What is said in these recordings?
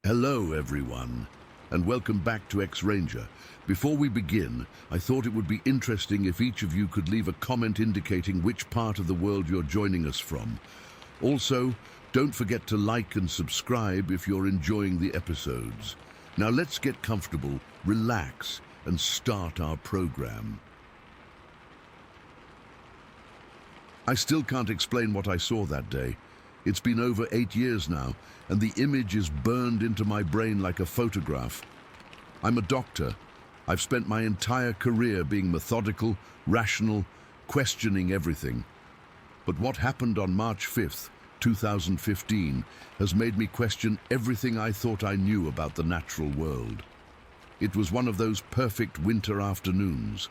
Hello everyone, and welcome back to X-Ranger. Before we begin, I thought it would be interesting if each of you could leave a comment indicating which part of the world you're joining us from. Also, don't forget to like and subscribe if you're enjoying the episodes. Now let's get comfortable, relax, and start our program. I still can't explain what I saw that day. It's been over 8 years now, and the image is burned into my brain like a photograph. I'm a doctor. I've spent my entire career being methodical, rational, questioning everything. But what happened on March 5th, 2015, has made me question everything I thought I knew about the natural world. It was one of those perfect winter afternoons.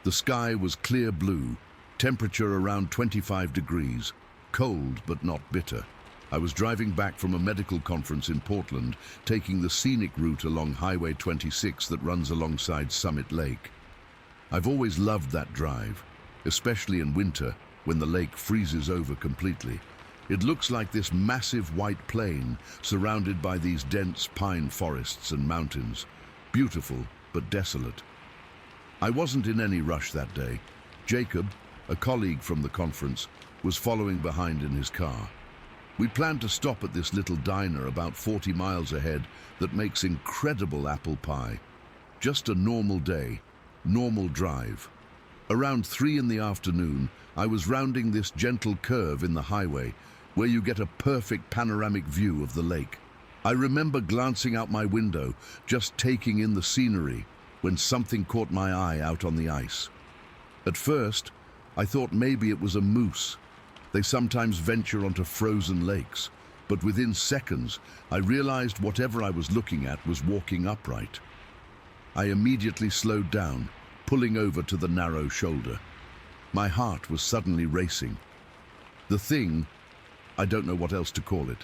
The sky was clear blue, temperature around 25 degrees. Cold but not bitter. I was driving back from a medical conference in Portland, taking the scenic route along Highway 26 that runs alongside Summit Lake. I've always loved that drive, especially in winter when the lake freezes over completely. It looks like this massive white plain surrounded by these dense pine forests and mountains. Beautiful but desolate. I wasn't in any rush that day. Jacob, a colleague from the conference, was following behind in his car. We planned to stop at this little diner about 40 miles ahead that makes incredible apple pie. Just a normal day, normal drive. Around 3 in the afternoon, I was rounding this gentle curve in the highway where you get a perfect panoramic view of the lake. I remember glancing out my window, just taking in the scenery, when something caught my eye out on the ice. At first, I thought maybe it was a moose. They sometimes venture onto frozen lakes, but within seconds, I realized whatever I was looking at was walking upright. I immediately slowed down, pulling over to the narrow shoulder. My heart was suddenly racing. The thing, I don't know what else to call it,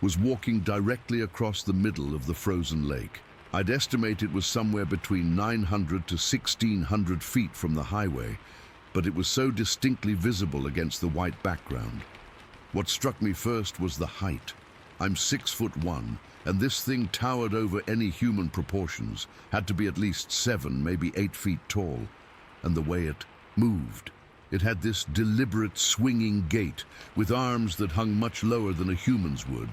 was walking directly across the middle of the frozen lake. I'd estimate it was somewhere between 900 to 1,600 feet from the highway, but it was so distinctly visible against the white background. What struck me first was the height. I'm 6'1", and this thing towered over any human proportions, had to be at least 7, maybe 8 feet tall. And the way it moved. It had this deliberate swinging gait, with arms that hung much lower than a human's would.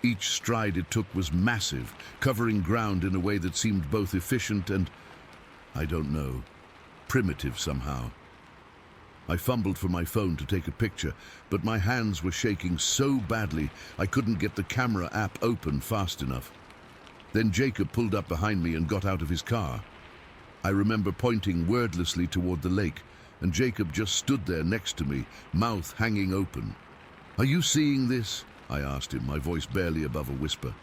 Each stride it took was massive, covering ground in a way that seemed both efficient and, I don't know, primitive somehow. I fumbled for my phone to take a picture, but my hands were shaking so badly I couldn't get the camera app open fast enough. Then Jacob pulled up behind me and got out of his car. I remember pointing wordlessly toward the lake, and Jacob just stood there next to me, mouth hanging open. "Are you seeing this?" I asked him, my voice barely above a whisper.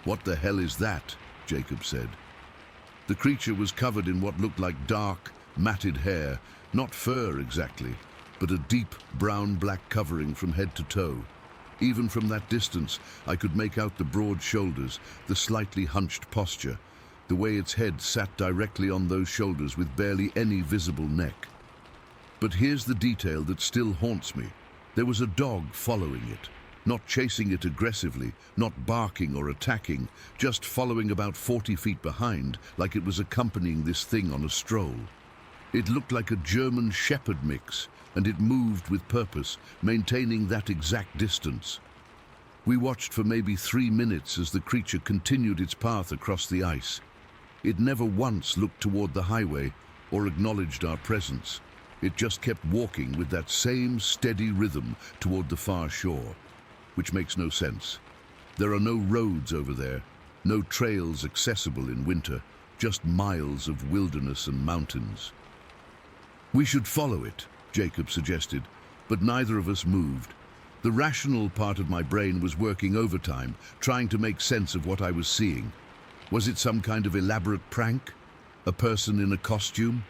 "What the hell is that?" Jacob said. The creature was covered in what looked like dark, matted hair, not fur exactly, but a deep brown-black covering from head to toe. Even from that distance, I could make out the broad shoulders, the slightly hunched posture, the way its head sat directly on those shoulders with barely any visible neck. But here's the detail that still haunts me. There was a dog following it, not chasing it aggressively, not barking or attacking, just following about 40 feet behind, like it was accompanying this thing on a stroll. It looked like a German shepherd mix, and it moved with purpose, maintaining that exact distance. We watched for maybe 3 minutes as the creature continued its path across the ice. It never once looked toward the highway or acknowledged our presence. It just kept walking with that same steady rhythm toward the far shore, which makes no sense. There are no roads over there, no trails accessible in winter, just miles of wilderness and mountains. "We should follow it," Jacob suggested, but neither of us moved. The rational part of my brain was working overtime, trying to make sense of what I was seeing. Was it some kind of elaborate prank? A person in a costume?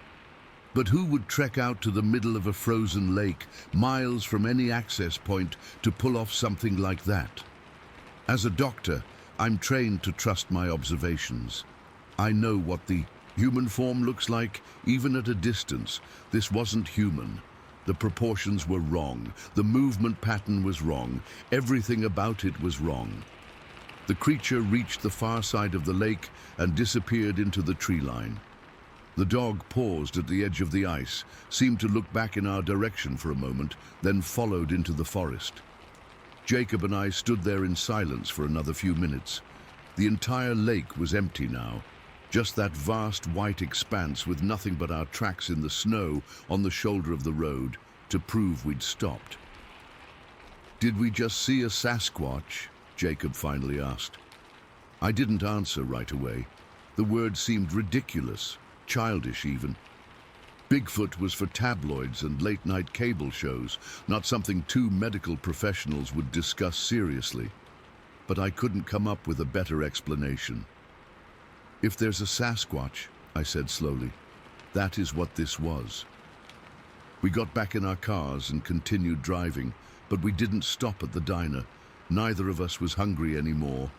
But who would trek out to the middle of a frozen lake, miles from any access point, to pull off something like that? As a doctor, I'm trained to trust my observations. I know what the human form looks like, even at a distance. This wasn't human. The proportions were wrong. The movement pattern was wrong. Everything about it was wrong. The creature reached the far side of the lake and disappeared into the tree line. The dog paused at the edge of the ice, seemed to look back in our direction for a moment, then followed into the forest. Jacob and I stood there in silence for another few minutes. The entire lake was empty now, just that vast white expanse with nothing but our tracks in the snow on the shoulder of the road to prove we'd stopped. "Did we just see a Sasquatch?" Jacob finally asked. I didn't answer right away. The word seemed ridiculous, childish even. Bigfoot was for tabloids and late-night cable shows, not something two medical professionals would discuss seriously. But I couldn't come up with a better explanation. "If there's a Sasquatch," I said slowly, "that is what this was." We got back in our cars and continued driving, but we didn't stop at the diner. Neither of us was hungry anymore.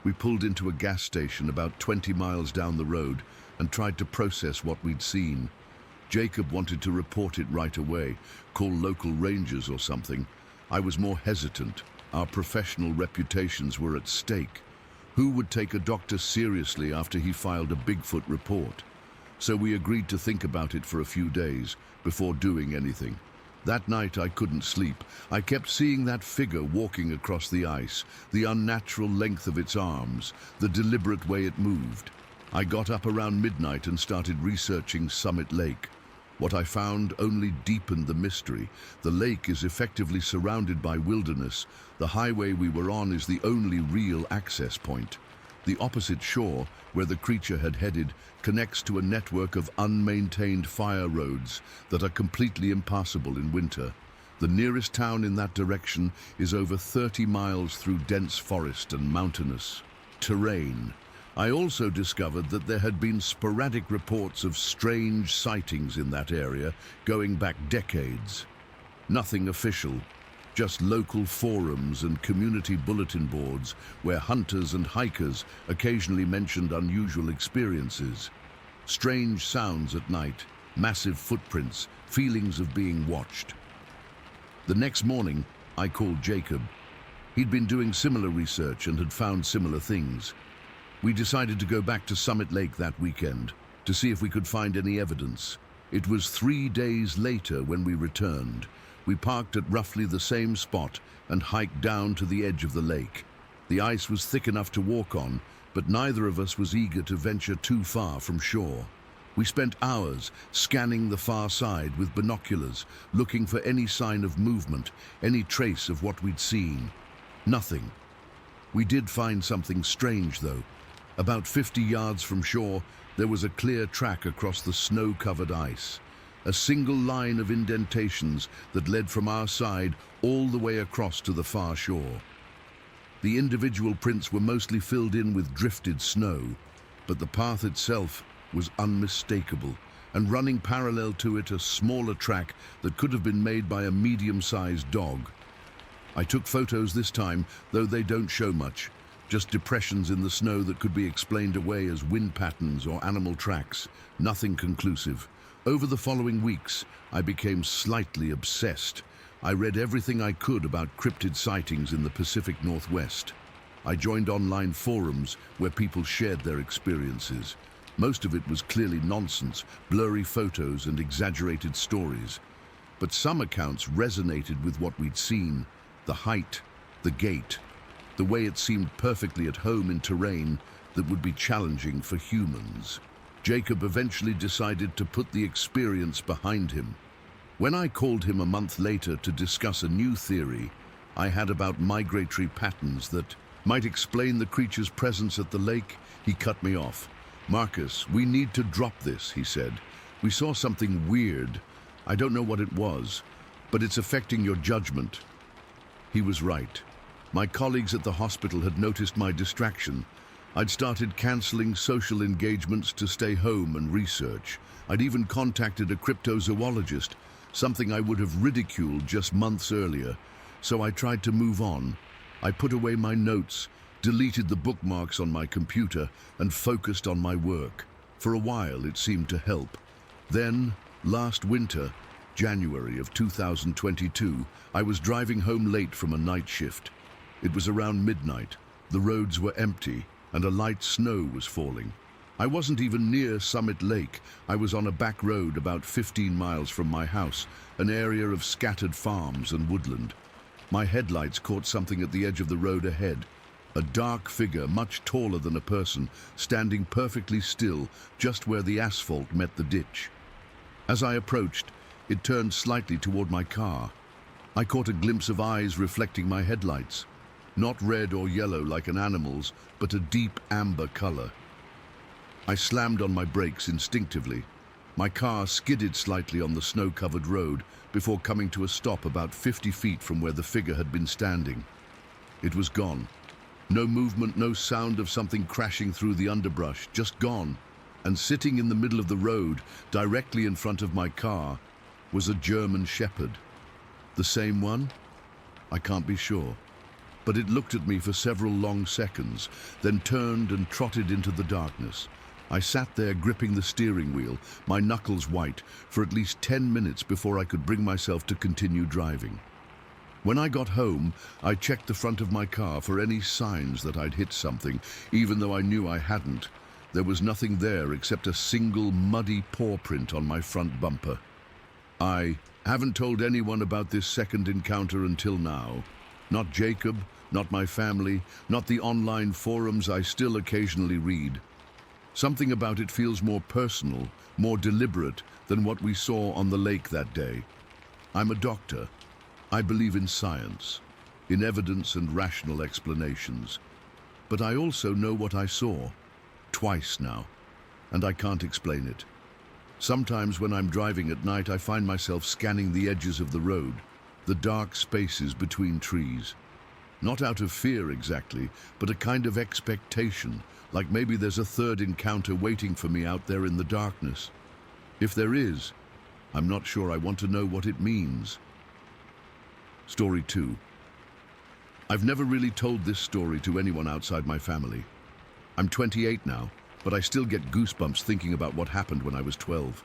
We pulled into a gas station about 20 miles down the road and tried to process what we'd seen. Jacob wanted to report it right away, call local rangers or something. I was more hesitant. Our professional reputations were at stake. Who would take a doctor seriously after he filed a Bigfoot report? So we agreed to think about it for a few days before doing anything. That night I couldn't sleep. I kept seeing that figure walking across the ice, the unnatural length of its arms, the deliberate way it moved. I got up around midnight and started researching Summit Lake. What I found only deepened the mystery. The lake is effectively surrounded by wilderness. The highway we were on is the only real access point. The opposite shore, where the creature had headed, connects to a network of unmaintained fire roads that are completely impassable in winter. The nearest town in that direction is over 30 miles through dense forest and mountainous terrain. I also discovered that there had been sporadic reports of strange sightings in that area going back decades. Nothing official, just local forums and community bulletin boards where hunters and hikers occasionally mentioned unusual experiences. Strange sounds at night, massive footprints, feelings of being watched. The next morning, I called Jacob. He'd been doing similar research and had found similar things. We decided to go back to Summit Lake that weekend to see if we could find any evidence. It was 3 days later when we returned. We parked at roughly the same spot and hiked down to the edge of the lake. The ice was thick enough to walk on, but neither of us was eager to venture too far from shore. We spent hours scanning the far side with binoculars, looking for any sign of movement, any trace of what we'd seen. Nothing. We did find something strange, though. About 50 yards from shore, there was a clear track across the snow-covered ice. A single line of indentations that led from our side all the way across to the far shore. The individual prints were mostly filled in with drifted snow, but the path itself was unmistakable, and running parallel to it a smaller track that could have been made by a medium-sized dog. I took photos this time, though they don't show much. Just depressions in the snow that could be explained away as wind patterns or animal tracks. Nothing conclusive. Over the following weeks, I became slightly obsessed. I read everything I could about cryptid sightings in the Pacific Northwest. I joined online forums where people shared their experiences. Most of it was clearly nonsense, blurry photos and exaggerated stories. But some accounts resonated with what we'd seen. The height, the gait, the way it seemed perfectly at home in terrain that would be challenging for humans. Jacob eventually decided to put the experience behind him. When I called him a month later to discuss a new theory I had about migratory patterns that might explain the creature's presence at the lake, he cut me off. "Marcus, we need to drop this," he said. "We saw something weird. I don't know what it was, but it's affecting your judgment." He was right. My colleagues at the hospital had noticed my distraction. I'd started canceling social engagements to stay home and research. I'd even contacted a cryptozoologist, something I would have ridiculed just months earlier. So I tried to move on. I put away my notes, deleted the bookmarks on my computer, and focused on my work. For a while, it seemed to help. Then, last winter, January of 2022, I was driving home late from a night shift. It was around midnight. The roads were empty, and a light snow was falling. I wasn't even near Summit Lake. I was on a back road about 15 miles from my house, an area of scattered farms and woodland. My headlights caught something at the edge of the road ahead. A dark figure, much taller than a person, standing perfectly still just where the asphalt met the ditch. As I approached, it turned slightly toward my car. I caught a glimpse of eyes reflecting my headlights. Not red or yellow like an animal's, but a deep amber color. I slammed on my brakes instinctively. My car skidded slightly on the snow-covered road before coming to a stop about 50 feet from where the figure had been standing. It was gone. No movement, no sound of something crashing through the underbrush, just gone. And sitting in the middle of the road, directly in front of my car, was a German Shepherd. The same one? I can't be sure. But it looked at me for several long seconds, then turned and trotted into the darkness. I sat there gripping the steering wheel, my knuckles white, for at least 10 minutes before I could bring myself to continue driving. When I got home, I checked the front of my car for any signs that I'd hit something, even though I knew I hadn't. There was nothing there except a single muddy paw print on my front bumper. I haven't told anyone about this second encounter until now. Not Jacob, not my family, not the online forums I still occasionally read. Something about it feels more personal, more deliberate than what we saw on the lake that day. I'm a doctor. I believe in science, in evidence and rational explanations. But I also know what I saw, twice now, and I can't explain it. Sometimes when I'm driving at night, I find myself scanning the edges of the road, the dark spaces between trees. Not out of fear exactly, but a kind of expectation, like maybe there's a third encounter waiting for me out there in the darkness. If there is, I'm not sure I want to know what it means. Story 2. I've never really told this story to anyone outside my family. I'm 28 now, but I still get goosebumps thinking about what happened when I was 12.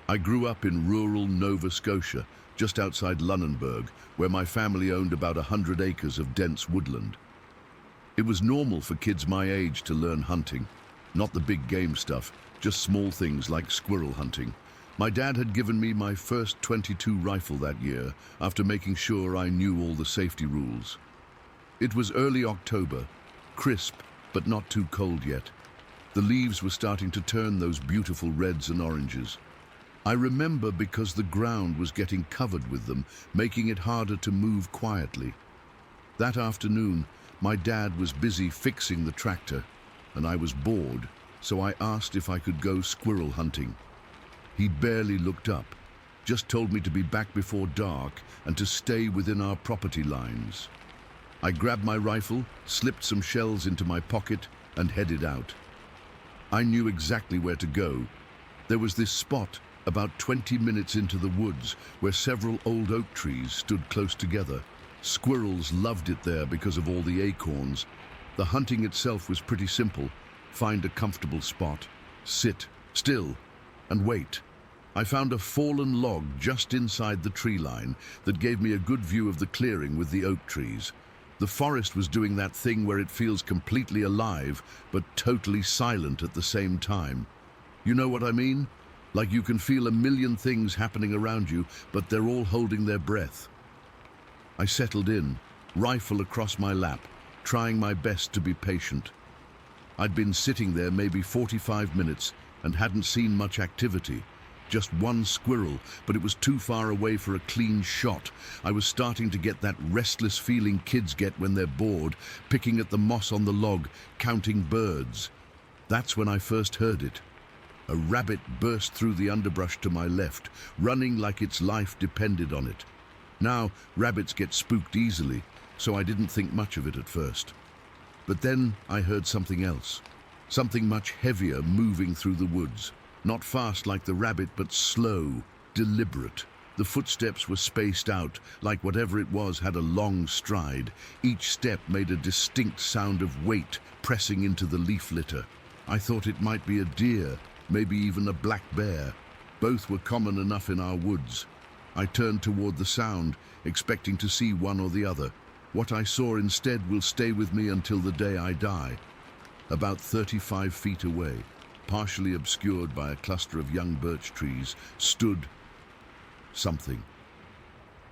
I grew up in rural Nova Scotia, just outside Lunenburg, where my family owned about 100 acres of dense woodland. It was normal for kids my age to learn hunting, not the big game stuff, just small things like squirrel hunting. My dad had given me my first .22 rifle that year, after making sure I knew all the safety rules. It was early October, crisp, but not too cold yet. The leaves were starting to turn those beautiful reds and oranges. I remember because the ground was getting covered with them, making it harder to move quietly. That afternoon, my dad was busy fixing the tractor, and I was bored, so I asked if I could go squirrel hunting. He barely looked up, just told me to be back before dark and to stay within our property lines. I grabbed my rifle, slipped some shells into my pocket, and headed out. I knew exactly where to go. There was this spot about 20 minutes into the woods where several old oak trees stood close together. Squirrels loved it there because of all the acorns. The hunting itself was pretty simple. Find a comfortable spot, sit still, and wait. I found a fallen log just inside the tree line that gave me a good view of the clearing with the oak trees. The forest was doing that thing where it feels completely alive, but totally silent at the same time. You know what I mean? Like you can feel a million things happening around you, but they're all holding their breath. I settled in, rifle across my lap, trying my best to be patient. I'd been sitting there maybe 45 minutes and hadn't seen much activity. Just one squirrel, but it was too far away for a clean shot. I was starting to get that restless feeling kids get when they're bored, picking at the moss on the log, counting birds. That's when I first heard it. A rabbit burst through the underbrush to my left, running like its life depended on it. Now, rabbits get spooked easily, so I didn't think much of it at first. But then I heard something else, something much heavier moving through the woods. Not fast like the rabbit, but slow, deliberate. The footsteps were spaced out, like whatever it was had a long stride. Each step made a distinct sound of weight pressing into the leaf litter. I thought it might be a deer, maybe even a black bear. Both were common enough in our woods. I turned toward the sound, expecting to see one or the other. What I saw instead will stay with me until the day I die. About 35 feet away, partially obscured by a cluster of young birch trees, stood something.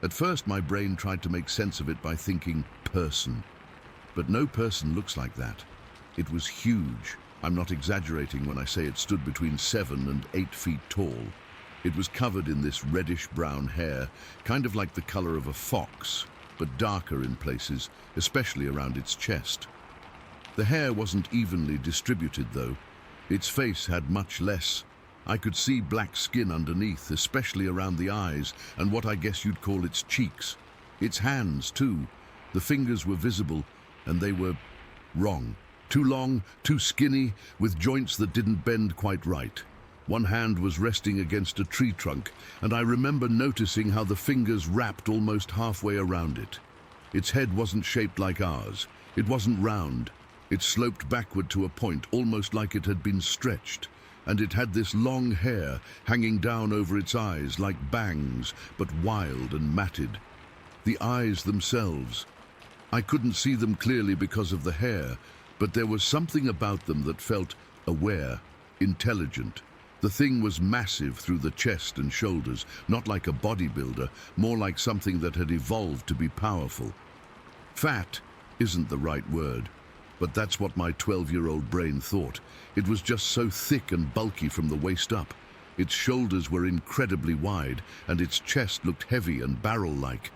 At first, my brain tried to make sense of it by thinking person. But no person looks like that. It was huge. I'm not exaggerating when I say it stood between 7 and 8 feet tall. It was covered in this reddish-brown hair, kind of like the color of a fox, but darker in places, especially around its chest. The hair wasn't evenly distributed, though. Its face had much less. I could see black skin underneath, especially around the eyes, and what I guess you'd call its cheeks. Its hands, too. The fingers were visible, and they were wrong. Too long, too skinny, with joints that didn't bend quite right. One hand was resting against a tree trunk, and I remember noticing how the fingers wrapped almost halfway around it. Its head wasn't shaped like ours. It wasn't round. It sloped backward to a point, almost like it had been stretched. And it had this long hair hanging down over its eyes like bangs, but wild and matted. The eyes themselves. I couldn't see them clearly because of the hair, but there was something about them that felt aware, intelligent. The thing was massive through the chest and shoulders, not like a bodybuilder, more like something that had evolved to be powerful. Fat isn't the right word, but that's what my 12-year-old brain thought. It was just so thick and bulky from the waist up. Its shoulders were incredibly wide, and its chest looked heavy and barrel-like.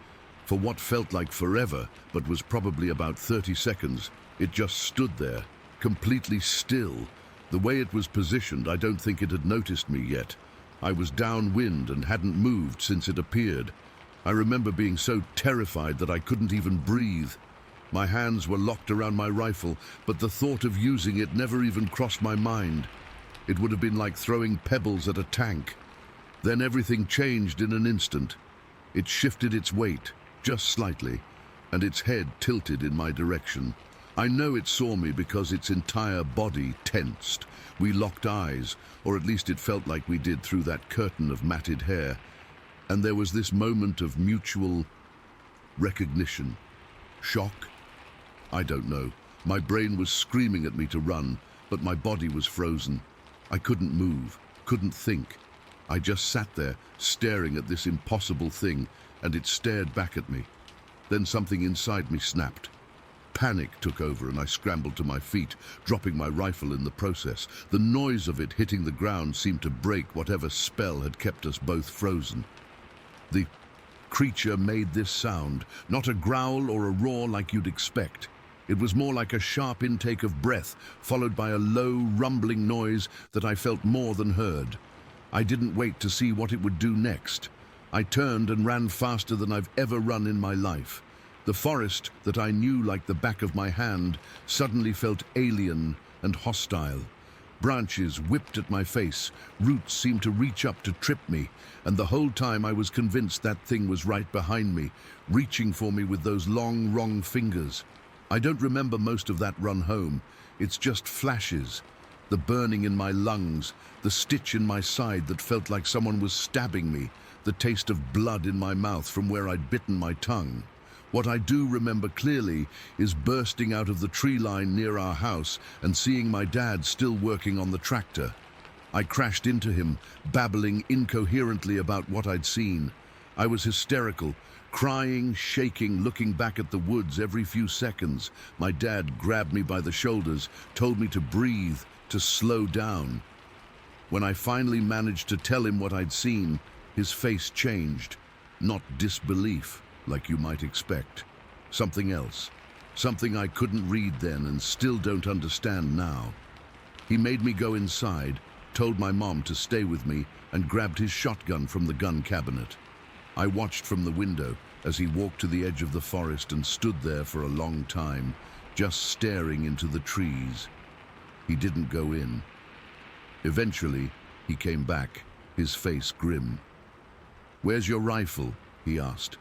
For what felt like forever, but was probably about 30 seconds, it just stood there, completely still. The way it was positioned, I don't think it had noticed me yet. I was downwind and hadn't moved since it appeared. I remember being so terrified that I couldn't even breathe. My hands were locked around my rifle, but the thought of using it never even crossed my mind. It would have been like throwing pebbles at a tank. Then everything changed in an instant. It shifted its weight, just slightly, and its head tilted in my direction. I know it saw me because its entire body tensed. We locked eyes, or at least it felt like we did through that curtain of matted hair. And there was this moment of mutual recognition. Shock? I don't know. My brain was screaming at me to run, but my body was frozen. I couldn't move, couldn't think. I just sat there, staring at this impossible thing, and it stared back at me. Then something inside me snapped. Panic took over and I scrambled to my feet, dropping my rifle in the process. The noise of it hitting the ground seemed to break whatever spell had kept us both frozen. The creature made this sound, not a growl or a roar like you'd expect. It was more like a sharp intake of breath, followed by a low, rumbling noise that I felt more than heard. I didn't wait to see what it would do next. I turned and ran faster than I've ever run in my life. The forest that I knew like the back of my hand suddenly felt alien and hostile. Branches whipped at my face, roots seemed to reach up to trip me, and the whole time I was convinced that thing was right behind me, reaching for me with those long, wrong fingers. I don't remember most of that run home. It's just flashes. The burning in my lungs, the stitch in my side that felt like someone was stabbing me, the taste of blood in my mouth from where I'd bitten my tongue. What I do remember clearly is bursting out of the tree line near our house and seeing my dad still working on the tractor. I crashed into him, babbling incoherently about what I'd seen. I was hysterical, crying, shaking, looking back at the woods every few seconds. My dad grabbed me by the shoulders, told me to breathe, to slow down. When I finally managed to tell him what I'd seen, his face changed. Not disbelief, like you might expect. Something else. Something I couldn't read then and still don't understand now. He made me go inside, told my mom to stay with me, and grabbed his shotgun from the gun cabinet. I watched from the window as he walked to the edge of the forest and stood there for a long time, just staring into the trees. He didn't go in. Eventually, he came back, his face grim. "Where's your rifle?" he asked.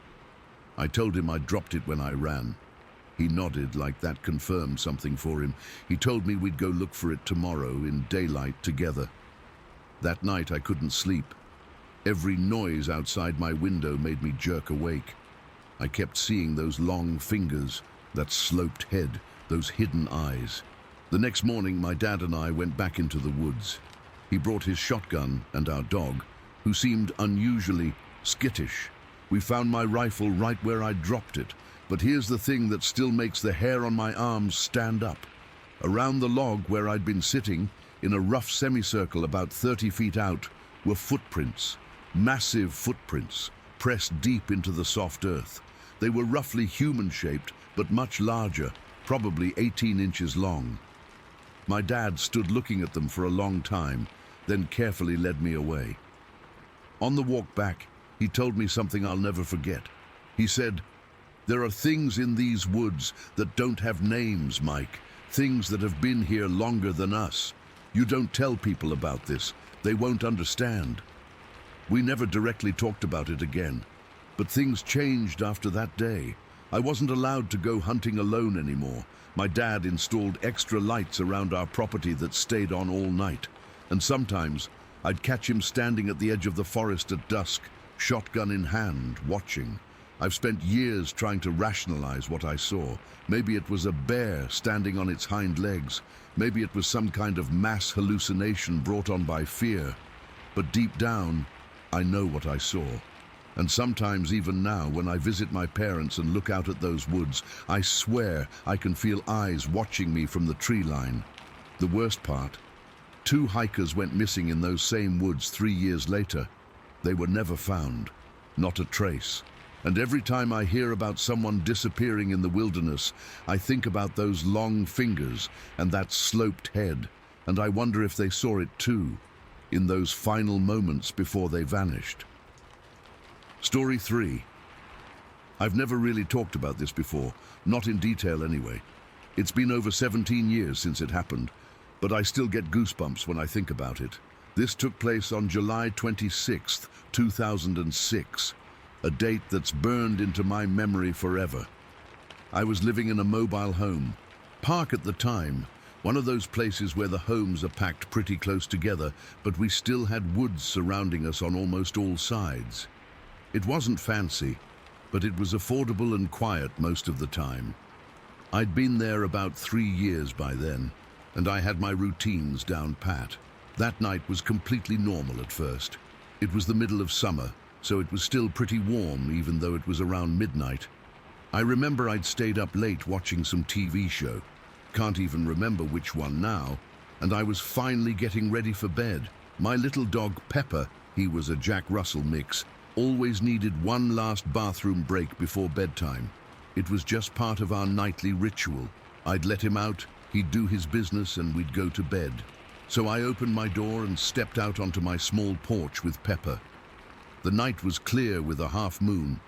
I told him I'd dropped it when I ran. He nodded like that confirmed something for him. He told me we'd go look for it tomorrow in daylight together. That night I couldn't sleep. Every noise outside my window made me jerk awake. I kept seeing those long fingers, that sloped head, those hidden eyes. The next morning, my dad and I went back into the woods. He brought his shotgun and our dog, who seemed unusually skittish. We found my rifle right where I'd dropped it, but here's the thing that still makes the hair on my arms stand up. Around the log where I'd been sitting, in a rough semicircle about 30 feet out, were footprints, massive footprints, pressed deep into the soft earth. They were roughly human-shaped, but much larger, probably 18 inches long. My dad stood looking at them for a long time, then carefully led me away. On the walk back, he told me something I'll never forget. He said, "There are things in these woods that don't have names, Mike. Things that have been here longer than us. You don't tell people about this. They won't understand." We never directly talked about it again. But things changed after that day. I wasn't allowed to go hunting alone anymore. My dad installed extra lights around our property that stayed on all night. And sometimes I'd catch him standing at the edge of the forest at dusk, shotgun in hand, watching. I've spent years trying to rationalize what I saw. Maybe it was a bear standing on its hind legs. Maybe it was some kind of mass hallucination brought on by fear. But deep down, I know what I saw. And sometimes, even now, when I visit my parents and look out at those woods, I swear I can feel eyes watching me from the tree line. The worst part, 2 hikers went missing in those same woods 3 years later. They were never found, not a trace. And every time I hear about someone disappearing in the wilderness, I think about those long fingers and that sloped head, and I wonder if they saw it too, in those final moments before they vanished. Story 3. I've never really talked about this before, not in detail anyway. It's been over 17 years since it happened, but I still get goosebumps when I think about it. This took place on July 26th, 2006, a date that's burned into my memory forever. I was living in a mobile home, park at the time, one of those places where the homes are packed pretty close together, but we still had woods surrounding us on almost all sides. It wasn't fancy, but it was affordable and quiet most of the time. I'd been there about 3 years by then, and I had my routines down pat. That night was completely normal at first. It was the middle of summer, so it was still pretty warm even though it was around midnight. I remember I'd stayed up late watching some TV show. Can't even remember which one now, and I was finally getting ready for bed. My little dog Pepper, he was a Jack Russell mix, always needed one last bathroom break before bedtime. It was just part of our nightly ritual. I'd let him out, he'd do his business, and we'd go to bed. So I opened my door and stepped out onto my small porch with Pepper. The night was clear with a half moon,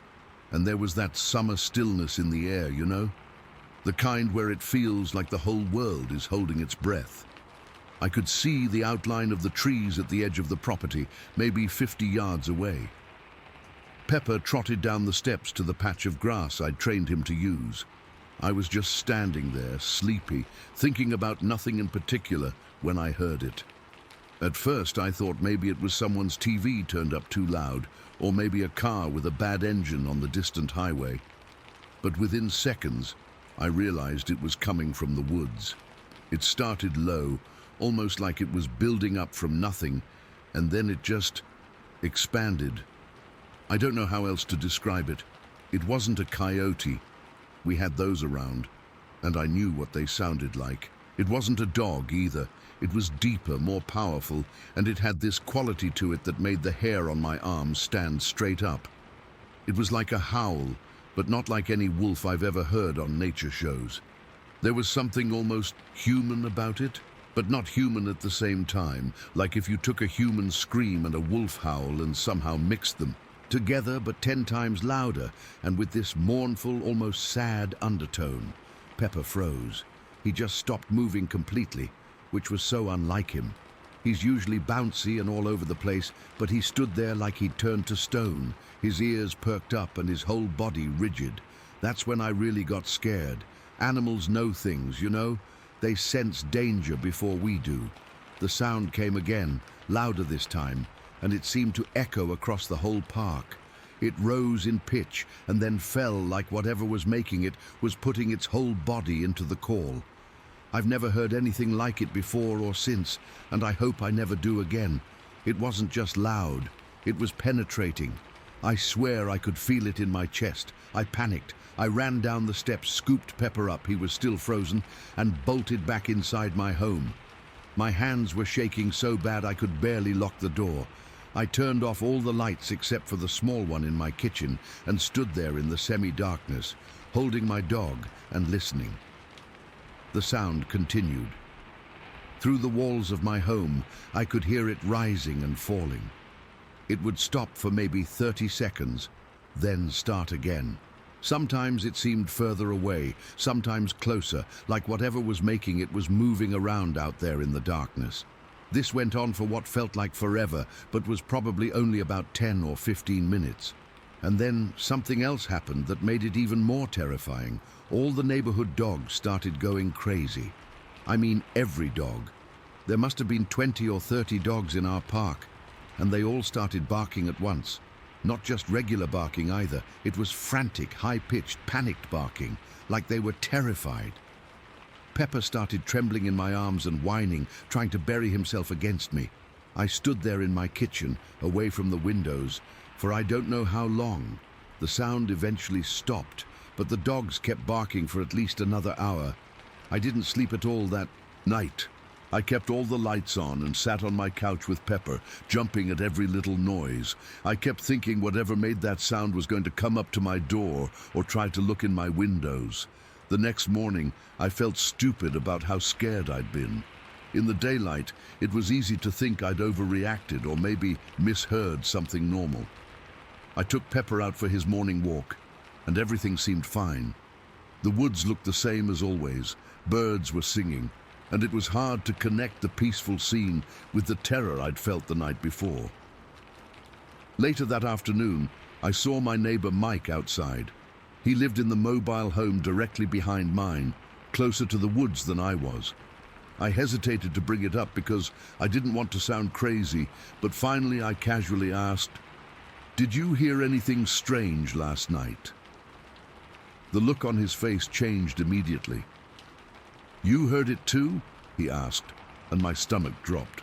and there was that summer stillness in the air, you know? The kind where it feels like the whole world is holding its breath. I could see the outline of the trees at the edge of the property, maybe 50 yards away. Pepper trotted down the steps to the patch of grass I'd trained him to use. I was just standing there, sleepy, thinking about nothing in particular when I heard it. At first I thought maybe it was someone's TV turned up too loud, or maybe a car with a bad engine on the distant highway. But within seconds, I realized it was coming from the woods. It started low, almost like it was building up from nothing, and then it just expanded. I don't know how else to describe it. It wasn't a coyote. We had those around, and I knew what they sounded like. It wasn't a dog either. It was deeper, more powerful, and it had this quality to it that made the hair on my arms stand straight up. It was like a howl, but not like any wolf I've ever heard on nature shows. There was something almost human about it, but not human at the same time, like if you took a human scream and a wolf howl and somehow mixed them together, but 10 times louder, and with this mournful, almost sad undertone. Pepper froze. He just stopped moving completely, which was so unlike him. He's usually bouncy and all over the place, but he stood there like he'd turned to stone, his ears perked up and his whole body rigid. That's when I really got scared. Animals know things, you know? They sense danger before we do. The sound came again, louder this time, and it seemed to echo across the whole park. It rose in pitch and then fell like whatever was making it was putting its whole body into the call. I've never heard anything like it before or since, and I hope I never do again. It wasn't just loud, it was penetrating. I swear I could feel it in my chest. I panicked. I ran down the steps, scooped Pepper up, he was still frozen, and bolted back inside my home. My hands were shaking so bad I could barely lock the door. I turned off all the lights except for the small one in my kitchen and stood there in the semi-darkness, holding my dog and listening. The sound continued. Through the walls of my home, I could hear it rising and falling. It would stop for maybe 30 seconds, then start again. Sometimes it seemed further away, sometimes closer, like whatever was making it was moving around out there in the darkness. This went on for what felt like forever, but was probably only about 10 or 15 minutes. And then something else happened that made it even more terrifying. All the neighborhood dogs started going crazy. I mean every dog. There must have been 20 or 30 dogs in our park, and they all started barking at once. Not just regular barking either. It was frantic, high-pitched, panicked barking, like they were terrified. Pepper started trembling in my arms and whining, trying to bury himself against me. I stood there in my kitchen, away from the windows, for I don't know how long. The sound eventually stopped, but the dogs kept barking for at least another hour. I didn't sleep at all that night. I kept all the lights on and sat on my couch with Pepper, jumping at every little noise. I kept thinking whatever made that sound was going to come up to my door or try to look in my windows. The next morning, I felt stupid about how scared I'd been. In the daylight, it was easy to think I'd overreacted or maybe misheard something normal. I took Pepper out for his morning walk, and everything seemed fine. The woods looked the same as always. Birds were singing, and it was hard to connect the peaceful scene with the terror I'd felt the night before. Later that afternoon, I saw my neighbor Mike outside. He lived in the mobile home directly behind mine, closer to the woods than I was. I hesitated to bring it up because I didn't want to sound crazy, but finally I casually asked, "Did you hear anything strange last night?" The look on his face changed immediately. "You heard it too?" he asked, and my stomach dropped.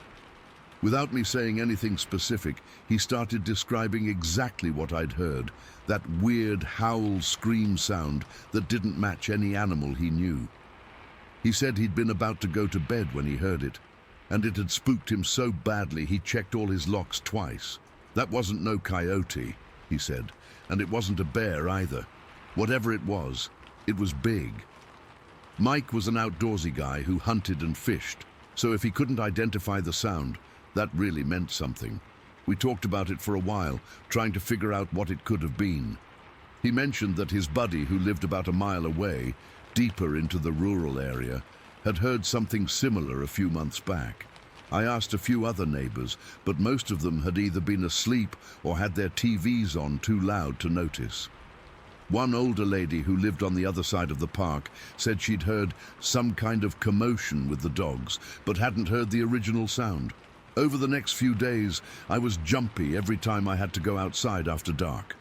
Without me saying anything specific, he started describing exactly what I'd heard, that weird howl scream sound that didn't match any animal he knew. He said he'd been about to go to bed when he heard it, and it had spooked him so badly he checked all his locks twice. That wasn't no coyote, he said, and it wasn't a bear either. Whatever it was big. Mike was an outdoorsy guy who hunted and fished, so if he couldn't identify the sound, that really meant something. We talked about it for a while, trying to figure out what it could have been. He mentioned that his buddy, who lived about a mile away, deeper into the rural area, had heard something similar a few months back. I asked a few other neighbors, but most of them had either been asleep or had their TVs on too loud to notice. One older lady who lived on the other side of the park said she'd heard some kind of commotion with the dogs, but hadn't heard the original sound. Over the next few days, I was jumpy every time I had to go outside after dark.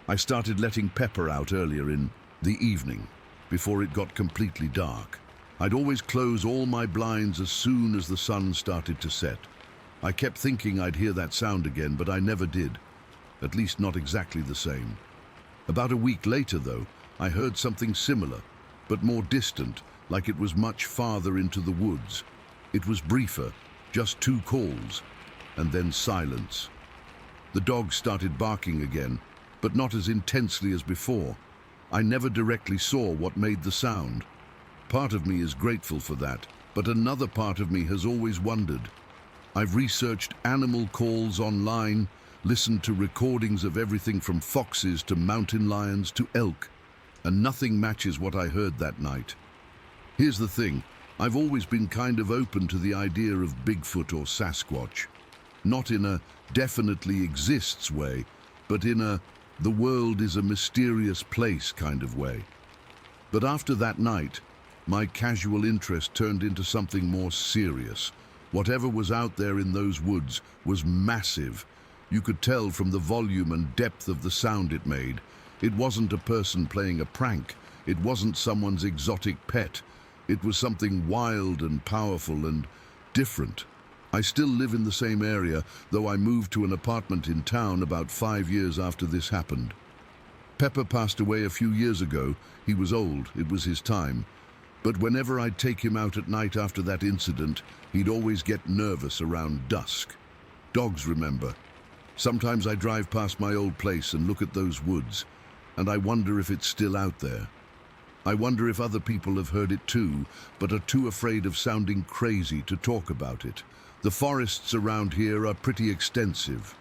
I started letting Pepper out earlier in the evening, before it got completely dark. I'd always close all my blinds as soon as the sun started to set. I kept thinking I'd hear that sound again, but I never did. At least not exactly the same. About a week later, though, I heard something similar, but more distant, like it was much farther into the woods. It was briefer, just 2 calls, and then silence. The dogs started barking again, but not as intensely as before. I never directly saw what made the sound. Part of me is grateful for that, but another part of me has always wondered. I've researched animal calls online, listened to recordings of everything from foxes to mountain lions to elk, and nothing matches what I heard that night. Here's the thing, I've always been kind of open to the idea of Bigfoot or Sasquatch. Not in a definitely exists way, but in a the world is a mysterious place kind of way. But after that night, my casual interest turned into something more serious. Whatever was out there in those woods was massive, You could tell from the volume and depth of the sound it made. It wasn't a person playing a prank. It wasn't someone's exotic pet. It was something wild and powerful and different. I still live in the same area, though I moved to an apartment in town about 5 years after this happened. Pepper passed away a few years ago. He was old, it was his time. But whenever I'd take him out at night after that incident, he'd always get nervous around dusk. Dogs remember. Sometimes I drive past my old place and look at those woods, and I wonder if it's still out there. I wonder if other people have heard it too, but are too afraid of sounding crazy to talk about it. The forests around here are pretty extensive.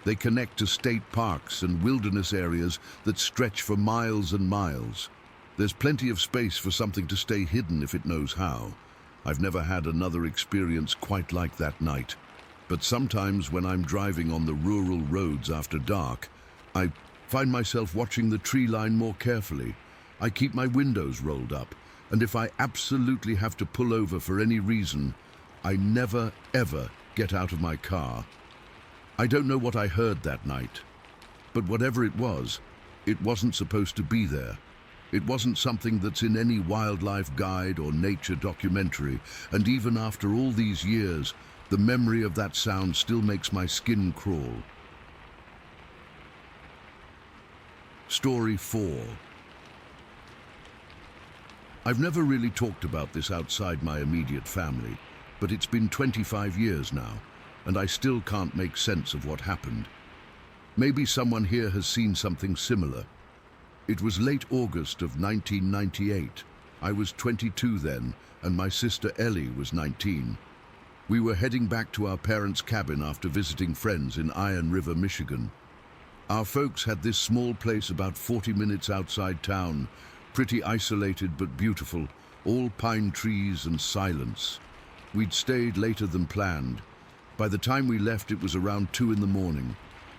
They connect to state parks and wilderness areas that stretch for miles and miles. There's plenty of space for something to stay hidden if it knows how. I've never had another experience quite like that night. But sometimes when I'm driving on the rural roads after dark, I find myself watching the tree line more carefully. I keep my windows rolled up, and if I absolutely have to pull over for any reason, I never, ever get out of my car. I don't know what I heard that night, but whatever it wasn't supposed to be there. It wasn't something that's in any wildlife guide or nature documentary, and even after all these years, the memory of that sound still makes my skin crawl. Story 4. I've never really talked about this outside my immediate family, but it's been 25 years now, and I still can't make sense of what happened. Maybe someone here has seen something similar. It was late August of 1998. I was 22 then, and my sister Ellie was 19. We were heading back to our parents' cabin after visiting friends in Iron River, Michigan. Our folks had this small place about 40 minutes outside town, pretty isolated but beautiful, all pine trees and silence. We'd stayed later than planned. By the time we left, it was around 2 in the morning.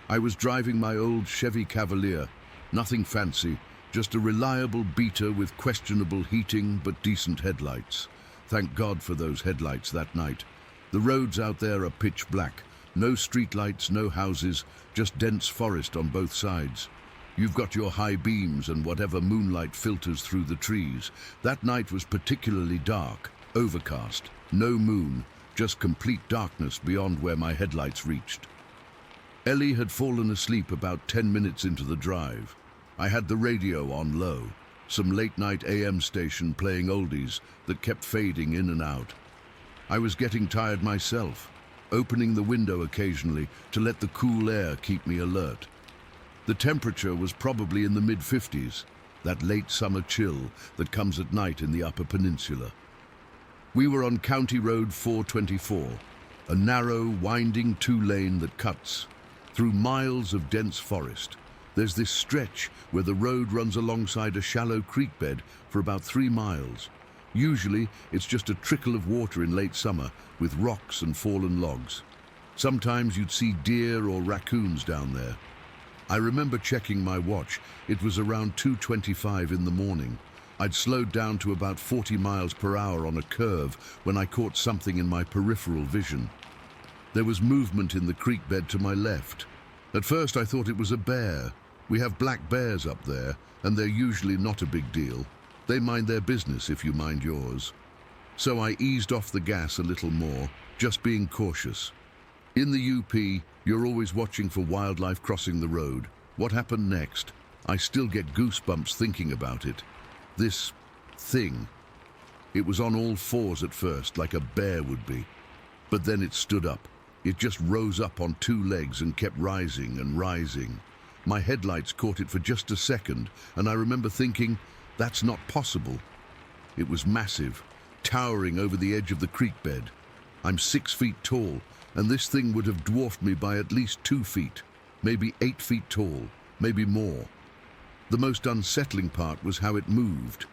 I was driving my old Chevy Cavalier, nothing fancy, just a reliable beater with questionable heating but decent headlights. Thank God for those headlights that night. The roads out there are pitch black, no streetlights, no houses, just dense forest on both sides. You've got your high beams and whatever moonlight filters through the trees. That night was particularly dark, overcast, no moon, just complete darkness beyond where my headlights reached. Ellie had fallen asleep about 10 minutes into the drive. I had the radio on low, some late-night AM station playing oldies that kept fading in and out. I was getting tired myself, opening the window occasionally to let the cool air keep me alert. The temperature was probably in the mid-50s, that late summer chill that comes at night in the Upper Peninsula. We were on County Road 424, a narrow, winding two-lane that cuts through miles of dense forest. There's this stretch where the road runs alongside a shallow creek bed for about 3 miles. Usually, it's just a trickle of water in late summer with rocks and fallen logs. Sometimes you'd see deer or raccoons down there. I remember checking my watch. It was around 2:25 in the morning. I'd slowed down to about 40 miles per hour on a curve when I caught something in my peripheral vision. There was movement in the creek bed to my left. At first I thought it was a bear. We have black bears up there, and they're usually not a big deal. They mind their business if you mind yours. So I eased off the gas a little more, just being cautious. In the UP, you're always watching for wildlife crossing the road. What happened next? I still get goosebumps thinking about it. This thing. It was on all fours at first, like a bear would be. But then it stood up. It just rose up on 2 legs and kept rising and rising. My headlights caught it for just a second, and I remember thinking, that's not possible. It was massive, towering over the edge of the creek bed. I'm 6 feet tall, and this thing would have dwarfed me by at least 2 feet, maybe 8 feet tall, maybe more. The most unsettling part was how it moved.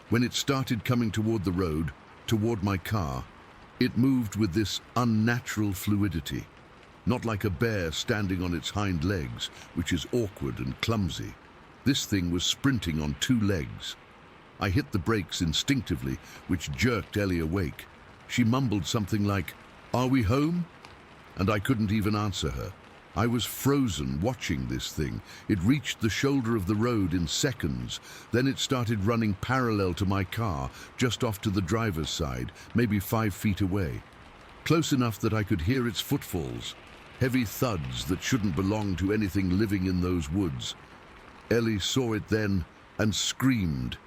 When it started coming toward the road, toward my car, it moved with this unnatural fluidity, not like a bear standing on its hind legs, which is awkward and clumsy. This thing was sprinting on 2 legs. I hit the brakes instinctively, which jerked Ellie awake. She mumbled something like, "Are we home?" And I couldn't even answer her. I was frozen watching this thing. It reached the shoulder of the road in seconds. Then it started running parallel to my car, just off to the driver's side, maybe 5 feet away. Close enough that I could hear its footfalls, heavy thuds that shouldn't belong to anything living in those woods. Ellie saw it then and screamed.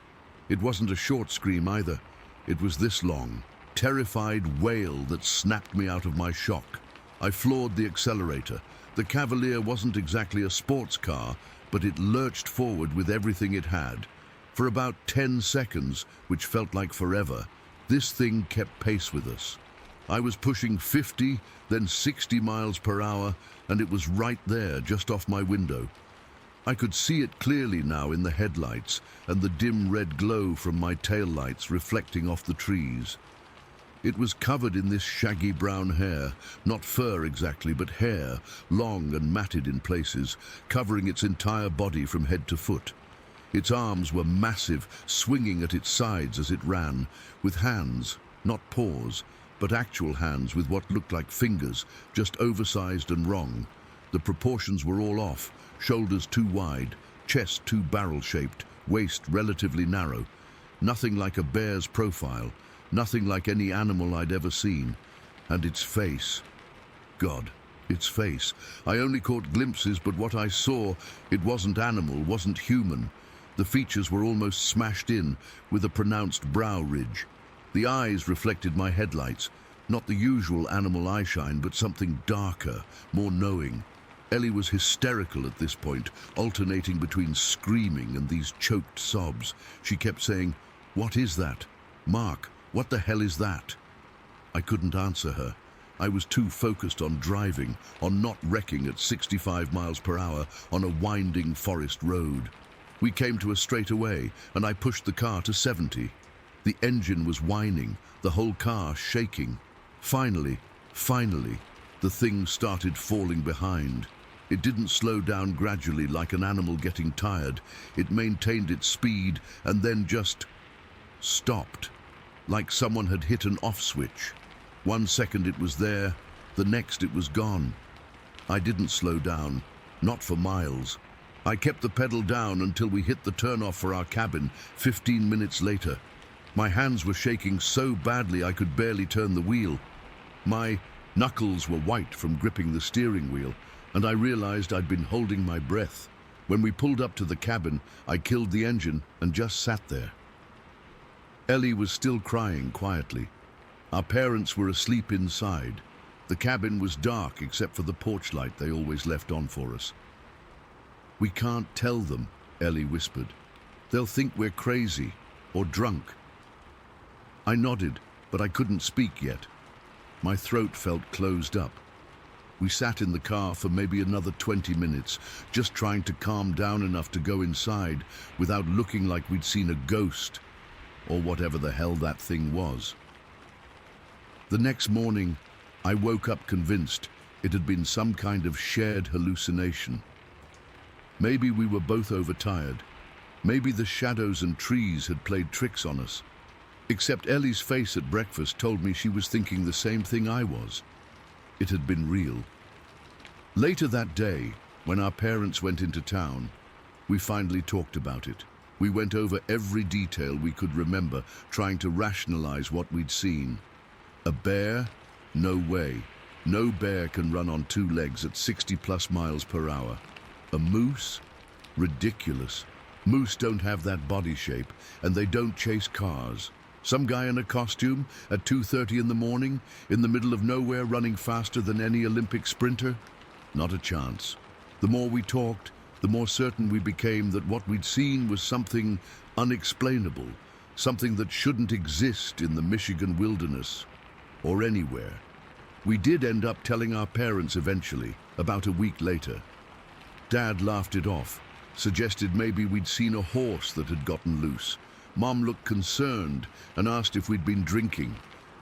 It wasn't a short scream either. It was this long, terrified wail that snapped me out of my shock. I floored the accelerator. The Cavalier wasn't exactly a sports car, but it lurched forward with everything it had. For about 10 seconds, which felt like forever, this thing kept pace with us. I was pushing 50, then 60 miles per hour, and it was right there, just off my window. I could see it clearly now in the headlights and the dim red glow from my taillights reflecting off the trees. It was covered in this shaggy brown hair, not fur exactly, but hair, long and matted in places, covering its entire body from head to foot. Its arms were massive, swinging at its sides as it ran, with hands, not paws, but actual hands with what looked like fingers, just oversized and wrong. The proportions were all off, shoulders too wide, chest too barrel-shaped, waist relatively narrow. Nothing like a bear's profile, nothing like any animal I'd ever seen. And its face. God, its face. I only caught glimpses, but what I saw, it wasn't animal, wasn't human. The features were almost smashed in, with a pronounced brow ridge. The eyes reflected my headlights, not the usual animal eye shine, but something darker, more knowing. Ellie was hysterical at this point, alternating between screaming and these choked sobs. She kept saying, "What is that? Mark, what the hell is that?" I couldn't answer her. I was too focused on driving, on not wrecking at 65 miles per hour on a winding forest road. We came to a straightaway, and I pushed the car to 70. The engine was whining, the whole car shaking. Finally, the thing started falling behind. It didn't slow down gradually like an animal getting tired. It maintained its speed and then just stopped, like someone had hit an off switch. 1 second it was there, the next it was gone. I didn't slow down, not for miles. I kept the pedal down until we hit the turnoff for our cabin 15 minutes later. My hands were shaking so badly I could barely turn the wheel. My knuckles were white from gripping the steering wheel, and I realized I'd been holding my breath. When we pulled up to the cabin, I killed the engine and just sat there. Ellie was still crying quietly. Our parents were asleep inside. The cabin was dark except for the porch light they always left on for us. "We can't tell them," Ellie whispered. "They'll think we're crazy or drunk." I nodded, but I couldn't speak yet. My throat felt closed up. We sat in the car for maybe another 20 minutes, just trying to calm down enough to go inside without looking like we'd seen a ghost, or whatever the hell that thing was. The next morning, I woke up convinced it had been some kind of shared hallucination. Maybe we were both overtired. Maybe the shadows and trees had played tricks on us. Except Ellie's face at breakfast told me she was thinking the same thing I was. It had been real. Later that day, when our parents went into town, we finally talked about it. We went over every detail we could remember, trying to rationalize what we'd seen. A bear? No way. No bear can run on 2 legs at 60+ miles per hour. A moose? Ridiculous. Moose don't have that body shape, and they don't chase cars. Some guy in a costume at 2:30 in the morning, in the middle of nowhere, running faster than any Olympic sprinter? Not a chance. The more we talked, the more certain we became that what we'd seen was something unexplainable, something that shouldn't exist in the Michigan wilderness, or anywhere. We did end up telling our parents eventually, about a week later. Dad laughed it off, suggested maybe we'd seen a horse that had gotten loose. Mom looked concerned and asked if we'd been drinking.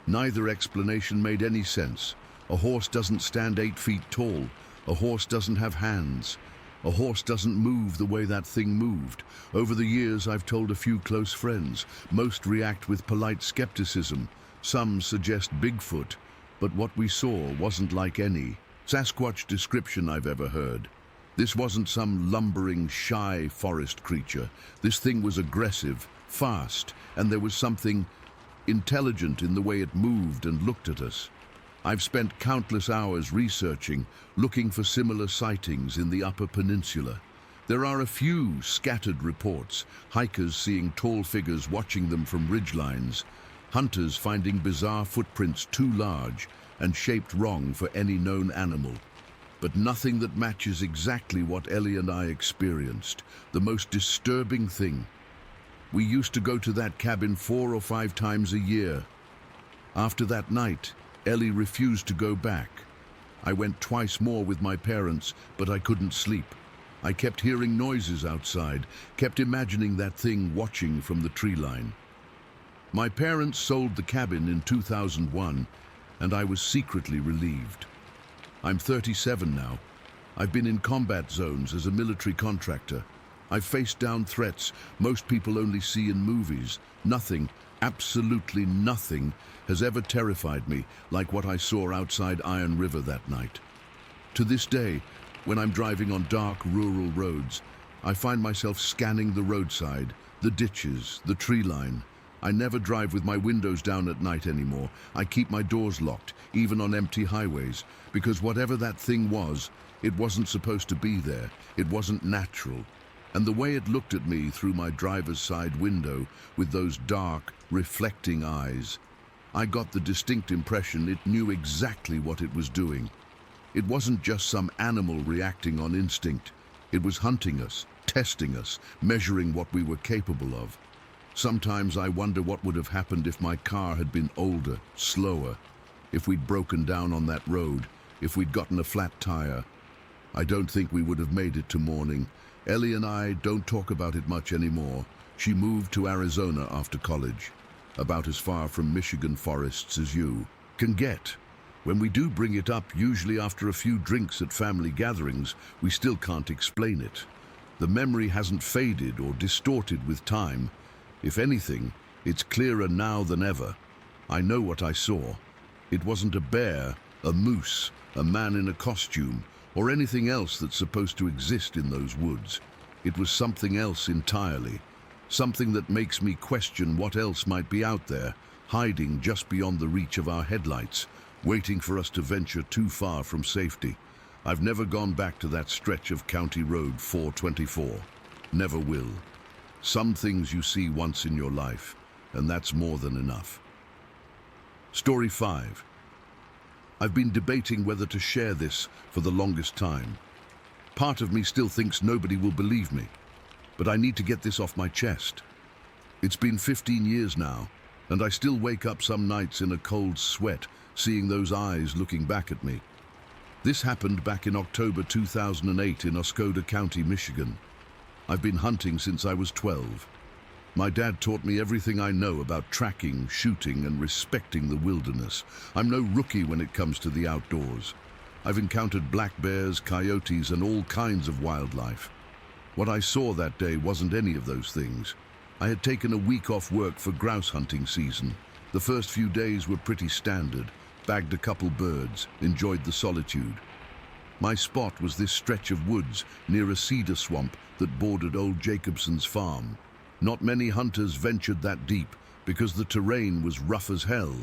Neither explanation made any sense. A horse doesn't stand 8 feet tall. A horse doesn't have hands. A horse doesn't move the way that thing moved. Over the years, I've told a few close friends. Most react with polite skepticism. Some suggest Bigfoot, but what we saw wasn't like any. Sasquatch description I've ever heard. This wasn't some lumbering, shy forest creature. This thing was aggressive, fast, and there was something intelligent in the way it moved and looked at us. I've spent countless hours researching, looking for similar sightings in the Upper Peninsula. There are a few scattered reports, hikers seeing tall figures watching them from ridgelines, hunters finding bizarre footprints too large and shaped wrong for any known animal. But nothing that matches exactly what Ellie and I experienced. The most disturbing thing. We used to go to that cabin 4 or 5 times a year. After that night, Ellie refused to go back. I went twice more with my parents, but I couldn't sleep. I kept hearing noises outside, kept imagining that thing watching from the tree line. My parents sold the cabin in 2001, and I was secretly relieved. I'm 37 now. I've been in combat zones as a military contractor. I've faced down threats most people only see in movies. Nothing, absolutely nothing, has ever terrified me like what I saw outside Iron River that night. To this day, when I'm driving on dark rural roads, I find myself scanning the roadside, the ditches, the tree line. I never drive with my windows down at night anymore. I keep my doors locked, even on empty highways, because whatever that thing was, it wasn't supposed to be there. It wasn't natural. And the way it looked at me through my driver's side window with those dark, reflecting eyes, I got the distinct impression it knew exactly what it was doing. It wasn't just some animal reacting on instinct. It was hunting us, testing us, measuring what we were capable of. Sometimes I wonder what would have happened if my car had been older, slower, if we'd broken down on that road, if we'd gotten a flat tire. I don't think we would have made it to morning. Ellie and I don't talk about it much anymore. She moved to Arizona after college, about as far from Michigan forests as you can get. When we do bring it up, usually after a few drinks at family gatherings, we still can't explain it. The memory hasn't faded or distorted with time. If anything, it's clearer now than ever. I know what I saw. It wasn't a bear, a moose, a man in a costume, or anything else that's supposed to exist in those woods. It was something else entirely. Something that makes me question what else might be out there, hiding just beyond the reach of our headlights, waiting for us to venture too far from safety. I've never gone back to that stretch of County Road 424. Never will. Some things you see once in your life, and that's more than enough. Story 5. I've been debating whether to share this for the longest time. Part of me still thinks nobody will believe me, but I need to get this off my chest. It's been 15 years now, and I still wake up some nights in a cold sweat, seeing those eyes looking back at me. This happened back in October 2008 in Oscoda County, Michigan. I've been hunting since I was 12. My dad taught me everything I know about tracking, shooting, and respecting the wilderness. I'm no rookie when it comes to the outdoors. I've encountered black bears, coyotes, and all kinds of wildlife. What I saw that day wasn't any of those things. I had taken a week off work for grouse hunting season. The first few days were pretty standard. Bagged a couple birds, enjoyed the solitude. My spot was this stretch of woods near a cedar swamp that bordered old Jacobson's farm. Not many hunters ventured that deep because the terrain was rough as hell.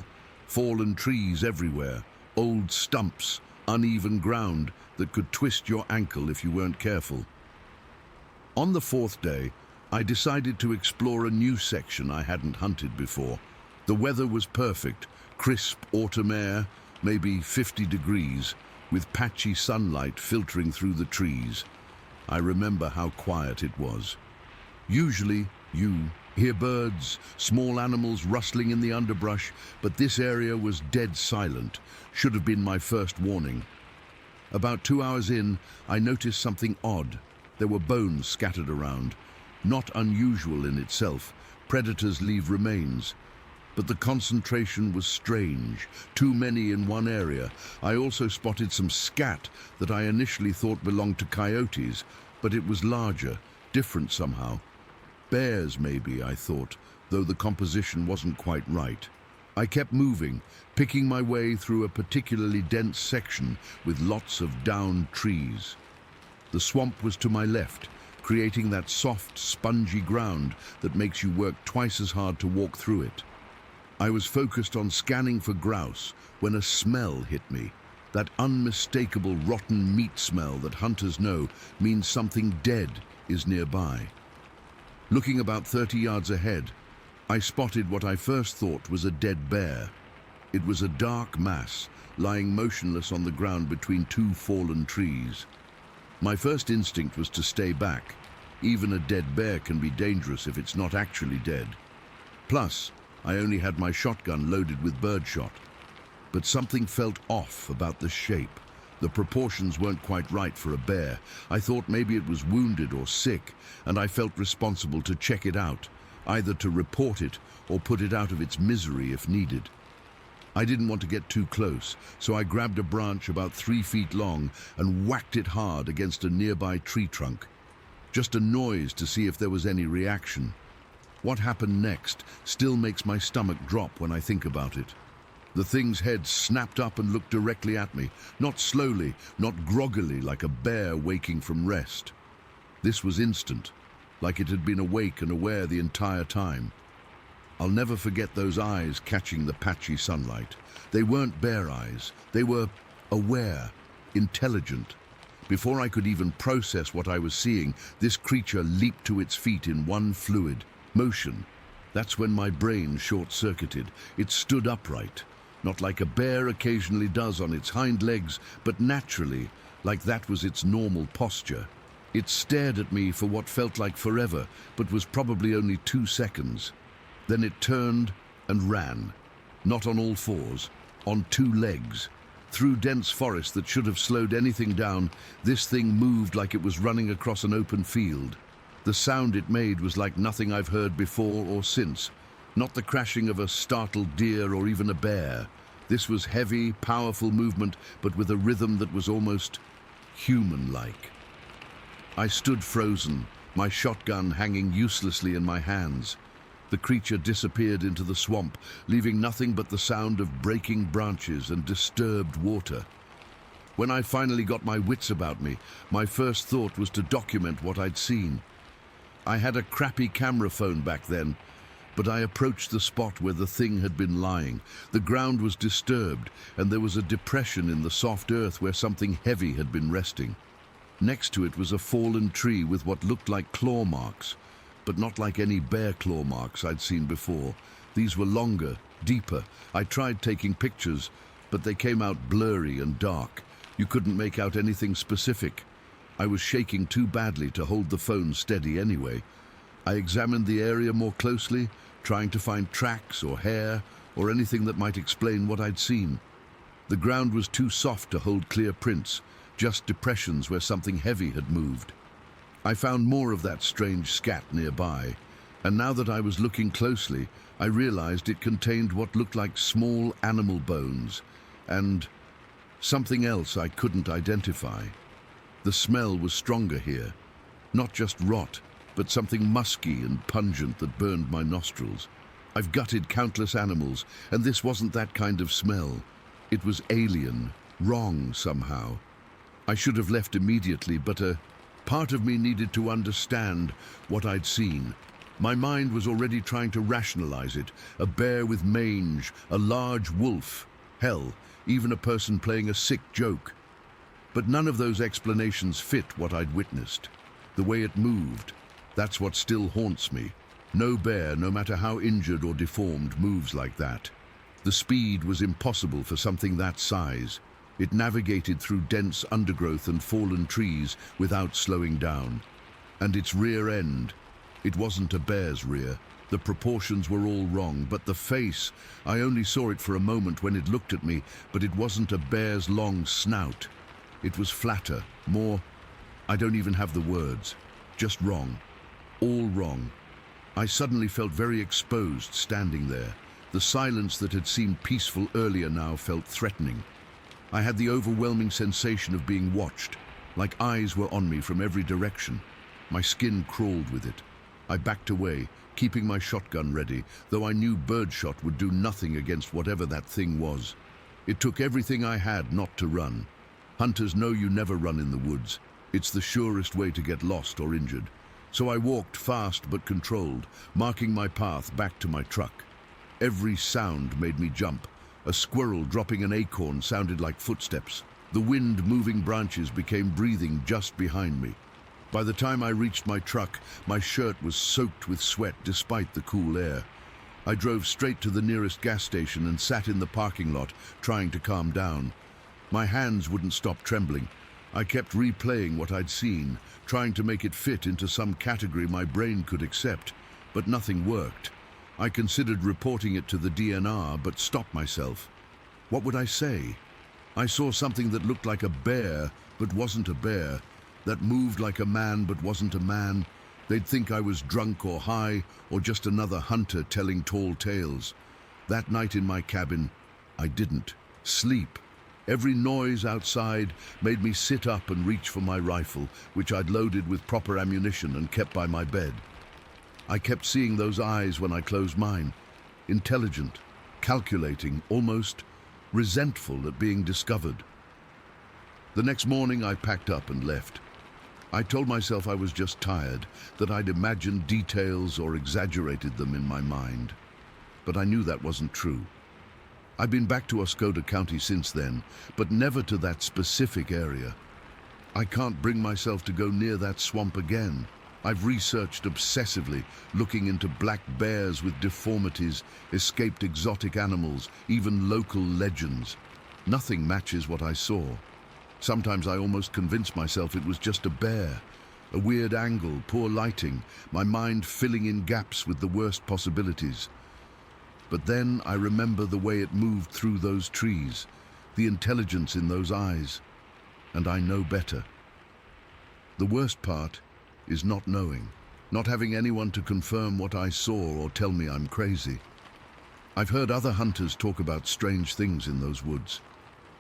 Fallen trees everywhere, old stumps, uneven ground that could twist your ankle if you weren't careful. On the 4th day, I decided to explore a new section I hadn't hunted before. The weather was perfect, crisp autumn air, maybe 50 degrees, with patchy sunlight filtering through the trees. I remember how quiet it was. Usually, you hear birds, small animals rustling in the underbrush, but this area was dead silent. Should have been my first warning. About 2 hours in, I noticed something odd. There were bones scattered around. Not unusual in itself. Predators leave remains. But the concentration was strange, too many in one area. I also spotted some scat that I initially thought belonged to coyotes, but it was larger, different somehow. Bears maybe, I thought, though the composition wasn't quite right. I kept moving, picking my way through a particularly dense section with lots of downed trees. The swamp was to my left, creating that soft, spongy ground that makes you work twice as hard to walk through it. I was focused on scanning for grouse when a smell hit me. That unmistakable rotten meat smell that hunters know means something dead is nearby. Looking about 30 yards ahead, I spotted what I first thought was a dead bear. It was a dark mass, lying motionless on the ground between two fallen trees. My first instinct was to stay back. Even a dead bear can be dangerous if it's not actually dead. Plus, I only had my shotgun loaded with birdshot. But something felt off about the shape. The proportions weren't quite right for a bear. I thought maybe it was wounded or sick, and I felt responsible to check it out, either to report it or put it out of its misery if needed. I didn't want to get too close, so I grabbed a branch about 3 feet long and whacked it hard against a nearby tree trunk. Just a noise to see if there was any reaction. What happened next still makes my stomach drop when I think about it. The thing's head snapped up and looked directly at me, not slowly, not groggily like a bear waking from rest. This was instant, like it had been awake and aware the entire time. I'll never forget those eyes catching the patchy sunlight. They weren't bear eyes. They were aware, intelligent. Before I could even process what I was seeing, this creature leaped to its feet in one fluid motion. That's when my brain short-circuited. It stood upright, not like a bear occasionally does on its hind legs, but naturally, like that was its normal posture. It stared at me for what felt like forever, but was probably only 2 seconds. Then it turned and ran, not on all fours, on 2 legs. Through dense forest that should have slowed anything down, this thing moved like it was running across an open field. The sound it made was like nothing I've heard before or since. Not the crashing of a startled deer or even a bear. This was heavy, powerful movement, but with a rhythm that was almost human-like. I stood frozen, my shotgun hanging uselessly in my hands. The creature disappeared into the swamp, leaving nothing but the sound of breaking branches and disturbed water. When I finally got my wits about me, my first thought was to document what I'd seen. I had a crappy camera phone back then, but I approached the spot where the thing had been lying. The ground was disturbed, and there was a depression in the soft earth where something heavy had been resting. Next to it was a fallen tree with what looked like claw marks, but not like any bear claw marks I'd seen before. These were longer, deeper. I tried taking pictures, but they came out blurry and dark. You couldn't make out anything specific. I was shaking too badly to hold the phone steady anyway. I examined the area more closely, trying to find tracks or hair or anything that might explain what I'd seen. The ground was too soft to hold clear prints, just depressions where something heavy had moved. I found more of that strange scat nearby, and now that I was looking closely, I realized it contained what looked like small animal bones and something else I couldn't identify. The smell was stronger here, not just rot, but something musky and pungent that burned my nostrils. I've gutted countless animals, and this wasn't that kind of smell. It was alien, wrong somehow. I should have left immediately, but a part of me needed to understand what I'd seen. My mind was already trying to rationalize it. A bear with mange, a large wolf, hell, even a person playing a sick joke. But none of those explanations fit what I'd witnessed. The way it moved, that's what still haunts me. No bear, no matter how injured or deformed, moves like that. The speed was impossible for something that size. It navigated through dense undergrowth and fallen trees without slowing down. And its rear end, it wasn't a bear's rear. The proportions were all wrong, but the face, I only saw it for a moment when it looked at me, but it wasn't a bear's long snout. It was flatter, more, I don't even have the words, just wrong. All wrong. I suddenly felt very exposed standing there. The silence that had seemed peaceful earlier now felt threatening. I had the overwhelming sensation of being watched, like eyes were on me from every direction. My skin crawled with it. I backed away, keeping my shotgun ready, though I knew birdshot would do nothing against whatever that thing was. It took everything I had not to run. Hunters know you never run in the woods. It's the surest way to get lost or injured. So I walked fast but controlled, marking my path back to my truck. Every sound made me jump. A squirrel dropping an acorn sounded like footsteps. The wind moving branches became breathing just behind me. By the time I reached my truck, my shirt was soaked with sweat despite the cool air. I drove straight to the nearest gas station and sat in the parking lot, trying to calm down. My hands wouldn't stop trembling. I kept replaying what I'd seen, trying to make it fit into some category my brain could accept, but nothing worked. I considered reporting it to the DNR, but stopped myself. What would I say? I saw something that looked like a bear, but wasn't a bear, that moved like a man, but wasn't a man. They'd think I was drunk or high, or just another hunter telling tall tales. That night in my cabin, I didn't sleep. Every noise outside made me sit up and reach for my rifle, which I'd loaded with proper ammunition and kept by my bed. I kept seeing those eyes when I closed mine, intelligent, calculating, almost resentful at being discovered. The next morning I packed up and left. I told myself I was just tired, that I'd imagined details or exaggerated them in my mind. But I knew that wasn't true. I've been back to Oscoda County since then, but never to that specific area. I can't bring myself to go near that swamp again. I've researched obsessively, looking into black bears with deformities, escaped exotic animals, even local legends. Nothing matches what I saw. Sometimes I almost convinced myself it was just a bear. A weird angle, poor lighting, my mind filling in gaps with the worst possibilities. But then I remember the way it moved through those trees, the intelligence in those eyes, and I know better. The worst part is not knowing, not having anyone to confirm what I saw or tell me I'm crazy. I've heard other hunters talk about strange things in those woods,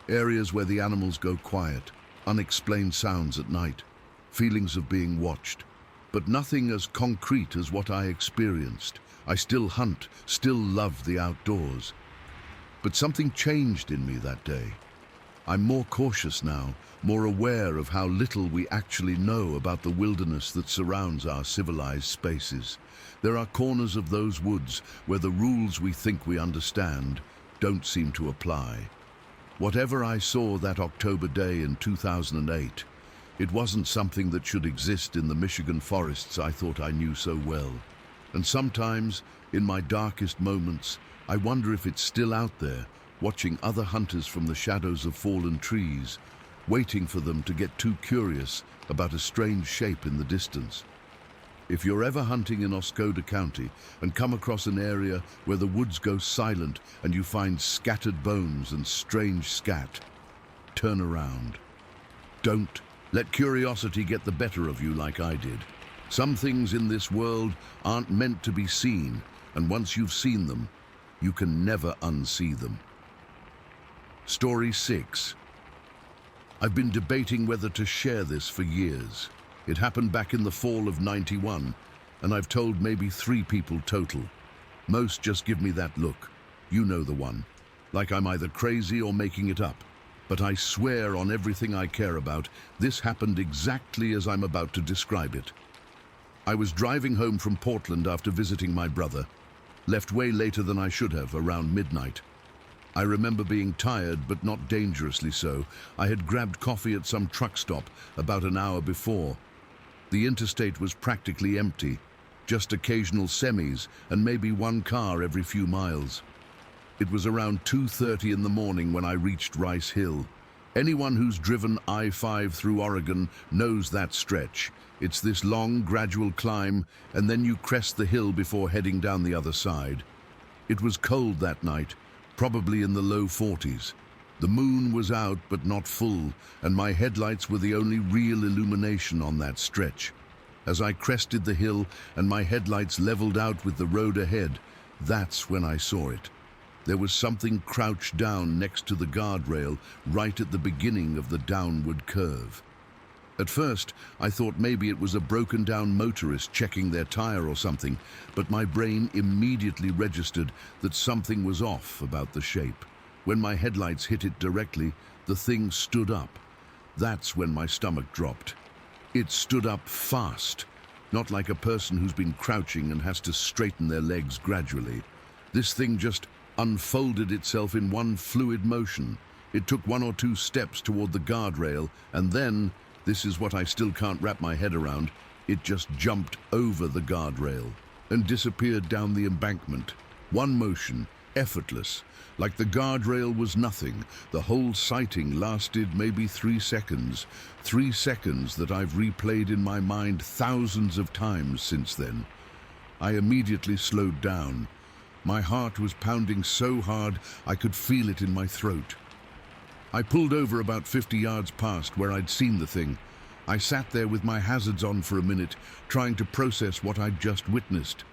areas where the animals go quiet, unexplained sounds at night, feelings of being watched, but nothing as concrete as what I experienced. I still hunt, still love the outdoors. But something changed in me that day. I'm more cautious now, more aware of how little we actually know about the wilderness that surrounds our civilized spaces. There are corners of those woods where the rules we think we understand don't seem to apply. Whatever I saw that October day in 2008, it wasn't something that should exist in the Michigan forests I thought I knew so well. And sometimes, in my darkest moments, I wonder if it's still out there, watching other hunters from the shadows of fallen trees, waiting for them to get too curious about a strange shape in the distance. If you're ever hunting in Oscoda County and come across an area where the woods go silent and you find scattered bones and strange scat, turn around. Don't let curiosity get the better of you like I did. Some things in this world aren't meant to be seen, and once you've seen them, you can never unsee them. Story 6. I've been debating whether to share this for years. It happened back in the fall of '91, and I've told maybe 3 people total. Most just give me that look. You know the one. Like I'm either crazy or making it up. But I swear on everything I care about, this happened exactly as I'm about to describe it. I was driving home from Portland after visiting my brother. Left way later than I should have, around midnight. I remember being tired, but not dangerously so. I had grabbed coffee at some truck stop about an hour before. The interstate was practically empty, just occasional semis and maybe one car every few miles. It was around 2:30 in the morning when I reached Rice Hill. Anyone who's driven I-5 through Oregon knows that stretch. It's this long, gradual climb, and then you crest the hill before heading down the other side. It was cold that night, probably in the low 40s. The moon was out, but not full, and my headlights were the only real illumination on that stretch. As I crested the hill and my headlights leveled out with the road ahead, that's when I saw it. There was something crouched down next to the guardrail right at the beginning of the downward curve. At first, I thought maybe it was a broken-down motorist checking their tire or something, but my brain immediately registered that something was off about the shape. When my headlights hit it directly, the thing stood up. That's when my stomach dropped. It stood up fast, not like a person who's been crouching and has to straighten their legs gradually. This thing just unfolded itself in one fluid motion. It took 1 or 2 steps toward the guardrail, and then, this is what I still can't wrap my head around, it just jumped over the guardrail and disappeared down the embankment. One motion, effortless, like the guardrail was nothing. The whole sighting lasted maybe 3 seconds. 3 seconds that I've replayed in my mind thousands of times since then. I immediately slowed down. My heart was pounding so hard I could feel it in my throat. I pulled over about 50 yards past where I'd seen the thing. I sat there with my hazards on for a minute, trying to process what I'd just witnessed.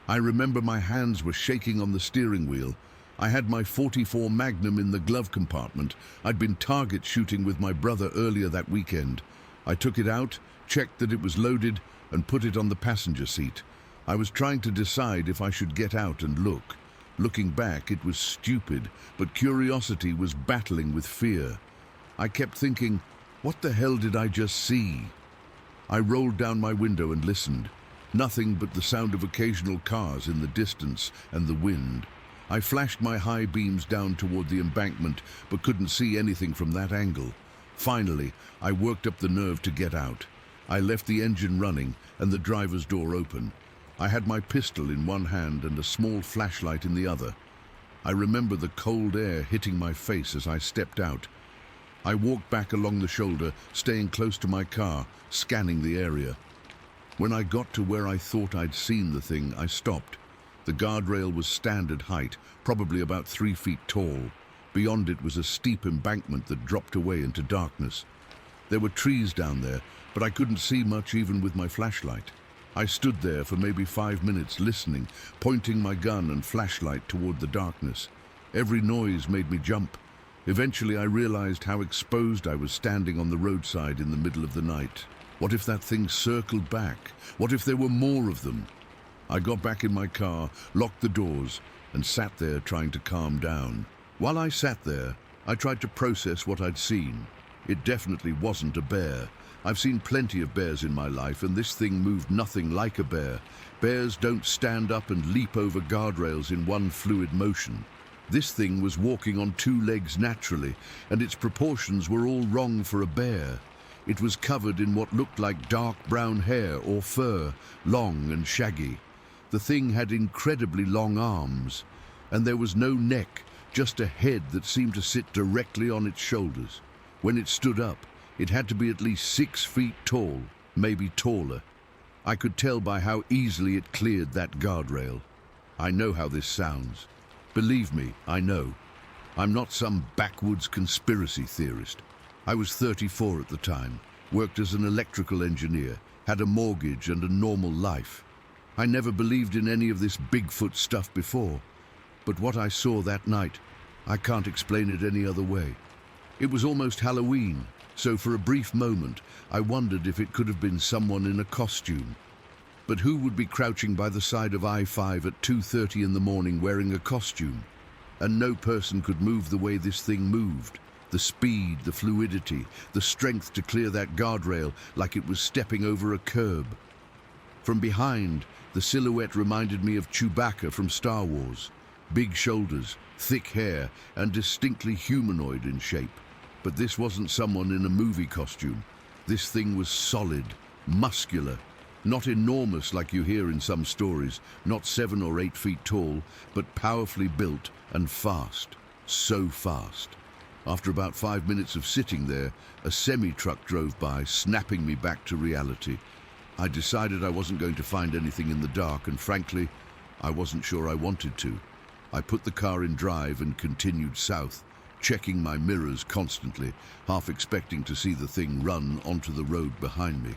I remember my hands were shaking on the steering wheel. I had my .44 Magnum in the glove compartment. I'd been target shooting with my brother earlier that weekend. I took it out, checked that it was loaded, and put it on the passenger seat. I was trying to decide if I should get out and look. Looking back, it was stupid, but curiosity was battling with fear. I kept thinking, what the hell did I just see? I rolled down my window and listened. Nothing but the sound of occasional cars in the distance and the wind. I flashed my high beams down toward the embankment, but couldn't see anything from that angle. Finally, I worked up the nerve to get out. I left the engine running and the driver's door open. I had my pistol in one hand and a small flashlight in the other. I remember the cold air hitting my face as I stepped out. I walked back along the shoulder, staying close to my car, scanning the area. When I got to where I thought I'd seen the thing, I stopped. The guardrail was standard height, probably about 3 feet tall. Beyond it was a steep embankment that dropped away into darkness. There were trees down there, but I couldn't see much even with my flashlight. I stood there for maybe 5 minutes listening, pointing my gun and flashlight toward the darkness. Every noise made me jump. Eventually I realized how exposed I was standing on the roadside in the middle of the night. What if that thing circled back? What if there were more of them? I got back in my car, locked the doors, and sat there trying to calm down. While I sat there, I tried to process what I'd seen. It definitely wasn't a bear. I've seen plenty of bears in my life, and this thing moved nothing like a bear. Bears don't stand up and leap over guardrails in one fluid motion. This thing was walking on 2 legs naturally, and its proportions were all wrong for a bear. It was covered in what looked like dark brown hair or fur, long and shaggy. The thing had incredibly long arms, and there was no neck, just a head that seemed to sit directly on its shoulders. When it stood up, it had to be at least 6 feet tall, maybe taller. I could tell by how easily it cleared that guardrail. I know how this sounds. Believe me, I know. I'm not some backwoods conspiracy theorist. I was 34 at the time, worked as an electrical engineer, had a mortgage and a normal life. I never believed in any of this Bigfoot stuff before. But what I saw that night, I can't explain it any other way. It was almost Halloween. So for a brief moment, I wondered if it could have been someone in a costume. But who would be crouching by the side of I-5 at 2:30 in the morning wearing a costume? And no person could move the way this thing moved. The speed, the fluidity, the strength to clear that guardrail like it was stepping over a curb. From behind, the silhouette reminded me of Chewbacca from Star Wars. Big shoulders, thick hair, and distinctly humanoid in shape. But this wasn't someone in a movie costume. This thing was solid, muscular, not enormous like you hear in some stories, not 7 or 8 feet tall, but powerfully built and fast. So fast. After about 5 minutes of sitting there, a semi-truck drove by, snapping me back to reality. I decided I wasn't going to find anything in the dark, and frankly, I wasn't sure I wanted to. I put the car in drive and continued south, checking my mirrors constantly, half expecting to see the thing run onto the road behind me.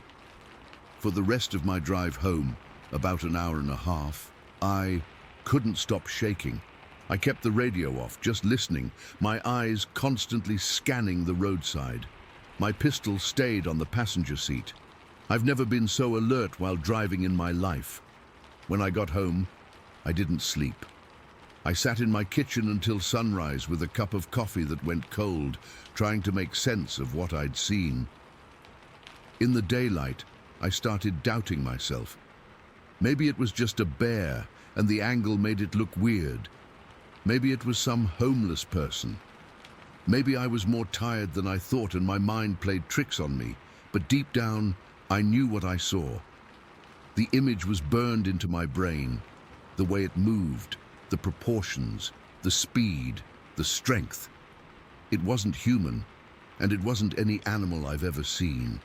For the rest of my drive home, about an hour and a half, I couldn't stop shaking. I kept the radio off, just listening, my eyes constantly scanning the roadside. My pistol stayed on the passenger seat. I've never been so alert while driving in my life. When I got home, I didn't sleep. I sat in my kitchen until sunrise with a cup of coffee that went cold, trying to make sense of what I'd seen. In the daylight, I started doubting myself. Maybe it was just a bear, and the angle made it look weird. Maybe it was some homeless person. Maybe I was more tired than I thought and my mind played tricks on me, but deep down, I knew what I saw. The image was burned into my brain. The way it moved, the proportions, the speed, the strength. It wasn't human, and it wasn't any animal I've ever seen.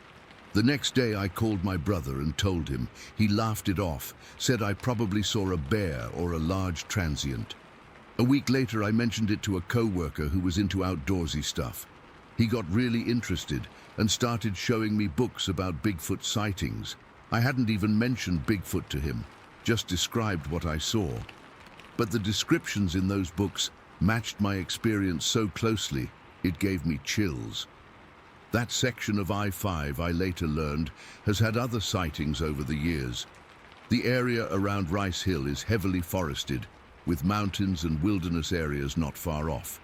The next day I called my brother and told him. He laughed it off, said I probably saw a bear or a large transient. A week later I mentioned it to a co-worker who was into outdoorsy stuff. He got really interested and started showing me books about Bigfoot sightings. I hadn't even mentioned Bigfoot to him, just described what I saw. But the descriptions in those books matched my experience so closely, it gave me chills. That section of I-5, I later learned, has had other sightings over the years. The area around Rice Hill is heavily forested, with mountains and wilderness areas not far off.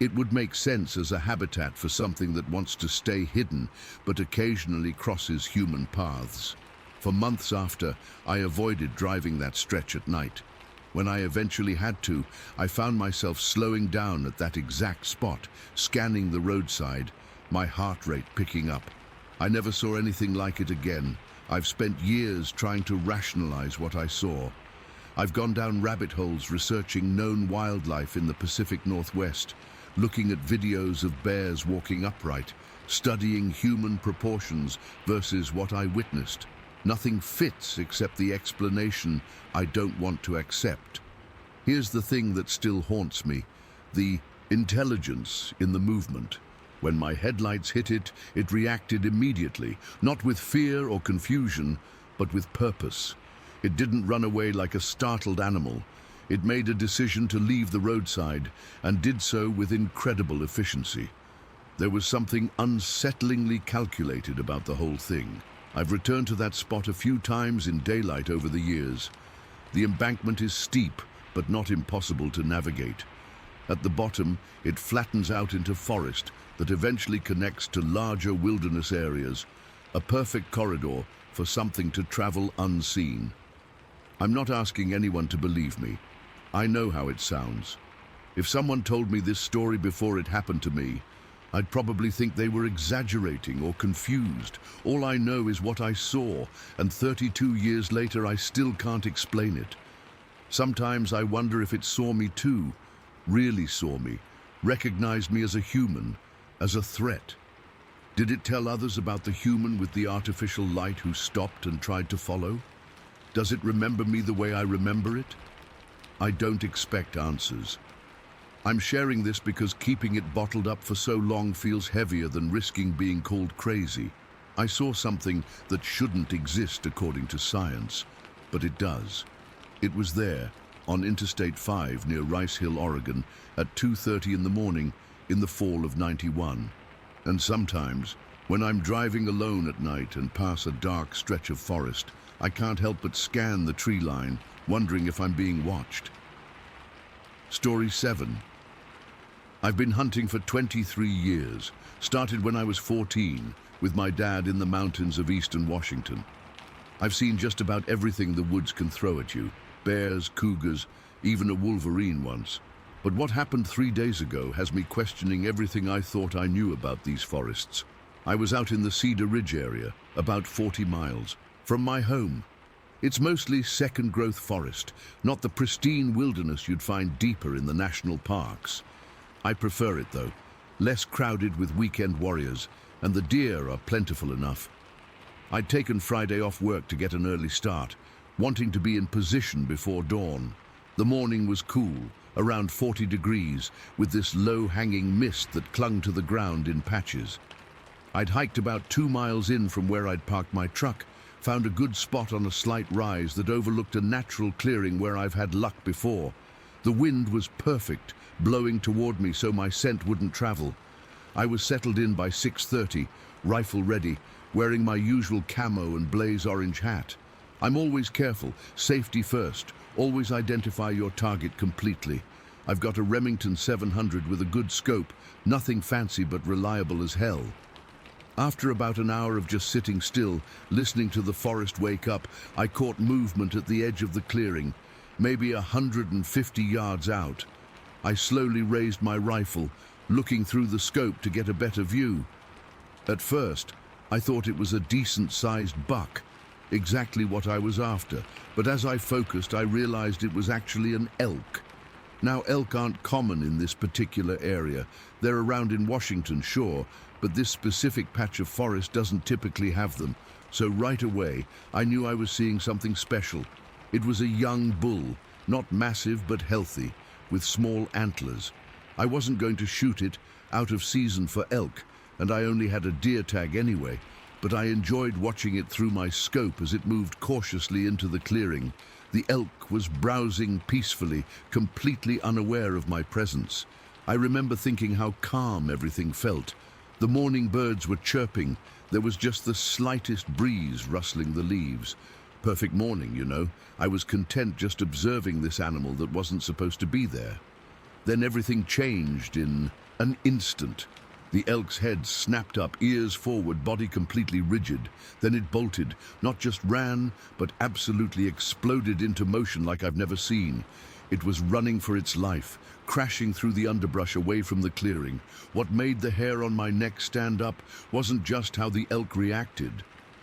It would make sense as a habitat for something that wants to stay hidden, but occasionally crosses human paths. For months after, I avoided driving that stretch at night. When I eventually had to, I found myself slowing down at that exact spot, scanning the roadside, my heart rate picking up. I never saw anything like it again. I've spent years trying to rationalize what I saw. I've gone down rabbit holes researching known wildlife in the Pacific Northwest, looking at videos of bears walking upright, studying human proportions versus what I witnessed. Nothing fits except the explanation I don't want to accept. Here's the thing that still haunts me, the intelligence in the movement. When my headlights hit it, it reacted immediately, not with fear or confusion, but with purpose. It didn't run away like a startled animal. It made a decision to leave the roadside, and did so with incredible efficiency. There was something unsettlingly calculated about the whole thing. I've returned to that spot a few times in daylight over the years. The embankment is steep, but not impossible to navigate. At the bottom, it flattens out into forest that eventually connects to larger wilderness areas, a perfect corridor for something to travel unseen. I'm not asking anyone to believe me. I know how it sounds. If someone told me this story before it happened to me, I'd probably think they were exaggerating or confused. All I know is what I saw, and 32 years later I still can't explain it. Sometimes I wonder if it saw me too, really saw me, recognized me as a human, as a threat. Did it tell others about the human with the artificial light who stopped and tried to follow? Does it remember me the way I remember it? I don't expect answers. I'm sharing this because keeping it bottled up for so long feels heavier than risking being called crazy. I saw something that shouldn't exist according to science, but it does. It was there, on Interstate 5 near Rice Hill, Oregon, at 2:30 in the morning in the fall of '91. And sometimes, when I'm driving alone at night and pass a dark stretch of forest, I can't help but scan the tree line, wondering if I'm being watched. Story 7. I've been hunting for 23 years, started when I was 14, with my dad in the mountains of eastern Washington. I've seen just about everything the woods can throw at you, bears, cougars, even a wolverine once. But what happened 3 days ago has me questioning everything I thought I knew about these forests. I was out in the Cedar Ridge area, about 40 miles from my home. It's mostly second-growth forest, not the pristine wilderness you'd find deeper in the national parks. I prefer it, though, less crowded with weekend warriors, and the deer are plentiful enough. I'd taken Friday off work to get an early start, wanting to be in position before dawn. The morning was cool, around 40 degrees, with this low-hanging mist that clung to the ground in patches. I'd hiked about 2 miles in from where I'd parked my truck, found a good spot on a slight rise that overlooked a natural clearing where I've had luck before. The wind was perfect, blowing toward me so my scent wouldn't travel. I was settled in by 6:30, rifle ready, wearing my usual camo and blaze orange hat. I'm always careful, safety first, always identify your target completely. I've got a Remington 700 with a good scope, nothing fancy but reliable as hell. After about an hour of just sitting still, listening to the forest wake up, I caught movement at the edge of the clearing, maybe 150 yards out. I slowly raised my rifle, looking through the scope to get a better view. At first, I thought it was a decent-sized buck, exactly what I was after, but as I focused, I realized it was actually an elk. Now, elk aren't common in this particular area. They're around in Washington, sure, but this specific patch of forest doesn't typically have them. So right away, I knew I was seeing something special. It was a young bull, not massive but healthy, with small antlers. I wasn't going to shoot it, out of season for elk, and I only had a deer tag anyway, but I enjoyed watching it through my scope as it moved cautiously into the clearing. The elk was browsing peacefully, completely unaware of my presence. I remember thinking how calm everything felt. The morning birds were chirping. There was just the slightest breeze rustling the leaves. Perfect morning, you know. I was content just observing this animal that wasn't supposed to be there. Then everything changed in an instant. The elk's head snapped up, ears forward, body completely rigid. Then it bolted, not just ran, but absolutely exploded into motion like I've never seen. It was running for its life, crashing through the underbrush away from the clearing. What made the hair on my neck stand up wasn't just how the elk reacted,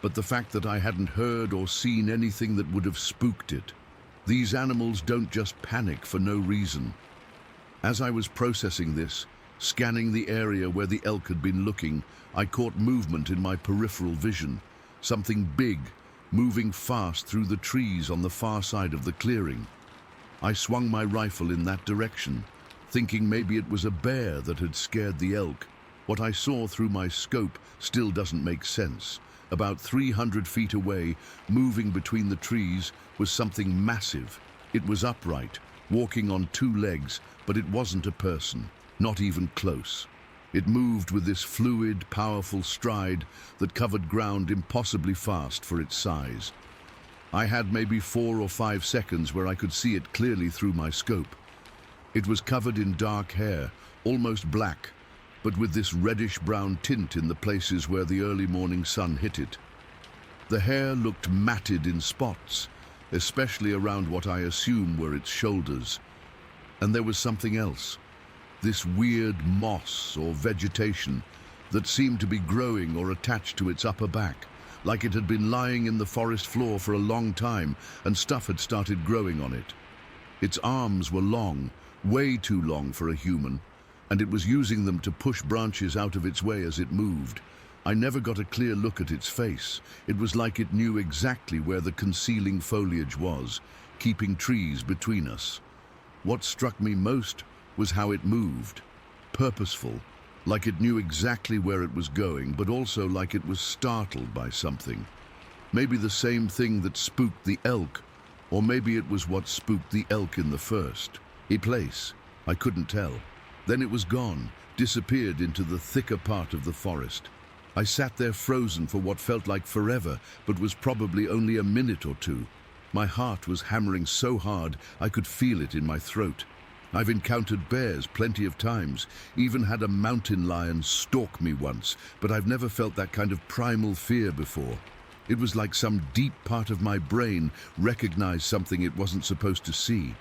but the fact that I hadn't heard or seen anything that would have spooked it. These animals don't just panic for no reason. As I was processing this, scanning the area where the elk had been looking, I caught movement in my peripheral vision. Something big, moving fast through the trees on the far side of the clearing. I swung my rifle in that direction, thinking maybe it was a bear that had scared the elk. What I saw through my scope still doesn't make sense. About 300 feet away, moving between the trees, was something massive. It was upright, walking on two legs, but it wasn't a person, not even close. It moved with this fluid, powerful stride that covered ground impossibly fast for its size. I had maybe 4 or 5 seconds where I could see it clearly through my scope. It was covered in dark hair, almost black, but with this reddish-brown tint in the places where the early morning sun hit it. The hair looked matted in spots, especially around what I assume were its shoulders. And there was something else, this weird moss or vegetation that seemed to be growing or attached to its upper back, like it had been lying in the forest floor for a long time and stuff had started growing on it. Its arms were long, way too long for a human, and it was using them to push branches out of its way as it moved. I never got a clear look at its face. It was like it knew exactly where the concealing foliage was, keeping trees between us. What struck me most was how it moved, purposeful, like it knew exactly where it was going, but also like it was startled by something. Maybe the same thing that spooked the elk, or maybe it was what spooked the elk in the first place. I couldn't tell. Then it was gone, disappeared into the thicker part of the forest. I sat there frozen for what felt like forever, but was probably only a minute or two. My heart was hammering so hard I could feel it in my throat. I've encountered bears plenty of times, even had a mountain lion stalk me once, but I've never felt that kind of primal fear before. It was like some deep part of my brain recognized something it wasn't supposed to see.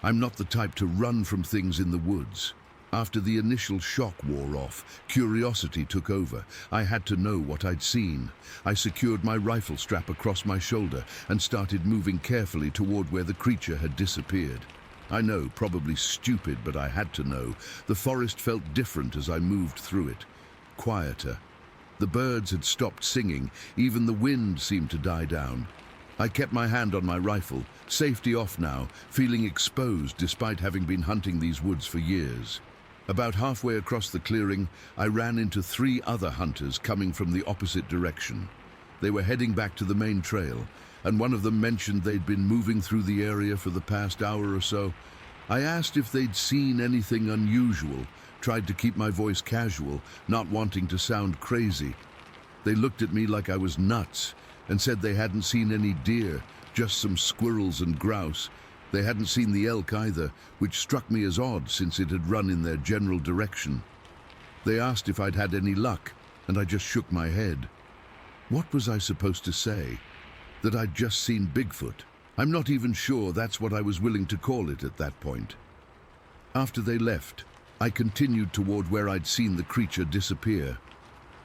I'm not the type to run from things in the woods. After the initial shock wore off, curiosity took over. I had to know what I'd seen. I secured my rifle strap across my shoulder and started moving carefully toward where the creature had disappeared. I know, probably stupid, but I had to know. The forest felt different as I moved through it. Quieter. The birds had stopped singing. Even the wind seemed to die down. I kept my hand on my rifle, safety off now, feeling exposed despite having been hunting these woods for years. About halfway across the clearing, I ran into 3 other hunters coming from the opposite direction. They were heading back to the main trail, and one of them mentioned they'd been moving through the area for the past hour or so. I asked if they'd seen anything unusual, tried to keep my voice casual, not wanting to sound crazy. They looked at me like I was nuts and said they hadn't seen any deer, just some squirrels and grouse. They hadn't seen the elk either, which struck me as odd since it had run in their general direction. They asked if I'd had any luck, and I just shook my head. What was I supposed to say? That I'd just seen Bigfoot? I'm not even sure that's what I was willing to call it at that point. After they left, I continued toward where I'd seen the creature disappear.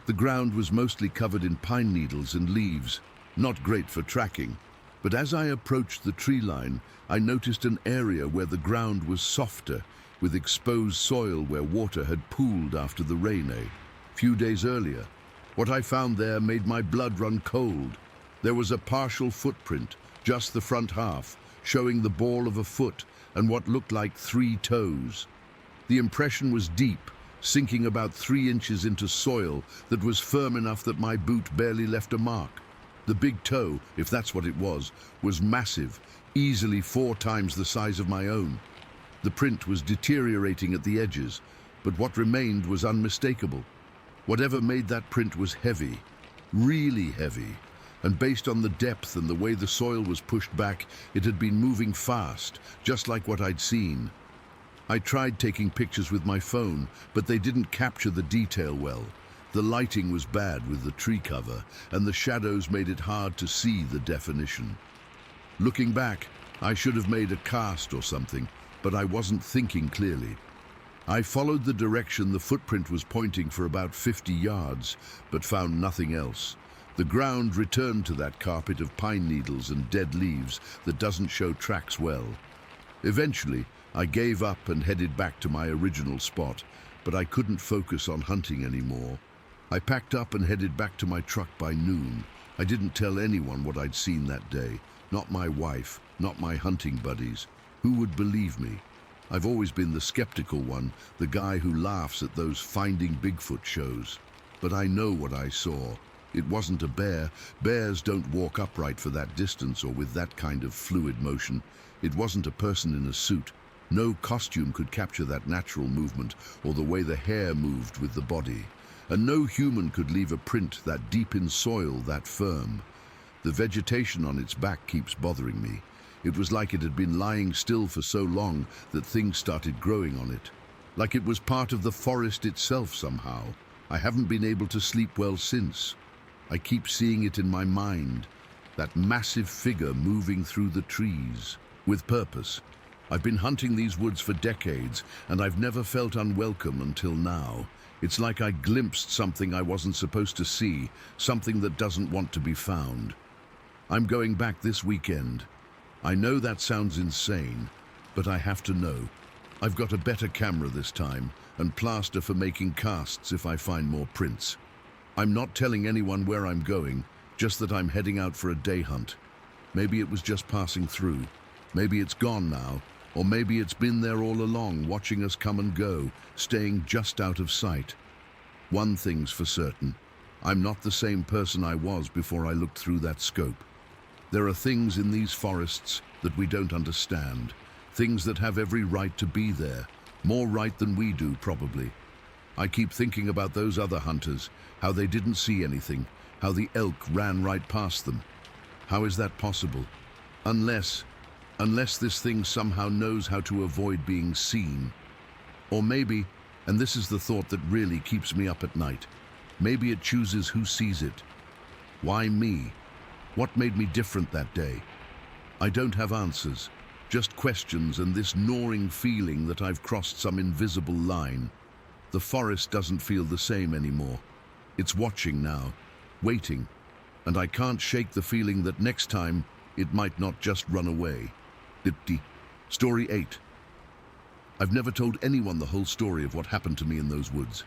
The ground was mostly covered in pine needles and leaves, not great for tracking. But as I approached the tree line, I noticed an area where the ground was softer, with exposed soil where water had pooled after the rain a few days earlier. What I found there made my blood run cold. There was a partial footprint, just the front half, showing the ball of a foot and what looked like 3 toes. The impression was deep, sinking about 3 inches into soil that was firm enough that my boot barely left a mark. The big toe, if that's what it was massive, easily 4 times the size of my own. The print was deteriorating at the edges, but what remained was unmistakable. Whatever made that print was heavy, really heavy, and based on the depth and the way the soil was pushed back, it had been moving fast, just like what I'd seen. I tried taking pictures with my phone, but they didn't capture the detail well. The lighting was bad with the tree cover, and the shadows made it hard to see the definition. Looking back, I should have made a cast or something, but I wasn't thinking clearly. I followed the direction the footprint was pointing for about 50 yards, but found nothing else. The ground returned to that carpet of pine needles and dead leaves that doesn't show tracks well. Eventually, I gave up and headed back to my original spot, but I couldn't focus on hunting anymore. I packed up and headed back to my truck by noon. I didn't tell anyone what I'd seen that day. Not my wife, not my hunting buddies. Who would believe me? I've always been the skeptical one, the guy who laughs at those Finding Bigfoot shows. But I know what I saw. It wasn't a bear. Bears don't walk upright for that distance or with that kind of fluid motion. It wasn't a person in a suit. No costume could capture that natural movement or the way the hair moved with the body. And no human could leave a print that deep in soil, that firm. The vegetation on its back keeps bothering me. It was like it had been lying still for so long that things started growing on it. Like it was part of the forest itself somehow. I haven't been able to sleep well since. I keep seeing it in my mind, that massive figure moving through the trees, with purpose. I've been hunting these woods for decades, and I've never felt unwelcome until now. It's like I glimpsed something I wasn't supposed to see, something that doesn't want to be found. I'm going back this weekend. I know that sounds insane, but I have to know. I've got a better camera this time, and plaster for making casts if I find more prints. I'm not telling anyone where I'm going, just that I'm heading out for a day hunt. Maybe it was just passing through. Maybe it's gone now, or maybe it's been there all along, watching us come and go, staying just out of sight. One thing's for certain. I'm not the same person I was before I looked through that scope. There are things in these forests that we don't understand, things that have every right to be there, more right than we do, probably. I keep thinking about those other hunters, how they didn't see anything, how the elk ran right past them. How is that possible? Unless this thing somehow knows how to avoid being seen. Or maybe, and this is the thought that really keeps me up at night, maybe it chooses who sees it. Why me? What made me different that day? I don't have answers, just questions and this gnawing feeling that I've crossed some invisible line. The forest doesn't feel the same anymore. It's watching now, waiting, and I can't shake the feeling that next time it might not just run away. Story 8. I've never told anyone the whole story of what happened to me in those woods.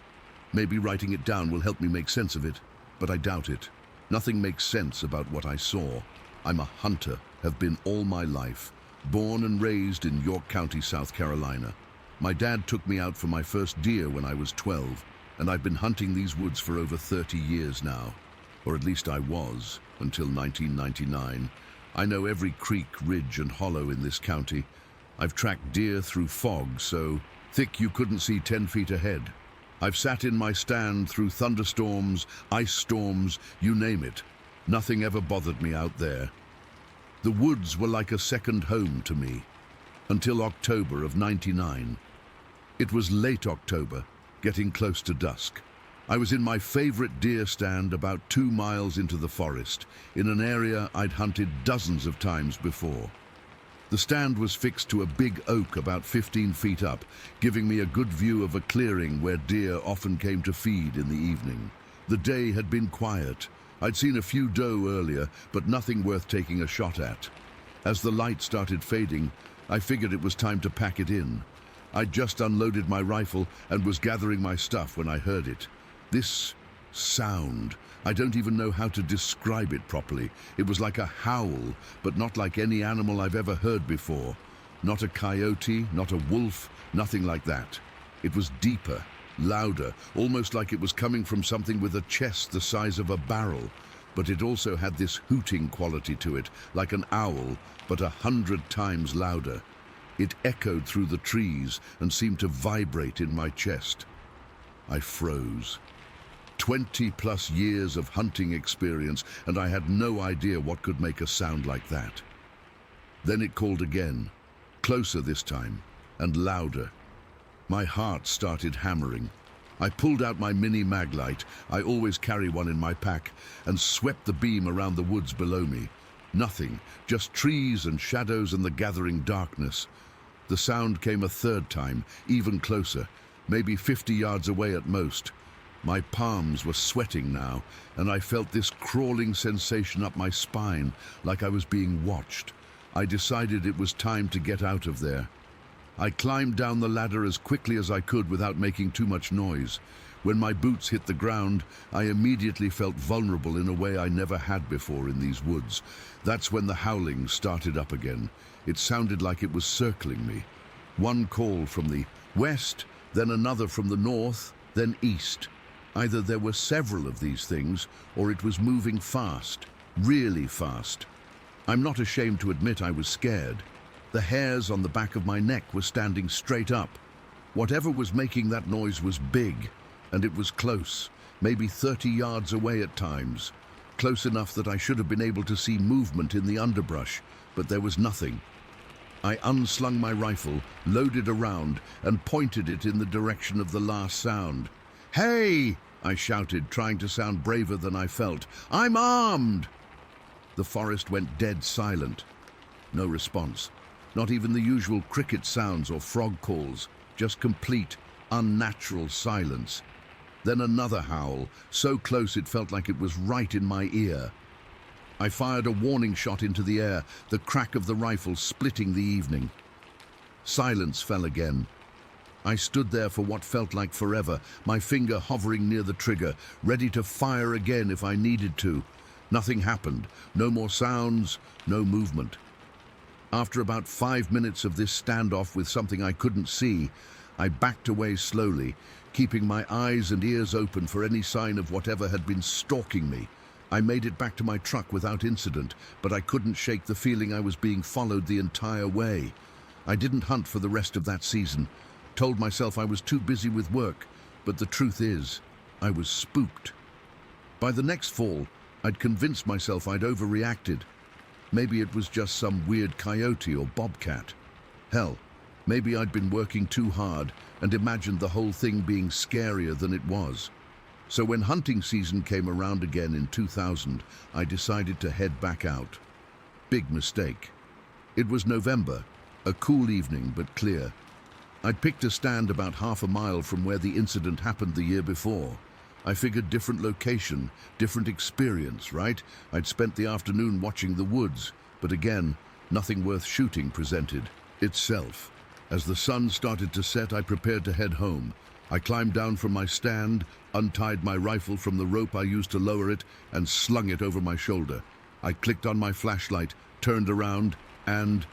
Maybe writing it down will help me make sense of it, but I doubt it. Nothing makes sense about what I saw. I'm a hunter, have been all my life, born and raised in York County, South Carolina. My dad took me out for my first deer when I was 12, and I've been hunting these woods for over 30 years now. Or at least I was, until 1999. I know every creek, ridge, and hollow in this county. I've tracked deer through fog, so Thick you couldn't see 10 feet ahead. I've sat in my stand through thunderstorms, ice storms, you name it. Nothing ever bothered me out there. The woods were like a second home to me, until October of '99. It was late October, getting close to dusk. I was in my favorite deer stand about 2 miles into the forest, in an area I'd hunted dozens of times before. The stand was fixed to a big oak about 15 feet up, giving me a good view of a clearing where deer often came to feed in the evening. The day had been quiet. I'd seen a few doe earlier, but nothing worth taking a shot at. As the light started fading, I figured it was time to pack it in. I'd just unloaded my rifle and was gathering my stuff when I heard it. This sound, I don't even know how to describe it properly. It was like a howl, but not like any animal I've ever heard before. Not a coyote, not a wolf, nothing like that. It was deeper, louder, almost like it was coming from something with a chest the size of a barrel. But it also had this hooting quality to it, like an owl, but 100 times louder. It echoed through the trees and seemed to vibrate in my chest. I froze. 20+ years of hunting experience, and I had no idea what could make a sound like that. Then it called again, closer this time, and louder. My heart started hammering. I pulled out my mini maglite, I always carry one in my pack, and swept the beam around the woods below me. Nothing, just trees and shadows and the gathering darkness. The sound came a third time, even closer, maybe 50 yards away at most. My palms were sweating now, and I felt this crawling sensation up my spine, like I was being watched. I decided it was time to get out of there. I climbed down the ladder as quickly as I could without making too much noise. When my boots hit the ground, I immediately felt vulnerable in a way I never had before in these woods. That's when the howling started up again. It sounded like it was circling me. One call from the west, then another from the north, then east. Either there were several of these things, or it was moving fast, really fast. I'm not ashamed to admit I was scared. The hairs on the back of my neck were standing straight up. Whatever was making that noise was big, and it was close, maybe 30 yards away at times. Close enough that I should have been able to see movement in the underbrush, but there was nothing. I unslung my rifle, loaded a round, and pointed it in the direction of the last sound. "Hey!" I shouted, trying to sound braver than I felt. "I'm armed!" The forest went dead silent. No response. Not even the usual cricket sounds or frog calls. Just complete, unnatural silence. Then another howl, so close it felt like it was right in my ear. I fired a warning shot into the air, the crack of the rifle splitting the evening. Silence fell again. I stood there for what felt like forever, my finger hovering near the trigger, ready to fire again if I needed to. Nothing happened. No more sounds, no movement. After about 5 minutes of this standoff with something I couldn't see, I backed away slowly, keeping my eyes and ears open for any sign of whatever had been stalking me. I made it back to my truck without incident, but I couldn't shake the feeling I was being followed the entire way. I didn't hunt for the rest of that season. Told myself I was too busy with work, but the truth is, I was spooked. By the next fall, I'd convinced myself I'd overreacted. Maybe it was just some weird coyote or bobcat. Hell, maybe I'd been working too hard and imagined the whole thing being scarier than it was. So when hunting season came around again in 2000, I decided to head back out. Big mistake. It was November, a cool evening but clear. I'd picked a stand about half a mile from where the incident happened the year before. I figured different location, different experience, right? I'd spent the afternoon watching the woods, but again, nothing worth shooting presented itself. As the sun started to set, I prepared to head home. I climbed down from my stand, untied my rifle from the rope I used to lower it, and slung it over my shoulder. I clicked on my flashlight, turned around, and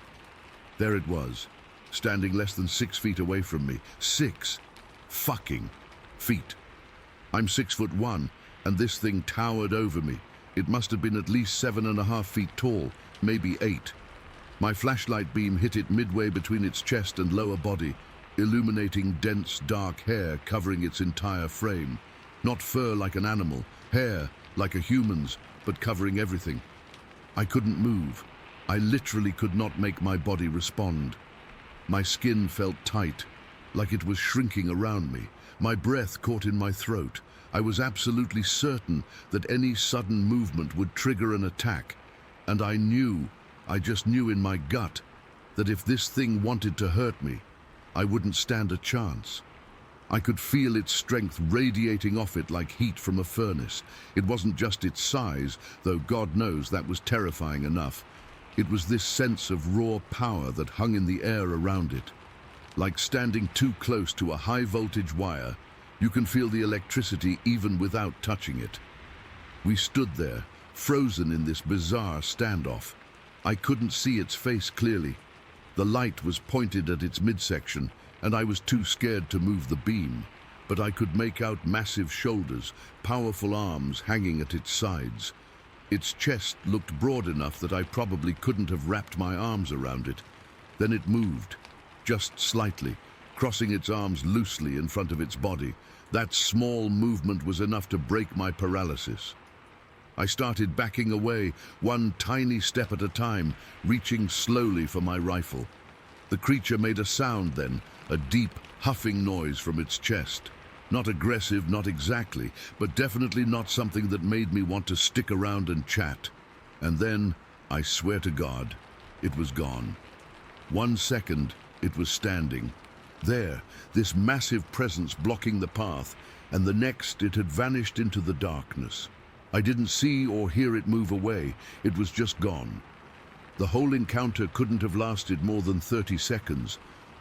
there it was. Standing less than 6 feet away from me. 6 fucking feet. I'm 6'1", and this thing towered over me. It must have been at least 7.5 feet tall, maybe 8. My flashlight beam hit it midway between its chest and lower body. illuminating dense dark hair covering its entire frame. Not fur like an animal, hair like a human's, but covering everything. I couldn't move. I literally could not make my body respond. My skin felt tight, like it was shrinking around me. My breath caught in my throat. I was absolutely certain that any sudden movement would trigger an attack. And I just knew in my gut, that if this thing wanted to hurt me, I wouldn't stand a chance. I could feel its strength radiating off it like heat from a furnace. It wasn't just its size, though God knows that was terrifying enough. It was this sense of raw power that hung in the air around it. Like standing too close to a high-voltage wire, you can feel the electricity even without touching it. We stood there, frozen in this bizarre standoff. I couldn't see its face clearly. The light was pointed at its midsection, and I was too scared to move the beam. But I could make out massive shoulders, powerful arms hanging at its sides. Its chest looked broad enough that I probably couldn't have wrapped my arms around it. Then it moved, just slightly, crossing its arms loosely in front of its body. That small movement was enough to break my paralysis. I started backing away, one tiny step at a time, reaching slowly for my rifle. The creature made a sound then, a deep, huffing noise from its chest. Not aggressive, not exactly, but definitely not something that made me want to stick around and chat. And then, I swear to God, it was gone. 1 second, it was standing. There, this massive presence blocking the path, and the next it had vanished into the darkness. I didn't see or hear it move away, it was just gone. The whole encounter couldn't have lasted more than 30 seconds,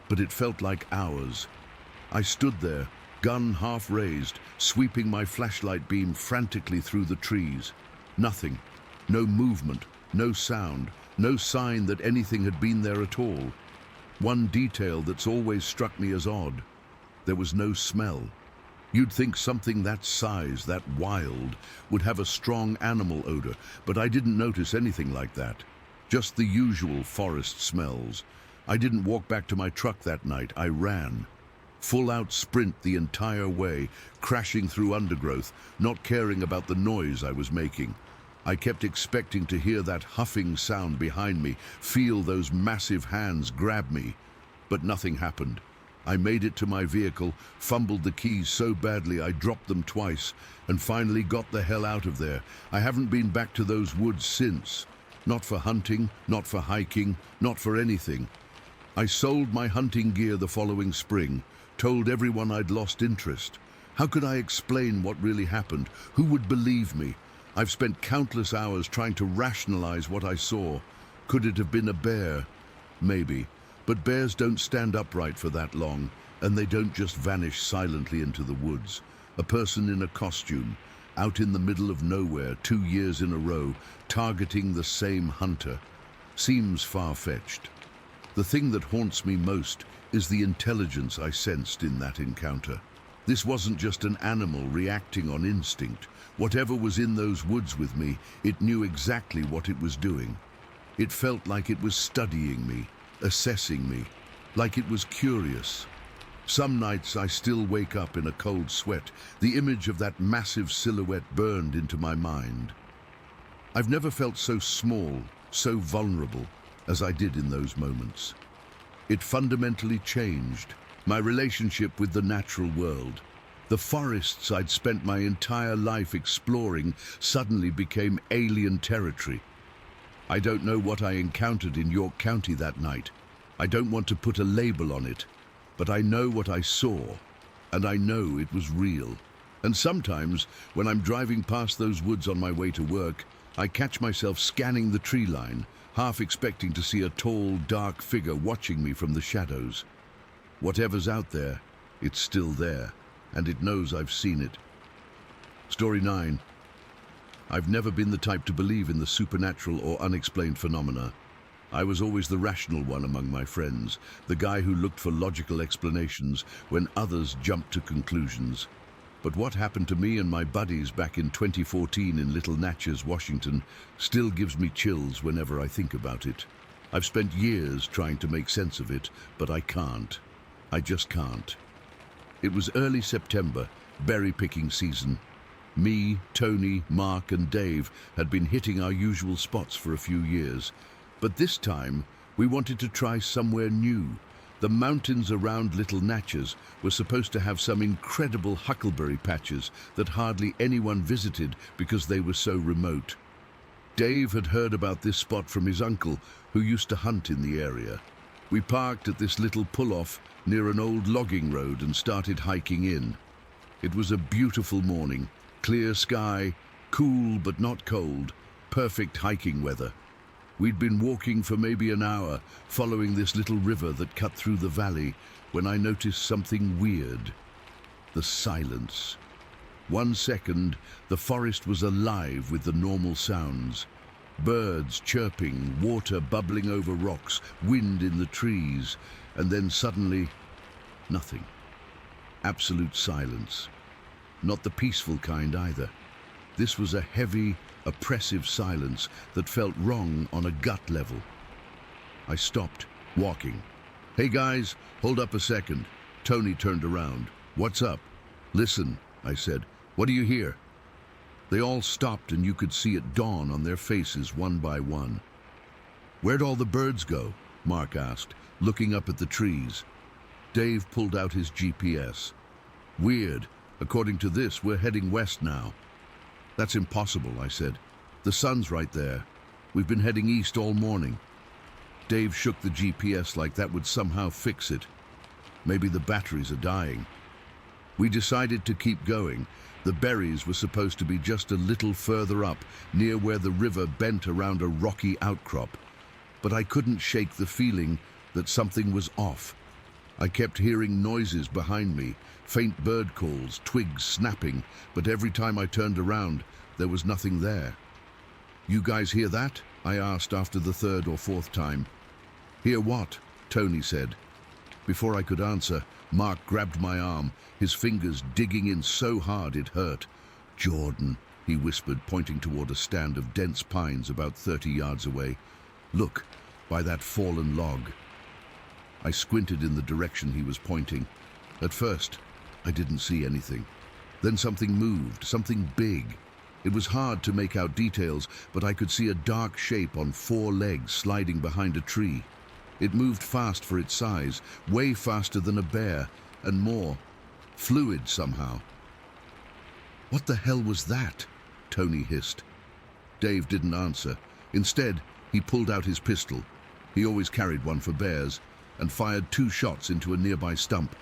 but it felt like hours. I stood there, gun half raised, sweeping my flashlight beam frantically through the trees. Nothing, no movement, no sound, no sign that anything had been there at all. One detail that's always struck me as odd: there was no smell. You'd think something that size, that wild, would have a strong animal odor, but I didn't notice anything like that. Just the usual forest smells. I didn't walk back to my truck that night, I ran. Full-out sprint the entire way, crashing through undergrowth, not caring about the noise I was making. I kept expecting to hear that huffing sound behind me, feel those massive hands grab me. But nothing happened. I made it to my vehicle, fumbled the keys so badly I dropped them twice, and finally got the hell out of there. I haven't been back to those woods since. Not for hunting, not for hiking, not for anything. I sold my hunting gear the following spring, told everyone I'd lost interest. How could I explain what really happened? Who would believe me? I've spent countless hours trying to rationalize what I saw. Could it have been a bear? Maybe. But bears don't stand upright for that long, and they don't just vanish silently into the woods. A person in a costume, out in the middle of nowhere 2 years in a row, targeting the same hunter, seems far-fetched. The thing that haunts me most is the intelligence I sensed in that encounter. This wasn't just an animal reacting on instinct. Whatever was in those woods with me, it knew exactly what it was doing. It felt like it was studying me, assessing me, like it was curious. Some nights I still wake up in a cold sweat, the image of that massive silhouette burned into my mind. I've never felt so small, so vulnerable, as I did in those moments. It fundamentally changed my relationship with the natural world. The forests I'd spent my entire life exploring suddenly became alien territory. I don't know what I encountered in York County that night. I don't want to put a label on it, but I know what I saw, and I know it was real. And sometimes, when I'm driving past those woods on my way to work, I catch myself scanning the tree line, half expecting to see a tall, dark figure watching me from the shadows. Whatever's out there, it's still there, and it knows I've seen it. Story 9. I've never been the type to believe in the supernatural or unexplained phenomena. I was always the rational one among my friends, the guy who looked for logical explanations when others jumped to conclusions. But what happened to me and my buddies back in 2014 in Little Natchez, Washington, still gives me chills whenever I think about it. I've spent years trying to make sense of it, but I can't. I just can't. It was early September, berry picking season. Me, Tony, Mark and Dave had been hitting our usual spots for a few years, but this time we wanted to try somewhere new. The mountains around Little Natchez were supposed to have some incredible huckleberry patches that hardly anyone visited because they were so remote. Dave had heard about this spot from his uncle, who used to hunt in the area. We parked at this little pull-off near an old logging road and started hiking in. It was a beautiful morning, clear sky, cool but not cold, perfect hiking weather. We'd been walking for maybe an hour, following this little river that cut through the valley, when I noticed something weird. The silence. 1 second, the forest was alive with the normal sounds. Birds chirping, water bubbling over rocks, wind in the trees, and then suddenly, nothing. Absolute silence. Not the peaceful kind either. This was a heavy, oppressive silence that felt wrong on a gut level. I stopped, walking. "Hey guys, hold up a second." Tony turned around. "What's up?" "Listen," I said. "What do you hear?" They all stopped and you could see it dawn on their faces one by one. "Where'd all the birds go?" Mark asked, looking up at the trees. Dave pulled out his GPS. "Weird. According to this, we're heading west now." "That's impossible," I said. "The sun's right there. We've been heading east all morning." Dave shook the GPS like that would somehow fix it. Maybe the batteries are dying. We decided to keep going. The berries were supposed to be just a little further up, near where the river bent around a rocky outcrop. But I couldn't shake the feeling that something was off. I kept hearing noises behind me, faint bird calls, twigs snapping, but every time I turned around, there was nothing there. "You guys hear that?" I asked after the third or fourth time. "Hear what?" Tony said. Before I could answer, Mark grabbed my arm, his fingers digging in so hard it hurt. "Jordan," he whispered, pointing toward a stand of dense pines about 30 yards away. "Look, by that fallen log." I squinted in the direction he was pointing. At first, I didn't see anything. Then something moved, something big. It was hard to make out details, but I could see a dark shape on 4 legs sliding behind a tree. It moved fast for its size, way faster than a bear, and more fluid somehow. "What the hell was that?" Tony hissed. Dave didn't answer. Instead, he pulled out his pistol. He always carried one for bears, and fired 2 shots into a nearby stump.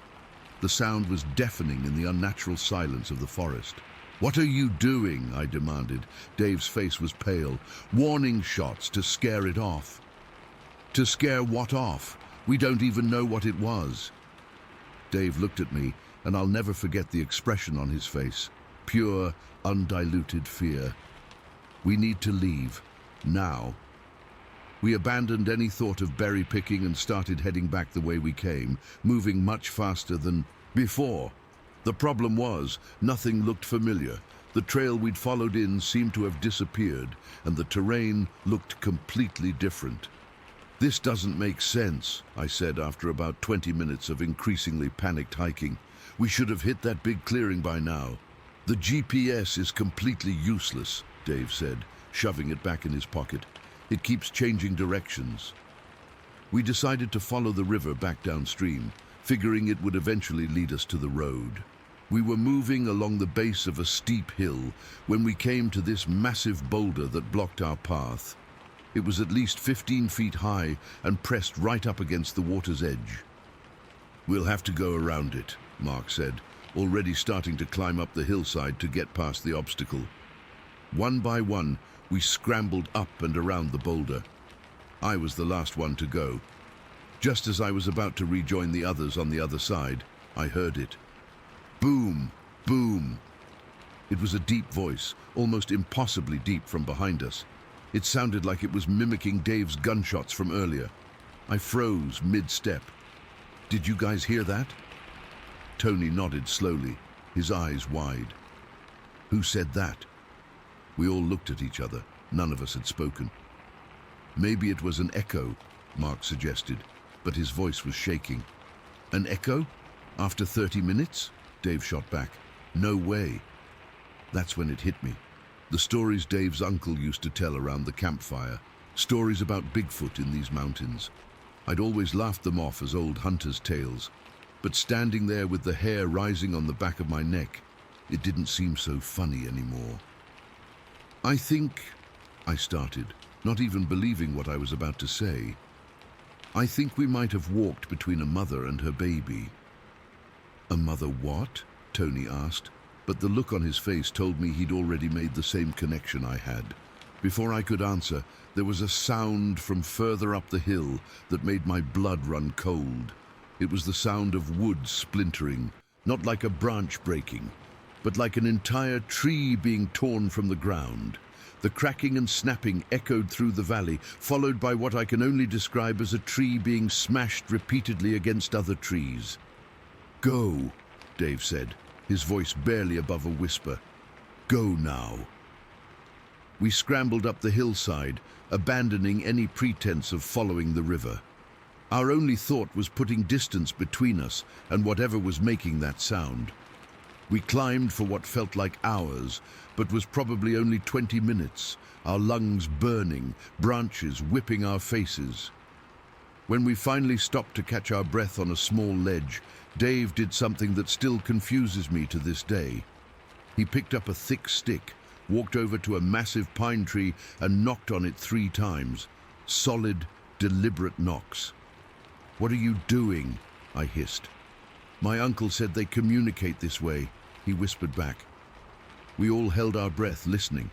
The sound was deafening in the unnatural silence of the forest. "What are you doing?" I demanded. Dave's face was pale. "Warning shots to scare it off." "To scare what off? We don't even know what it was." Dave looked at me, and I'll never forget the expression on his face. Pure, undiluted fear. "We need to leave. Now." We abandoned any thought of berry picking and started heading back the way we came, moving much faster than before. The problem was, nothing looked familiar. The trail we'd followed in seemed to have disappeared, and the terrain looked completely different. "This doesn't make sense," I said after about 20 minutes of increasingly panicked hiking. "We should have hit that big clearing by now." "The GPS is completely useless," Dave said, shoving it back in his pocket. "It keeps changing directions." We decided to follow the river back downstream, figuring it would eventually lead us to the road. We were moving along the base of a steep hill when we came to this massive boulder that blocked our path. It was at least 15 feet high and pressed right up against the water's edge. "We'll have to go around it," Mark said, already starting to climb up the hillside to get past the obstacle. One by one, we scrambled up and around the boulder. I was the last one to go. Just as I was about to rejoin the others on the other side, I heard it. Boom! Boom! It was a deep voice, almost impossibly deep from behind us. It sounded like it was mimicking Dave's gunshots from earlier. I froze mid-step. "Did you guys hear that?" Tony nodded slowly, his eyes wide. "Who said that?" We all looked at each other. None of us had spoken. "Maybe it was an echo," Mark suggested, but his voice was shaking. An echo? After 30 minutes? Dave shot back. No way. That's when it hit me. The stories Dave's uncle used to tell around the campfire. Stories about Bigfoot in these mountains. I'd always laughed them off as old hunters' tales. But standing there with the hair rising on the back of my neck, it didn't seem so funny anymore. I think, I started, not even believing what I was about to say. I think we might have walked between a mother and her baby. A mother what? Tony asked, but the look on his face told me he'd already made the same connection I had. Before I could answer, there was a sound from further up the hill that made my blood run cold. It was the sound of wood splintering, not like a branch breaking, but like an entire tree being torn from the ground. The cracking and snapping echoed through the valley, followed by what I can only describe as a tree being smashed repeatedly against other trees. "Go," Dave said, his voice barely above a whisper. "Go now." We scrambled up the hillside, abandoning any pretense of following the river. Our only thought was putting distance between us and whatever was making that sound. We climbed for what felt like hours, but was probably only 20 minutes, our lungs burning, branches whipping our faces. When we finally stopped to catch our breath on a small ledge, Dave did something that still confuses me to this day. He picked up a thick stick, walked over to a massive pine tree and knocked on it 3 times. Solid, deliberate knocks. "What are you doing?" I hissed. "My uncle said they communicate this way," he whispered back. We all held our breath, listening.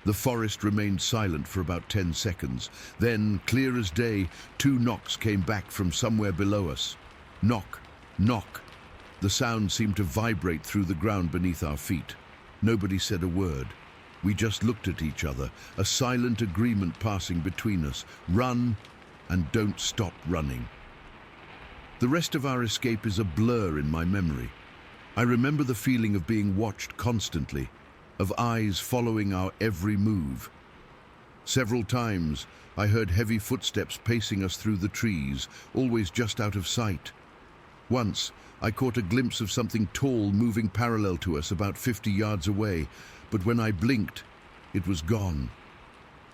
The forest remained silent for about 10 seconds. Then, clear as day, 2 knocks came back from somewhere below us. Knock, knock. The sound seemed to vibrate through the ground beneath our feet. Nobody said a word. We just looked at each other, a silent agreement passing between us. Run, and don't stop running. The rest of our escape is a blur in my memory. I remember the feeling of being watched constantly, of eyes following our every move. Several times, I heard heavy footsteps pacing us through the trees, always just out of sight. Once, I caught a glimpse of something tall moving parallel to us about 50 yards away, but when I blinked, it was gone.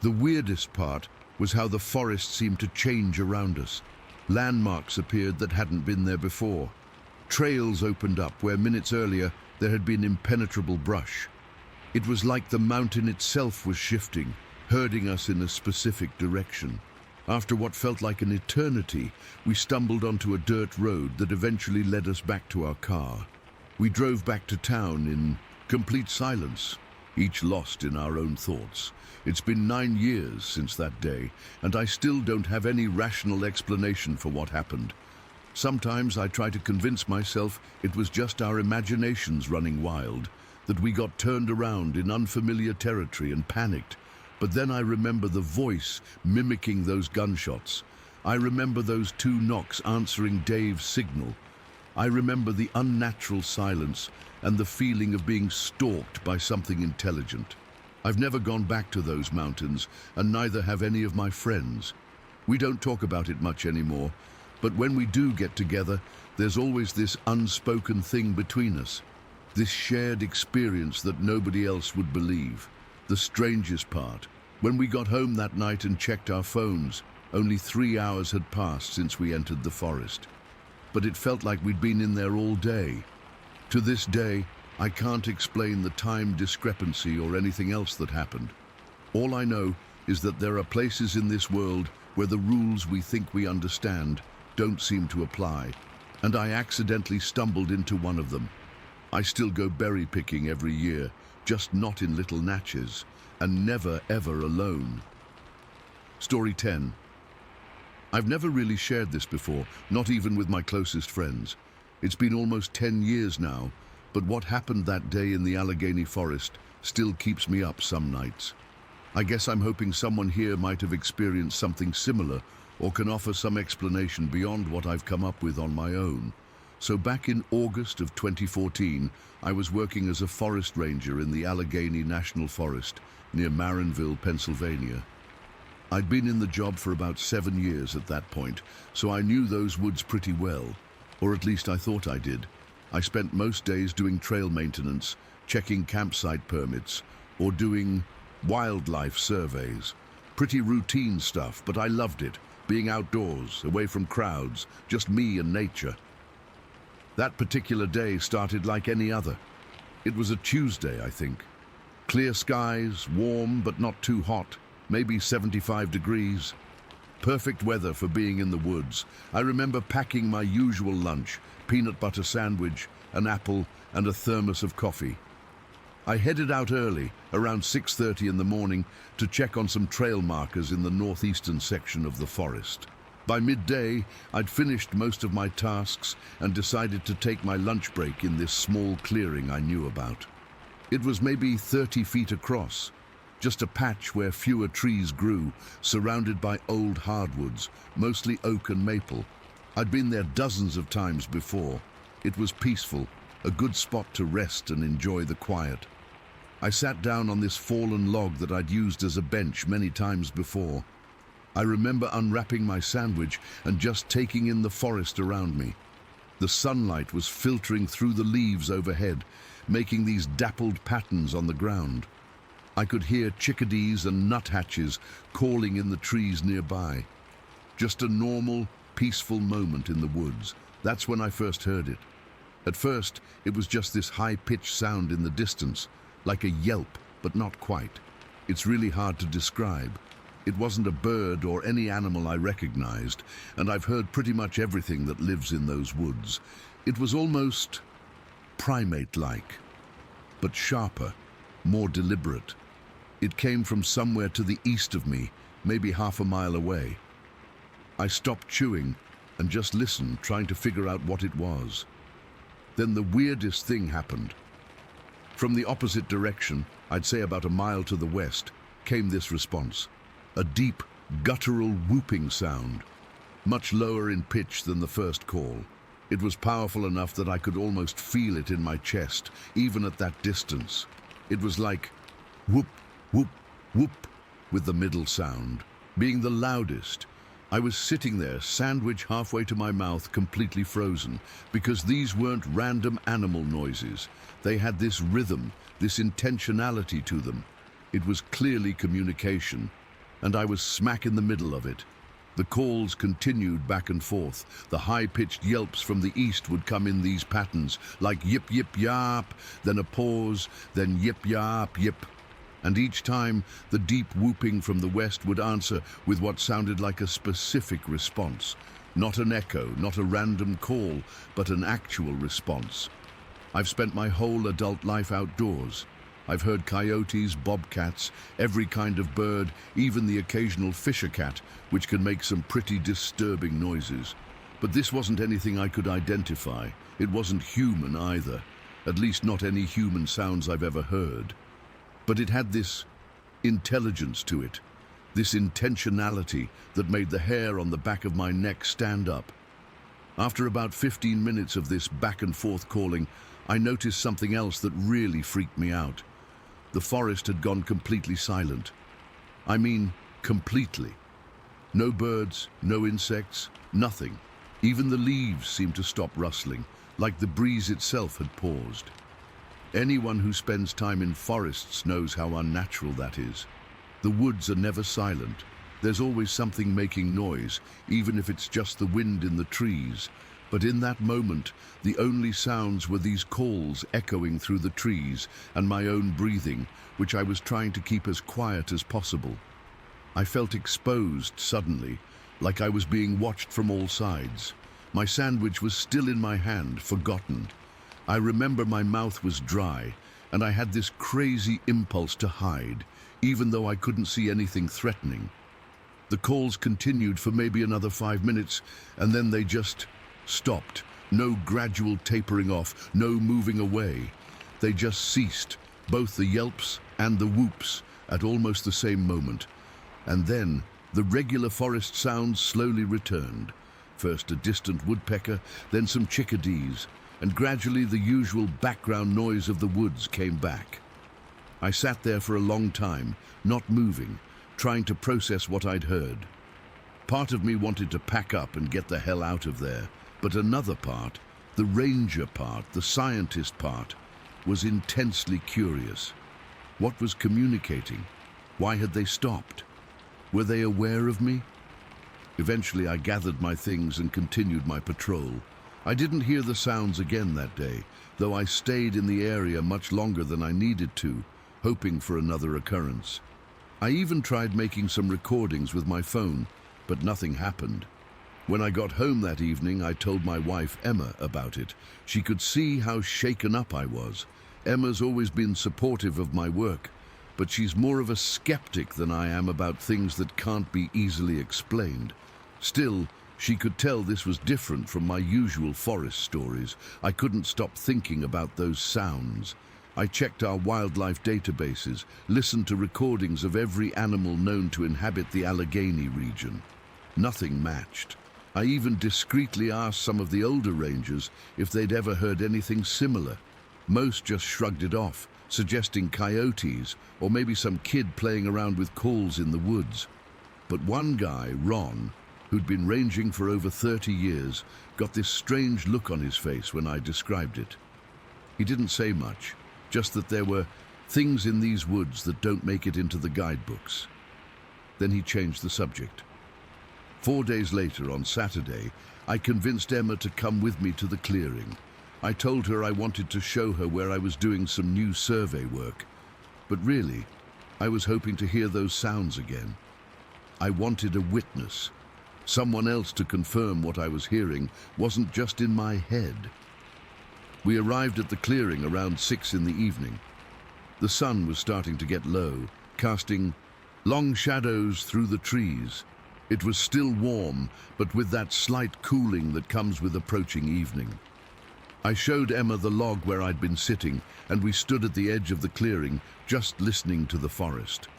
The weirdest part was how the forest seemed to change around us. Landmarks appeared that hadn't been there before. Trails opened up where minutes earlier there had been impenetrable brush. It was like the mountain itself was shifting, herding us in a specific direction. After what felt like an eternity, we stumbled onto a dirt road that eventually led us back to our car. We drove back to town in complete silence, each lost in our own thoughts. It's been 9 years since that day, and I still don't have any rational explanation for what happened. Sometimes I try to convince myself it was just our imaginations running wild, that we got turned around in unfamiliar territory and panicked. But then I remember the voice mimicking those gunshots. I remember those 2 knocks answering Dave's signal. I remember the unnatural silence and the feeling of being stalked by something intelligent. I've never gone back to those mountains, and neither have any of my friends. We don't talk about it much anymore, but when we do get together, there's always this unspoken thing between us, this shared experience that nobody else would believe. The strangest part, when we got home that night and checked our phones, only 3 hours had passed since we entered the forest. But it felt like we'd been in there all day. To this day, I can't explain the time discrepancy or anything else that happened. All I know is that there are places in this world where the rules we think we understand don't seem to apply, and I accidentally stumbled into one of them. I still go berry picking every year, just not in little Natchez, and never ever alone. Story 10. I've never really shared this before, not even with my closest friends. It's been almost 10 years now, but what happened that day in the Allegheny forest still keeps me up some nights. I guess I'm hoping someone here might have experienced something similar or can offer some explanation beyond what I've come up with on my own. So back in August of 2014, I was working as a forest ranger in the Allegheny National Forest near Marinville, Pennsylvania. I'd been in the job for about 7 years at that point, so I knew those woods pretty well. Or at least I thought I did. I spent most days doing trail maintenance, checking campsite permits, or doing wildlife surveys. Pretty routine stuff, but I loved it. Being outdoors, away from crowds, just me and nature. That particular day started like any other. It was a Tuesday, I think. Clear skies, warm but not too hot, maybe 75 degrees. Perfect weather for being in the woods. I remember packing my usual lunch, peanut butter sandwich, an apple, and a thermos of coffee. I headed out early, around 6:30 in the morning, to check on some trail markers in the northeastern section of the forest. By midday, I'd finished most of my tasks and decided to take my lunch break in this small clearing I knew about. It was maybe 30 feet across, just a patch where fewer trees grew, surrounded by old hardwoods, mostly oak and maple. I'd been there dozens of times before. It was peaceful, a good spot to rest and enjoy the quiet. I sat down on this fallen log that I'd used as a bench many times before. I remember unwrapping my sandwich and just taking in the forest around me. The sunlight was filtering through the leaves overhead, making these dappled patterns on the ground. I could hear chickadees and nuthatches calling in the trees nearby. Just a normal, peaceful moment in the woods. That's when I first heard it. At first, it was just this high-pitched sound in the distance, like a yelp, but not quite. It's really hard to describe. It wasn't a bird or any animal I recognized, and I've heard pretty much everything that lives in those woods. It was almost primate-like, but sharper, more deliberate. It came from somewhere to the east of me, maybe half a mile away. I stopped chewing and just listened, trying to figure out what it was. Then the weirdest thing happened. From the opposite direction, I'd say about a mile to the west, came this response. A deep, guttural whooping sound, much lower in pitch than the first call. It was powerful enough that I could almost feel it in my chest, even at that distance. It was like whoop, whoop, whoop, with the middle sound being the loudest. I was sitting there, sandwich halfway to my mouth, completely frozen, because these weren't random animal noises. They had this rhythm, this intentionality to them. It was clearly communication, and I was smack in the middle of it. The calls continued back and forth. The high-pitched yelps from the east would come in these patterns, like yip, yip, yap, then a pause, then yip, yap, yip. And each time, the deep whooping from the west would answer with what sounded like a specific response. Not an echo, not a random call, but an actual response. I've spent my whole adult life outdoors. I've heard coyotes, bobcats, every kind of bird, even the occasional fisher cat, which can make some pretty disturbing noises. But this wasn't anything I could identify. It wasn't human either, at least not any human sounds I've ever heard. But it had this intelligence to it, this intentionality that made the hair on the back of my neck stand up. After about 15 minutes of this back and forth calling, I noticed something else that really freaked me out. The forest had gone completely silent. I mean, completely. No birds, no insects, nothing. Even the leaves seemed to stop rustling, like the breeze itself had paused. Anyone who spends time in forests knows how unnatural that is. The woods are never silent. There's always something making noise, even if it's just the wind in the trees. But in that moment, the only sounds were these calls echoing through the trees and my own breathing, which I was trying to keep as quiet as possible. I felt exposed suddenly, like I was being watched from all sides. My sandwich was still in my hand, forgotten. I remember my mouth was dry, and I had this crazy impulse to hide, even though I couldn't see anything threatening. The calls continued for maybe another 5 minutes, and then they just stopped. No gradual tapering off, no moving away. They just ceased, both the yelps and the whoops, at almost the same moment. And then the regular forest sounds slowly returned. First a distant woodpecker, then some chickadees, and gradually the usual background noise of the woods came back. I sat there for a long time, not moving, trying to process what I'd heard. Part of me wanted to pack up and get the hell out of there, But another part, the ranger part, the scientist part, was intensely curious. What was communicating? Why had they stopped? Were they aware of me? Eventually, I gathered my things and continued my patrol. I didn't hear the sounds again that day, though I stayed in the area much longer than I needed to, hoping for another occurrence. I even tried making some recordings with my phone, but nothing happened. When I got home that evening, I told my wife, Emma, about it. She could see how shaken up I was. Emma's always been supportive of my work, but she's more of a skeptic than I am about things that can't be easily explained. Still, she could tell this was different from my usual forest stories. I couldn't stop thinking about those sounds. I checked our wildlife databases, listened to recordings of every animal known to inhabit the Allegheny region. Nothing matched. I even discreetly asked some of the older rangers if they'd ever heard anything similar. Most just shrugged it off, suggesting coyotes or maybe some kid playing around with calls in the woods. But one guy, Ron, who'd been ranging for over 30 years, got this strange look on his face when I described it. He didn't say much, just that there were things in these woods that don't make it into the guidebooks. Then he changed the subject. 4 days later, on Saturday, I convinced Emma to come with me to the clearing. I told her I wanted to show her where I was doing some new survey work. But really, I was hoping to hear those sounds again. I wanted a witness. Someone else to confirm what I was hearing wasn't just in my head. We arrived at the clearing around 6 in the evening. The sun was starting to get low, casting long shadows through the trees. It was still warm, but with that slight cooling that comes with approaching evening. I showed Emma the log where I'd been sitting, and we stood at the edge of the clearing, just listening to the forest.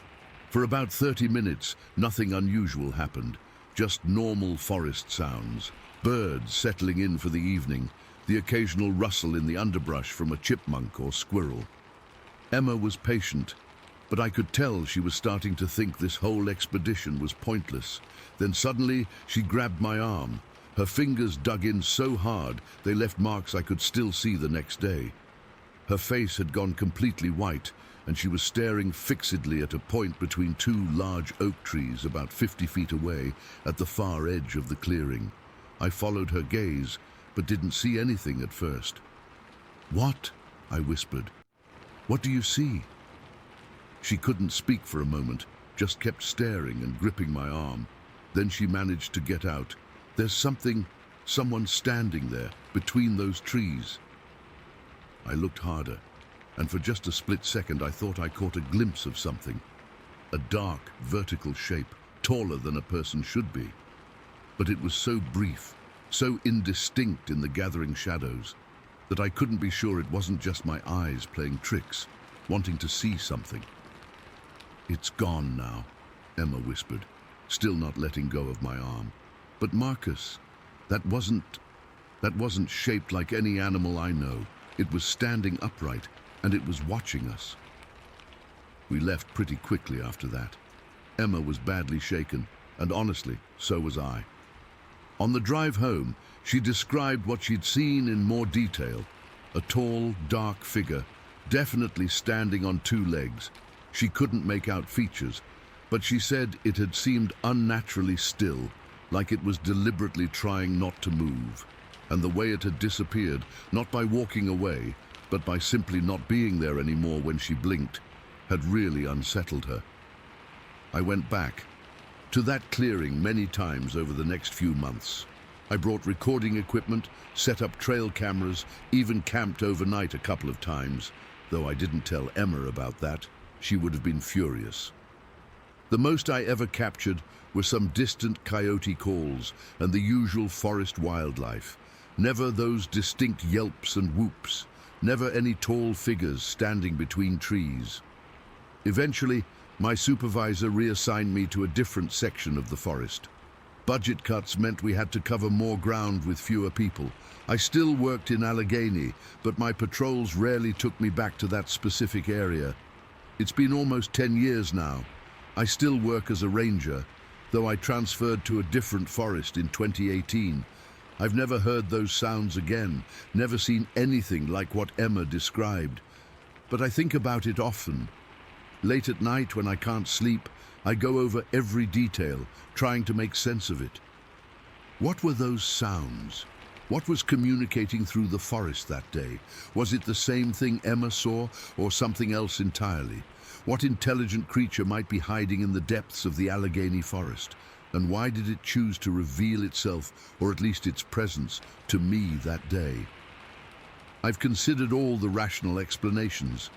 For about 30 minutes, nothing unusual happened. Just normal forest sounds, birds settling in for the evening, the occasional rustle in the underbrush from a chipmunk or squirrel. Emma was patient, but I could tell she was starting to think this whole expedition was pointless. Then suddenly, she grabbed my arm. Her fingers dug in so hard, they left marks I could still see the next day. Her face had gone completely white, and she was staring fixedly at a point between 2 large oak trees about 50 feet away at the far edge of the clearing. I followed her gaze, but didn't see anything at first. "What?" I whispered. "What do you see?" She couldn't speak for a moment, just kept staring and gripping my arm. Then she managed to get out. "There's someone standing there, between those trees." I looked harder, and for just a split second I thought I caught a glimpse of something. A dark, vertical shape, taller than a person should be. But it was so brief, so indistinct in the gathering shadows, that I couldn't be sure it wasn't just my eyes playing tricks, wanting to see something. "It's gone now," Emma whispered, still not letting go of my arm. "But Marcus, that wasn't shaped like any animal I know. It was standing upright, and it was watching us." We left pretty quickly after that. Emma was badly shaken, and honestly, so was I. On the drive home, she described what she'd seen in more detail. A tall, dark figure, definitely standing on 2 legs. She couldn't make out features, but she said it had seemed unnaturally still, like it was deliberately trying not to move. And the way it had disappeared, not by walking away, but by simply not being there anymore when she blinked, had really unsettled her. I went back to that clearing many times over the next few months. I brought recording equipment, set up trail cameras, even camped overnight a couple of times. Though I didn't tell Emma about that, she would have been furious. The most I ever captured were some distant coyote calls and the usual forest wildlife. Never those distinct yelps and whoops, never any tall figures standing between trees. Eventually, my supervisor reassigned me to a different section of the forest. Budget cuts meant we had to cover more ground with fewer people. I still worked in Allegheny, but my patrols rarely took me back to that specific area. It's been almost 10 years now. I still work as a ranger, though I transferred to a different forest in 2018. I've never heard those sounds again, never seen anything like what Emma described. But I think about it often. Late at night when I can't sleep, I go over every detail, trying to make sense of it. What were those sounds? What was communicating through the forest that day? Was it the same thing Emma saw, or something else entirely? What intelligent creature might be hiding in the depths of the Allegheny forest? And why did it choose to reveal itself, or at least its presence, to me that day? I've considered all the rational explanations.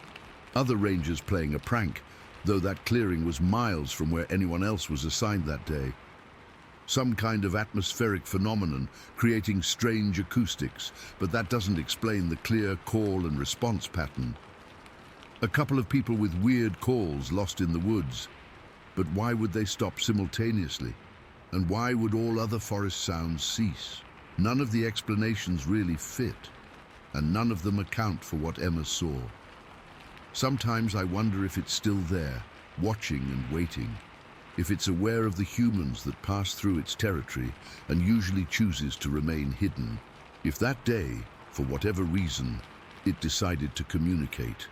Other rangers playing a prank, though that clearing was miles from where anyone else was assigned that day. Some kind of atmospheric phenomenon creating strange acoustics, but that doesn't explain the clear call and response pattern. A couple of people with weird calls lost in the woods. But why would they stop simultaneously? And why would all other forest sounds cease? None of the explanations really fit, and none of them account for what Emma saw. Sometimes I wonder if it's still there, watching and waiting, if it's aware of the humans that pass through its territory and usually chooses to remain hidden. If that day, for whatever reason, it decided to communicate,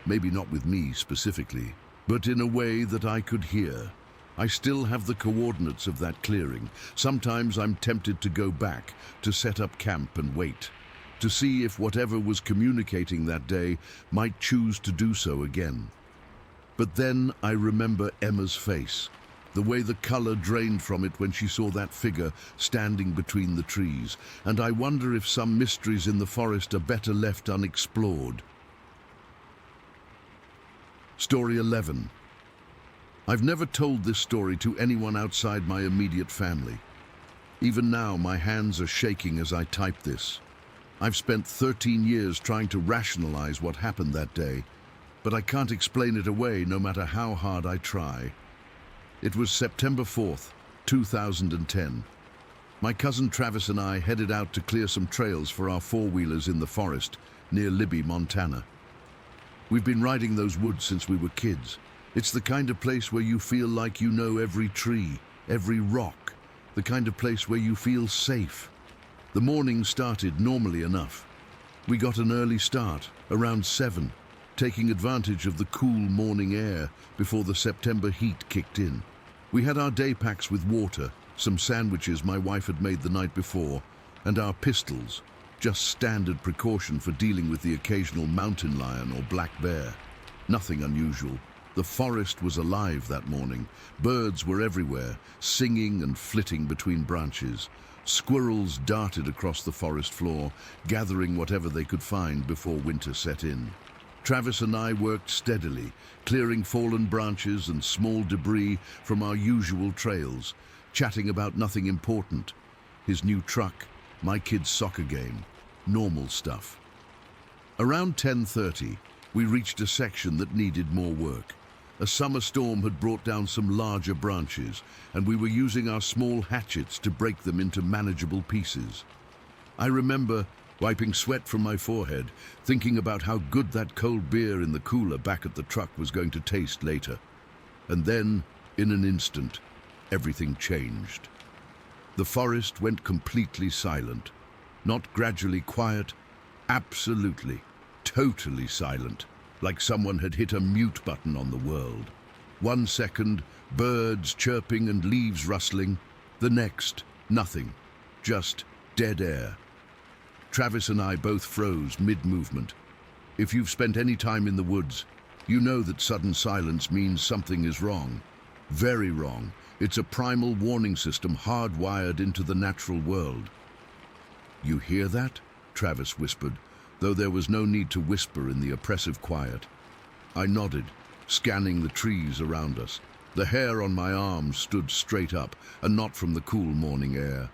maybe not with me specifically, but in a way that I could hear. I still have the coordinates of that clearing. Sometimes I'm tempted to go back, to set up camp and wait, to see if whatever was communicating that day might choose to do so again. But then I remember Emma's face, the way the color drained from it when she saw that figure standing between the trees, and I wonder if some mysteries in the forest are better left unexplored. Story 11. I've never told this story to anyone outside my immediate family. Even now, my hands are shaking as I type this. I've spent 13 years trying to rationalize what happened that day, but I can't explain it away no matter how hard I try. It was September 4th, 2010. My cousin Travis and I headed out to clear some trails for our four-wheelers in the forest near Libby, Montana. We've been riding those woods since we were kids. It's the kind of place where you feel like you know every tree, every rock, the kind of place where you feel safe. The morning started normally enough. We got an early start, around 7, taking advantage of the cool morning air before the September heat kicked in. We had our day packs with water, some sandwiches my wife had made the night before, and our pistols, just standard precaution for dealing with the occasional mountain lion or black bear. Nothing unusual. The forest was alive that morning. Birds were everywhere, singing and flitting between branches. Squirrels darted across the forest floor, gathering whatever they could find before winter set in. Travis and I worked steadily, clearing fallen branches and small debris from our usual trails, chatting about nothing important. His new truck, my kid's soccer game, normal stuff. Around 10:30, we reached a section that needed more work. A summer storm had brought down some larger branches, and we were using our small hatchets to break them into manageable pieces. I remember wiping sweat from my forehead, thinking about how good that cold beer in the cooler back at the truck was going to taste later. And then, in an instant, everything changed. The forest went completely silent. Not gradually quiet, absolutely, totally silent, like someone had hit a mute button on the world. 1 second, birds chirping and leaves rustling. The next, nothing, just dead air. Travis and I both froze mid-movement. If you've spent any time in the woods, you know that sudden silence means something is wrong. Very wrong. It's a primal warning system hardwired into the natural world. "You hear that?" Travis whispered, though there was no need to whisper in the oppressive quiet. I nodded, scanning the trees around us. The hair on my arms stood straight up, and not from the cool morning air.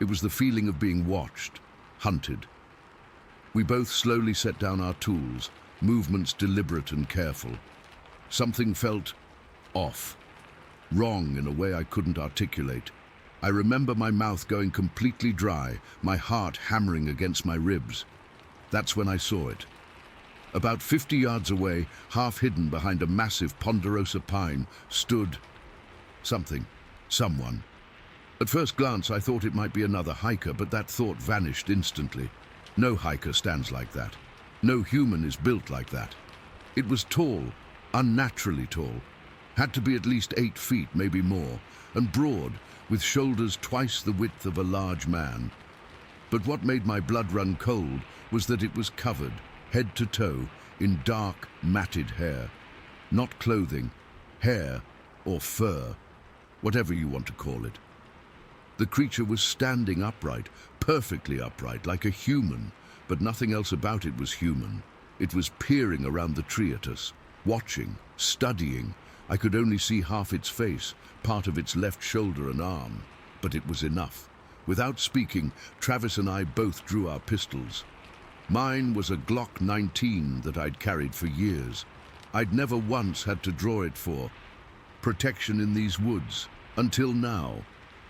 It was the feeling of being watched, hunted. We both slowly set down our tools, movements deliberate and careful. Something felt off, wrong in a way I couldn't articulate. I remember my mouth going completely dry, my heart hammering against my ribs. That's when I saw it. About 50 yards away, half hidden behind a massive ponderosa pine, stood something, someone. At first glance, I thought it might be another hiker, but that thought vanished instantly. No hiker stands like that. No human is built like that. It was tall, unnaturally tall. Had to be at least 8 feet, maybe more, and broad, with shoulders twice the width of a large man. But what made my blood run cold was that it was covered, head to toe, in dark, matted hair. Not clothing, hair or fur, whatever you want to call it. The creature was standing upright, perfectly upright, like a human, but nothing else about it was human. It was peering around the tree at us, watching, studying. I could only see half its face, part of its left shoulder and arm, but it was enough. Without speaking, Travis and I both drew our pistols. Mine was a Glock 19 that I'd carried for years. I'd never once had to draw it for protection in these woods, until now.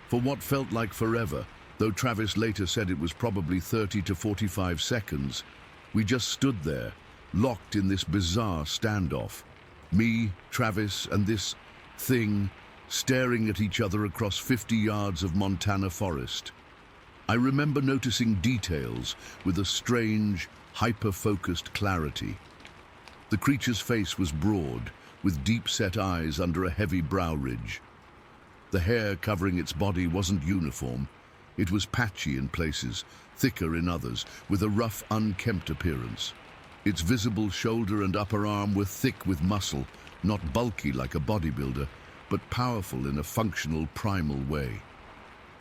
For what felt like forever, though Travis later said it was probably 30 to 45 seconds, we just stood there, locked in this bizarre standoff. Me, Travis, and this thing, staring at each other across 50 yards of Montana forest. I remember noticing details with a strange, hyper-focused clarity. The creature's face was broad, with deep-set eyes under a heavy brow ridge. The hair covering its body wasn't uniform. It was patchy in places, thicker in others, with a rough, unkempt appearance. Its visible shoulder and upper arm were thick with muscle, not bulky like a bodybuilder, but powerful in a functional, primal way.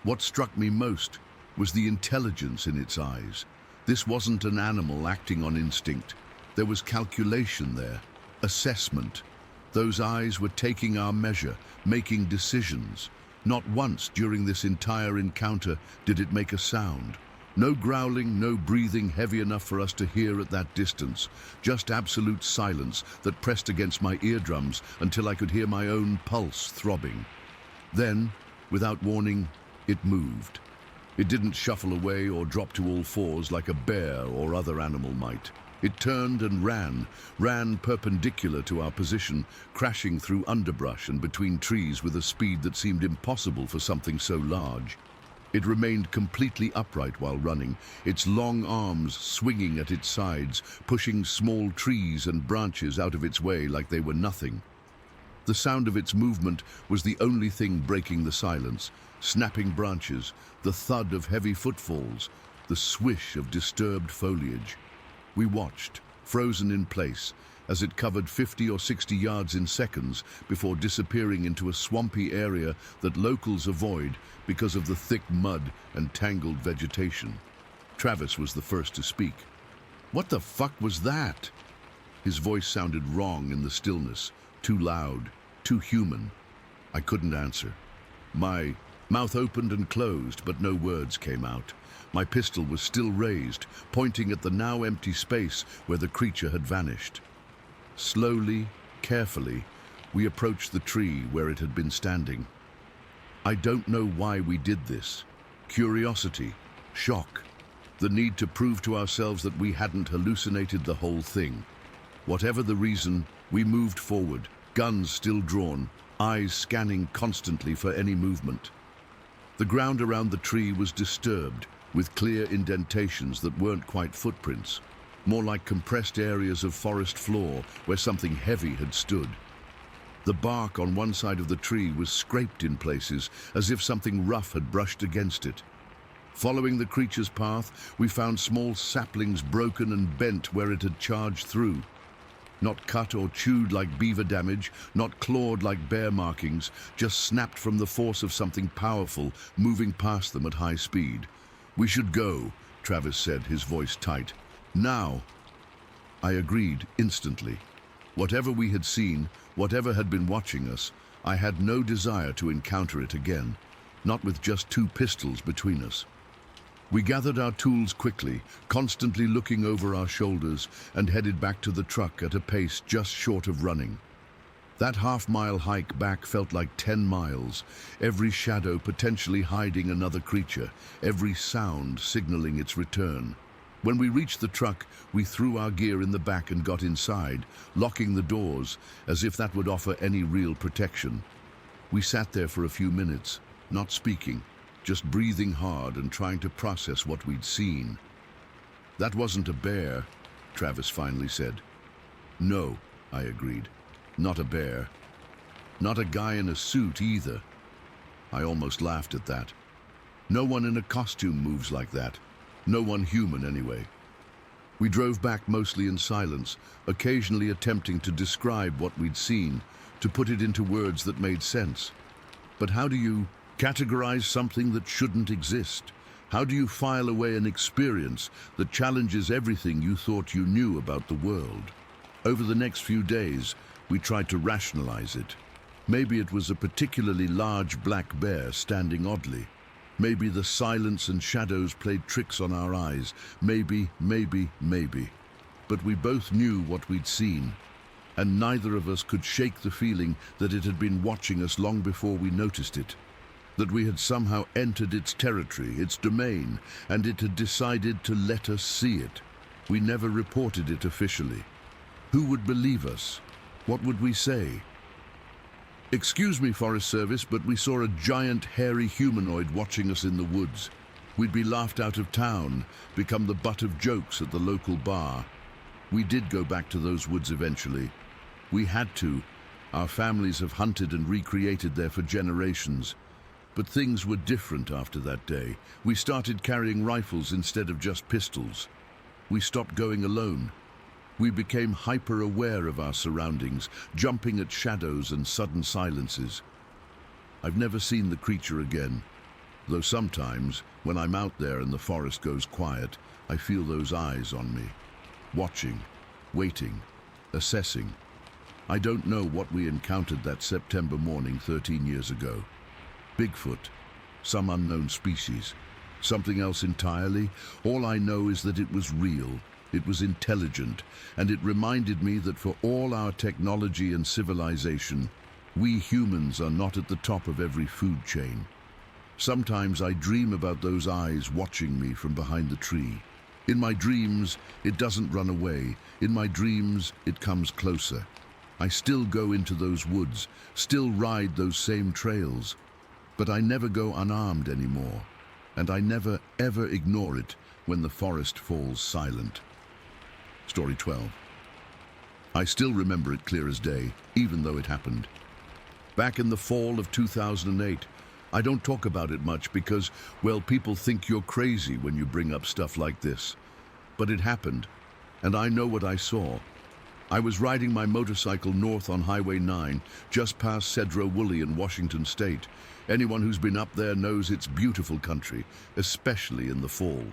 What struck me most was the intelligence in its eyes. This wasn't an animal acting on instinct. There was calculation there, assessment. Those eyes were taking our measure, making decisions. Not once during this entire encounter did it make a sound. No growling, no breathing heavy enough for us to hear at that distance. Just absolute silence that pressed against my eardrums until I could hear my own pulse throbbing. Then, without warning, it moved. It didn't shuffle away or drop to all fours like a bear or other animal might. It turned and ran perpendicular to our position, crashing through underbrush and between trees with a speed that seemed impossible for something so large. It remained completely upright while running, its long arms swinging at its sides, pushing small trees and branches out of its way like they were nothing. The sound of its movement was the only thing breaking the silence. Snapping branches, the thud of heavy footfalls, the swish of disturbed foliage. We watched, frozen in place, as it covered 50 or 60 yards in seconds before disappearing into a swampy area that locals avoid because of the thick mud and tangled vegetation. Travis was the first to speak. "What the fuck was that?" His voice sounded wrong in the stillness, too loud, too human. I couldn't answer. My mouth opened and closed, but no words came out. My pistol was still raised, pointing at the now empty space where the creature had vanished. Slowly, carefully, we approached the tree where it had been standing. I don't know why we did this. Curiosity, shock, the need to prove to ourselves that we hadn't hallucinated the whole thing. Whatever the reason, we moved forward, guns still drawn, eyes scanning constantly for any movement. The ground around the tree was disturbed, with clear indentations that weren't quite footprints, more like compressed areas of forest floor where something heavy had stood. The bark on one side of the tree was scraped in places, as if something rough had brushed against it. Following the creature's path, we found small saplings broken and bent where it had charged through. Not cut or chewed like beaver damage, not clawed like bear markings, just snapped from the force of something powerful moving past them at high speed. "We should go," Travis said, his voice tight. "Now." I agreed instantly. Whatever we had seen, whatever had been watching us, I had no desire to encounter it again, not with just 2 pistols between us. We gathered our tools quickly, constantly looking over our shoulders, and headed back to the truck at a pace just short of running. That half-mile hike back felt like 10 miles, every shadow potentially hiding another creature, every sound signaling its return. When we reached the truck, we threw our gear in the back and got inside, locking the doors, as if that would offer any real protection. We sat there for a few minutes, not speaking, just breathing hard and trying to process what we'd seen. "That wasn't a bear," Travis finally said. "No," I agreed. "Not a bear. Not a guy in a suit either." I almost laughed at that. No one in a costume moves like that. No one human, anyway. We drove back mostly in silence, occasionally attempting to describe what we'd seen, to put it into words that made sense. But how do you categorize something that shouldn't exist? How do you file away an experience that challenges everything you thought you knew about the world? Over the next few days, we tried to rationalize it. Maybe it was a particularly large black bear standing oddly. Maybe the silence and shadows played tricks on our eyes. Maybe. But we both knew what we'd seen, and neither of us could shake the feeling that it had been watching us long before we noticed it. That we had somehow entered its territory, its domain, and it had decided to let us see it. We never reported it officially. Who would believe us? What would we say? "Excuse me, Forest Service, but we saw a giant, hairy humanoid watching us in the woods. We'd be laughed out of town, become the butt of jokes at the local bar." We did go back to those woods eventually. We had to. Our families have hunted and recreated there for generations. But things were different after that day. We started carrying rifles instead of just pistols. We stopped going alone. We became hyper-aware of our surroundings, jumping at shadows and sudden silences. I've never seen the creature again, though sometimes, when I'm out there and the forest goes quiet, I feel those eyes on me, watching, waiting, assessing. I don't know what we encountered that September morning 13 years ago. Bigfoot, some unknown species, something else entirely. All I know is that it was real. It was intelligent, and it reminded me that for all our technology and civilization, we humans are not at the top of every food chain. Sometimes I dream about those eyes watching me from behind the tree. In my dreams, it doesn't run away. In my dreams, it comes closer. I still go into those woods, still ride those same trails, but I never go unarmed anymore, and I never, ever ignore it when the forest falls silent. Story 12. I still remember it clear as day, even though it happened. Back in the fall of 2008, I don't talk about it much because, well, people think you're crazy when you bring up stuff like this. But it happened, and I know what I saw. I was riding my motorcycle north on Highway 9, just past Sedro-Woolley in Washington State. Anyone who's been up there knows it's beautiful country, especially in the fall.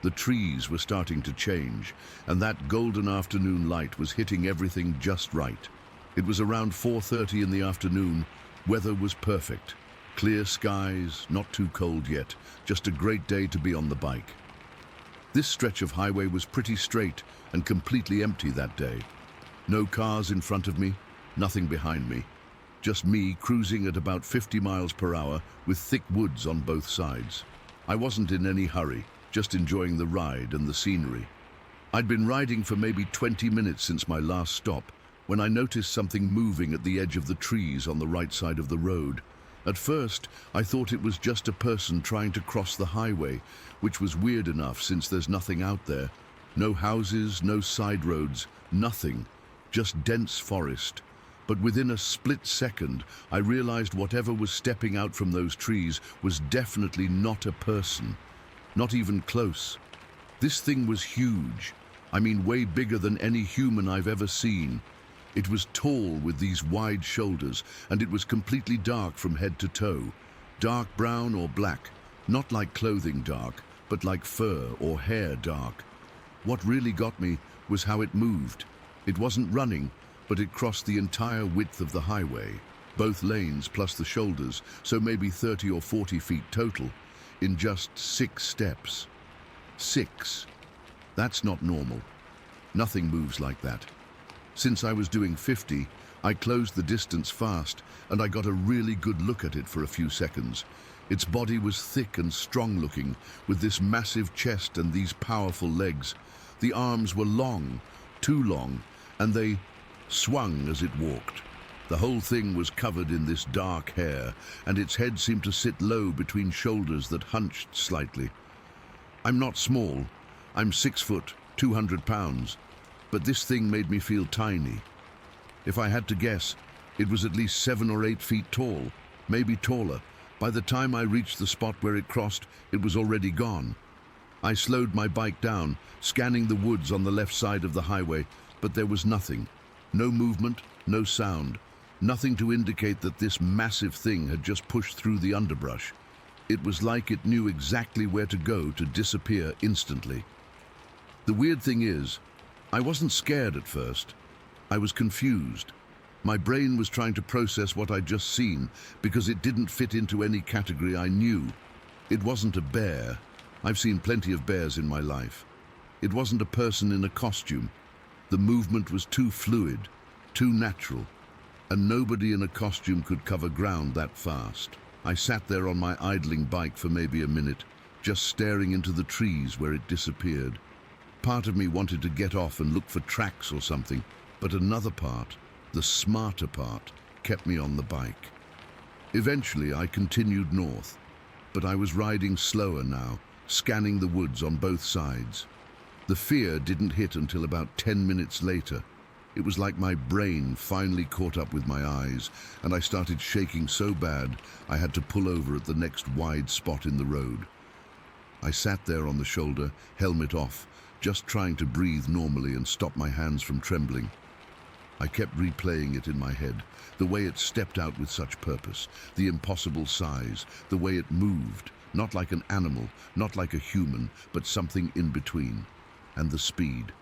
The trees were starting to change, and that golden afternoon light was hitting everything just right. It was around 4:30 in the afternoon. Weather was perfect. Clear skies, not too cold yet, just a great day to be on the bike. This stretch of highway was pretty straight and completely empty that day. No cars in front of me, nothing behind me. Just me cruising at about 50 miles per hour with thick woods on both sides. I wasn't in any hurry, just enjoying the ride and the scenery. I'd been riding for maybe 20 minutes since my last stop when I noticed something moving at the edge of the trees on the right side of the road. At first, I thought it was just a person trying to cross the highway, which was weird enough since there's nothing out there. No houses, no side roads, nothing, just dense forest. But within a split second, I realized whatever was stepping out from those trees was definitely not a person. Not even close. This thing was huge. I mean, way bigger than any human I've ever seen. It was tall with these wide shoulders, and it was completely dark from head to toe. Dark brown or black, not like clothing dark, but like fur or hair dark. What really got me was how it moved. It wasn't running, but it crossed the entire width of the highway, both lanes plus the shoulders, so maybe 30 or 40 feet total, in just 6 steps. 6. That's not normal. Nothing moves like that. Since I was doing 50, I closed the distance fast, and I got a really good look at it for a few seconds. Its body was thick and strong-looking, with this massive chest and these powerful legs. The arms were long, too long, and they swung as it walked. The whole thing was covered in this dark hair, and its head seemed to sit low between shoulders that hunched slightly. I'm not small. I'm 6 foot, 200 pounds, but this thing made me feel tiny. If I had to guess, it was at least 7 or 8 feet tall, maybe taller. By the time I reached the spot where it crossed, it was already gone. I slowed my bike down, scanning the woods on the left side of the highway, but there was nothing. No movement, no sound. Nothing to indicate that this massive thing had just pushed through the underbrush. It was like it knew exactly where to go to disappear instantly. The weird thing is, I wasn't scared at first. I was confused. My brain was trying to process what I'd just seen because it didn't fit into any category I knew. It wasn't a bear. I've seen plenty of bears in my life. It wasn't a person in a costume. The movement was too fluid, too natural, and nobody in a costume could cover ground that fast. I sat there on my idling bike for maybe a minute, just staring into the trees where it disappeared. Part of me wanted to get off and look for tracks or something, but another part, the smarter part, kept me on the bike. Eventually, I continued north, but I was riding slower now, scanning the woods on both sides. The fear didn't hit until about 10 minutes later. It was like my brain finally caught up with my eyes, and I started shaking so bad I had to pull over at the next wide spot in the road. I sat there on the shoulder, helmet off, just trying to breathe normally and stop my hands from trembling. I kept replaying it in my head, the way it stepped out with such purpose, the impossible size, the way it moved, not like an animal, not like a human, but something in between. And the speed.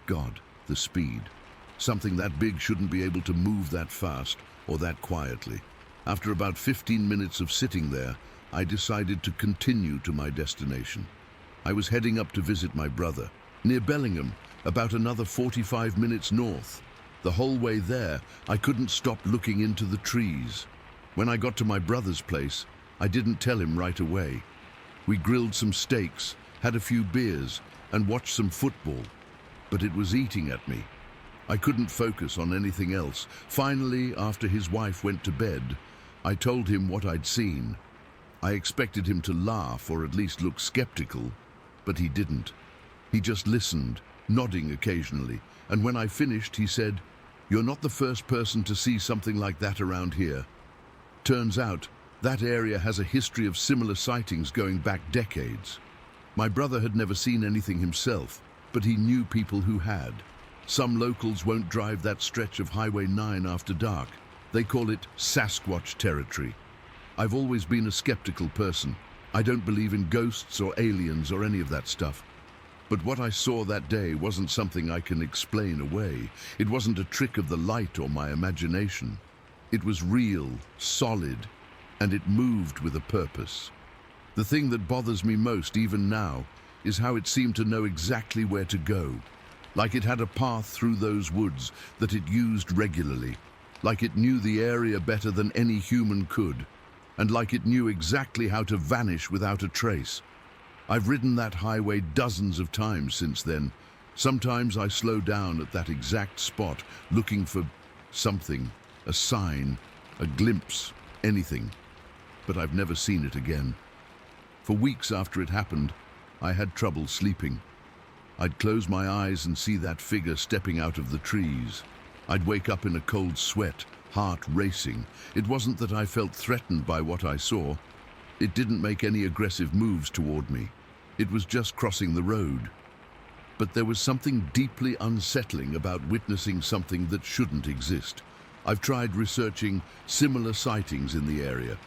God, the speed. Something that big shouldn't be able to move that fast or that quietly. After about 15 minutes of sitting there, I decided to continue to my destination. I was heading up to visit my brother, near Bellingham, about another 45 minutes north. The whole way there, I couldn't stop looking into the trees. When I got to my brother's place, I didn't tell him right away. We grilled some steaks, had a few beers, and watched some football, but it was eating at me. I couldn't focus on anything else. Finally, after his wife went to bed, I told him what I'd seen. I expected him to laugh or at least look skeptical, but he didn't. He just listened, nodding occasionally, and when I finished, he said, "You're not the first person to see something like that around here." Turns out, that area has a history of similar sightings going back decades. My brother had never seen anything himself, but he knew people who had. Some locals won't drive that stretch of Highway 9 after dark. They call it Sasquatch territory. I've always been a skeptical person. I don't believe in ghosts or aliens or any of that stuff. But what I saw that day wasn't something I can explain away. It wasn't a trick of the light or my imagination. It was real, solid, and it moved with a purpose. The thing that bothers me most, even now, is how it seemed to know exactly where to go. Like it had a path through those woods that it used regularly. Like it knew the area better than any human could. And like it knew exactly how to vanish without a trace. I've ridden that highway dozens of times since then. Sometimes I slow down at that exact spot, looking for something, a sign, a glimpse, anything. But I've never seen it again. For weeks after it happened, I had trouble sleeping. I'd close my eyes and see that figure stepping out of the trees. I'd wake up in a cold sweat, heart racing. It wasn't that I felt threatened by what I saw. It didn't make any aggressive moves toward me. It was just crossing the road. But there was something deeply unsettling about witnessing something that shouldn't exist. I've tried researching similar sightings in the area.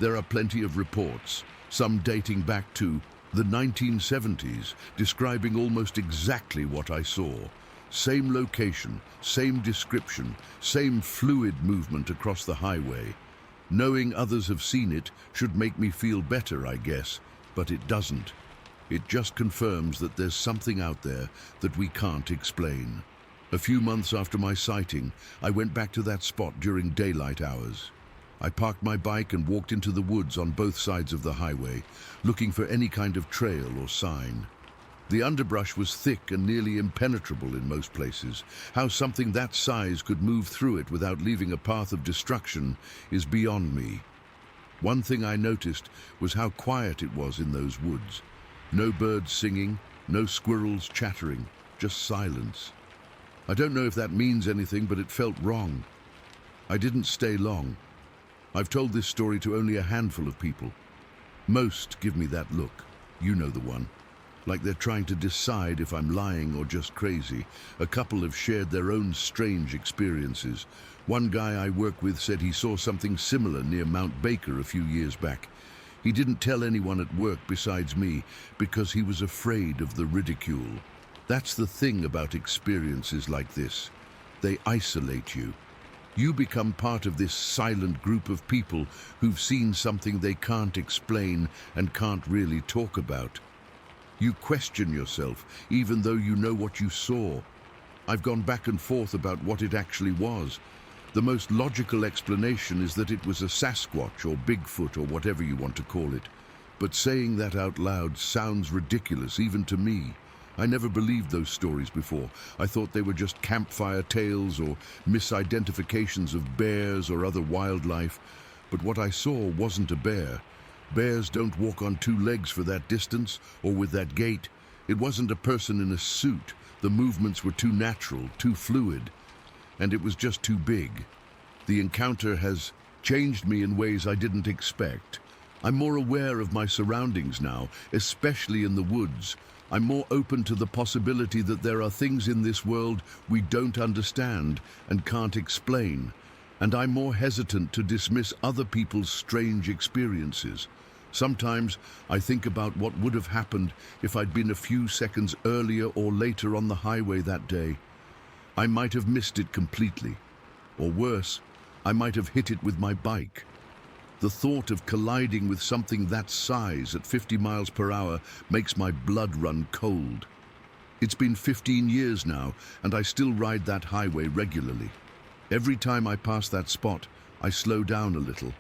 There are plenty of reports, some dating back to the 1970s, describing almost exactly what I saw. Same location, same description, same fluid movement across the highway. Knowing others have seen it should make me feel better, I guess, but it doesn't. It just confirms that there's something out there that we can't explain. A few months after my sighting, I went back to that spot during daylight hours. I parked my bike and walked into the woods on both sides of the highway, looking for any kind of trail or sign. The underbrush was thick and nearly impenetrable in most places. How something that size could move through it without leaving a path of destruction is beyond me. One thing I noticed was how quiet it was in those woods. No birds singing, no squirrels chattering, just silence. I don't know if that means anything, but it felt wrong. I didn't stay long. I've told this story to only a handful of people. Most give me that look. You know the one. Like they're trying to decide if I'm lying or just crazy. A couple have shared their own strange experiences. One guy I work with said he saw something similar near Mount Baker a few years back. He didn't tell anyone at work besides me because he was afraid of the ridicule. That's the thing about experiences like this. They isolate you. You become part of this silent group of people who've seen something they can't explain and can't really talk about. You question yourself, even though you know what you saw. I've gone back and forth about what it actually was. The most logical explanation is that it was a Sasquatch or Bigfoot or whatever you want to call it. But saying that out loud sounds ridiculous, even to me. I never believed those stories before. I thought they were just campfire tales or misidentifications of bears or other wildlife. But what I saw wasn't a bear. Bears don't walk on two legs for that distance or with that gait. It wasn't a person in a suit. The movements were too natural, too fluid, and it was just too big. The encounter has changed me in ways I didn't expect. I'm more aware of my surroundings now, especially in the woods. I'm more open to the possibility that there are things in this world we don't understand and can't explain. And I'm more hesitant to dismiss other people's strange experiences. Sometimes I think about what would have happened if I'd been a few seconds earlier or later on the highway that day. I might have missed it completely. Or worse, I might have hit it with my bike. The thought of colliding with something that size at 50 miles per hour makes my blood run cold. It's been 15 years now, and I still ride that highway regularly. Every time I pass that spot, I slow down a little.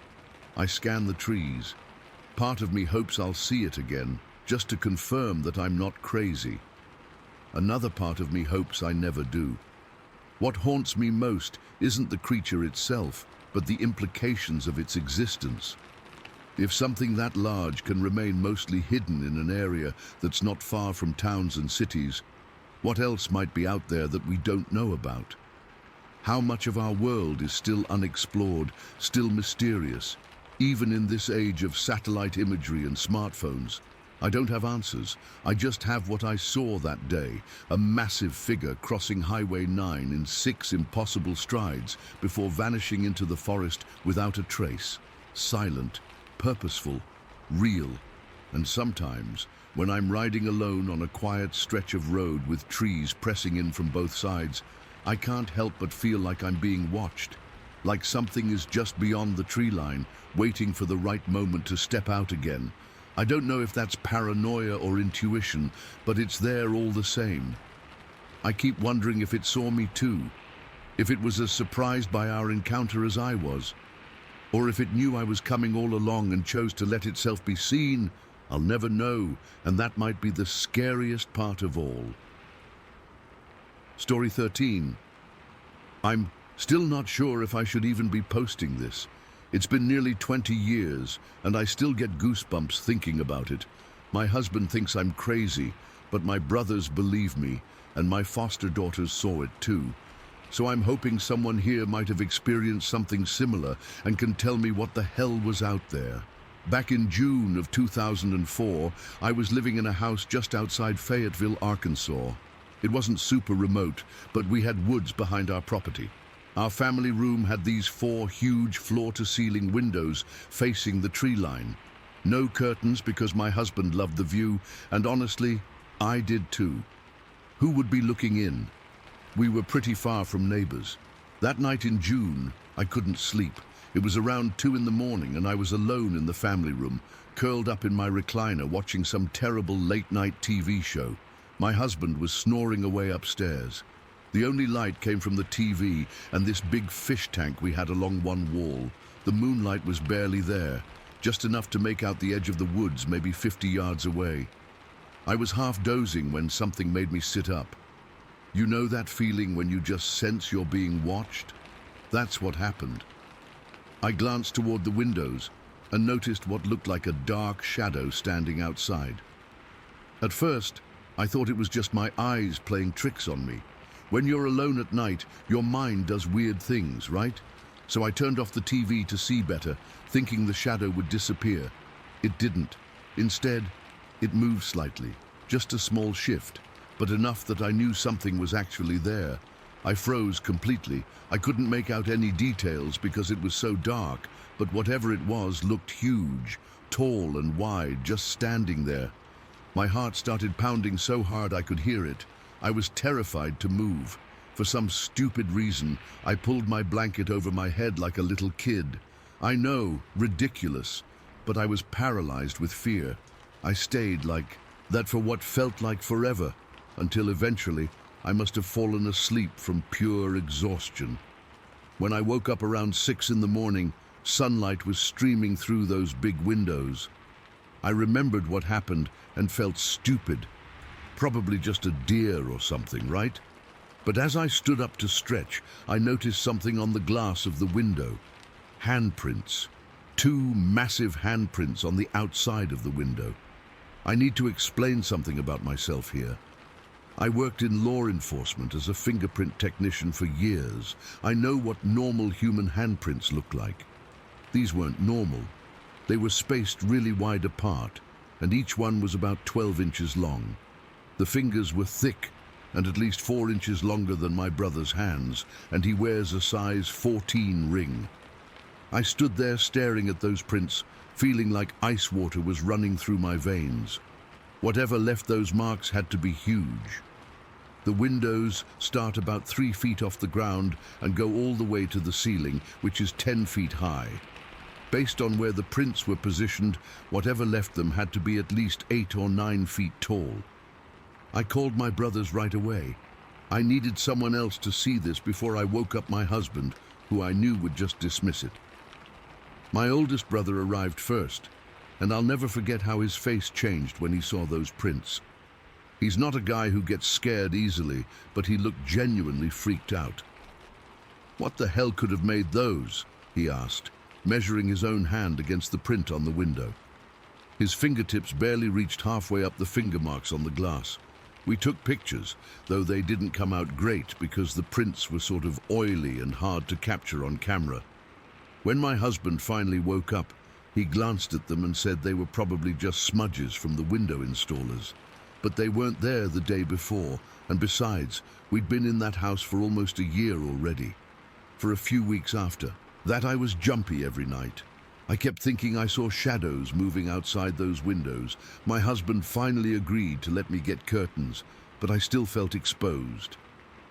I scan the trees. Part of me hopes I'll see it again, just to confirm that I'm not crazy. Another part of me hopes I never do. What haunts me most isn't the creature itself, but the implications of its existence. If something that large can remain mostly hidden in an area that's not far from towns and cities, what else might be out there that we don't know about? How much of our world is still unexplored, still mysterious, even in this age of satellite imagery and smartphones? I don't have answers. I just have what I saw that day, a massive figure crossing Highway 9 in 6 impossible strides before vanishing into the forest without a trace. Silent, purposeful, real. And sometimes, when I'm riding alone on a quiet stretch of road with trees pressing in from both sides, I can't help but feel like I'm being watched, like something is just beyond the tree line, waiting for the right moment to step out again. I don't know if that's paranoia or intuition, but it's there all the same. I keep wondering if it saw me too, if it was as surprised by our encounter as I was, or if it knew I was coming all along and chose to let itself be seen. I'll never know, and that might be the scariest part of all. Story 13. I'm still not sure if I should even be posting this. It's been nearly 20 years, and I still get goosebumps thinking about it. My husband thinks I'm crazy, but my brothers believe me, and my foster daughters saw it too. So I'm hoping someone here might have experienced something similar and can tell me what the hell was out there. Back in June of 2004, I was living in a house just outside Fayetteville, Arkansas. It wasn't super remote, but we had woods behind our property. Our family room had these 4 huge floor-to-ceiling windows facing the tree line. No curtains because my husband loved the view, and honestly, I did too. Who would be looking in? We were pretty far from neighbors. That night in June, I couldn't sleep. It was around 2 in the morning, and I was alone in the family room, curled up in my recliner watching some terrible late-night TV show. My husband was snoring away upstairs. The only light came from the TV and this big fish tank we had along one wall. The moonlight was barely there, just enough to make out the edge of the woods maybe 50 yards away. I was half dozing when something made me sit up. You know that feeling when you just sense you're being watched? That's what happened. I glanced toward the windows and noticed what looked like a dark shadow standing outside. At first, I thought it was just my eyes playing tricks on me. When you're alone at night, your mind does weird things, right? So I turned off the TV to see better, thinking the shadow would disappear. It didn't. Instead, it moved slightly, just a small shift, but enough that I knew something was actually there. I froze completely. I couldn't make out any details because it was so dark, but whatever it was looked huge, tall and wide, just standing there. My heart started pounding so hard I could hear it. I was terrified to move. For some stupid reason, I pulled my blanket over my head like a little kid. I know, ridiculous, but I was paralyzed with fear. I stayed like that for what felt like forever, until eventually I must have fallen asleep from pure exhaustion. When I woke up around 6 in the morning, sunlight was streaming through those big windows. I remembered what happened and felt stupid. Probably just a deer or something, right? But as I stood up to stretch, I noticed something on the glass of the window. Handprints. 2 massive handprints on the outside of the window. I need to explain something about myself here. I worked in law enforcement as a fingerprint technician for years. I know what normal human handprints look like. These weren't normal. They were spaced really wide apart, and each one was about 12 inches long. The fingers were thick and at least 4 inches longer than my brother's hands, and he wears a size 14 ring. I stood there staring at those prints, feeling like ice water was running through my veins. Whatever left those marks had to be huge. The windows start about 3 feet off the ground and go all the way to the ceiling, which is 10 feet high. Based on where the prints were positioned, whatever left them had to be at least 8 or 9 feet tall. I called my brothers right away. I needed someone else to see this before I woke up my husband, who I knew would just dismiss it. My oldest brother arrived first, and I'll never forget how his face changed when he saw those prints. He's not a guy who gets scared easily, but he looked genuinely freaked out. "What the hell could have made those?" he asked, measuring his own hand against the print on the window. His fingertips barely reached halfway up the finger marks on the glass. We took pictures, though they didn't come out great because the prints were sort of oily and hard to capture on camera. When my husband finally woke up, he glanced at them and said they were probably just smudges from the window installers. But they weren't there the day before, and besides, we'd been in that house for almost a year already. For a few weeks after that, I was jumpy every night. I kept thinking I saw shadows moving outside those windows. My husband finally agreed to let me get curtains, but I still felt exposed.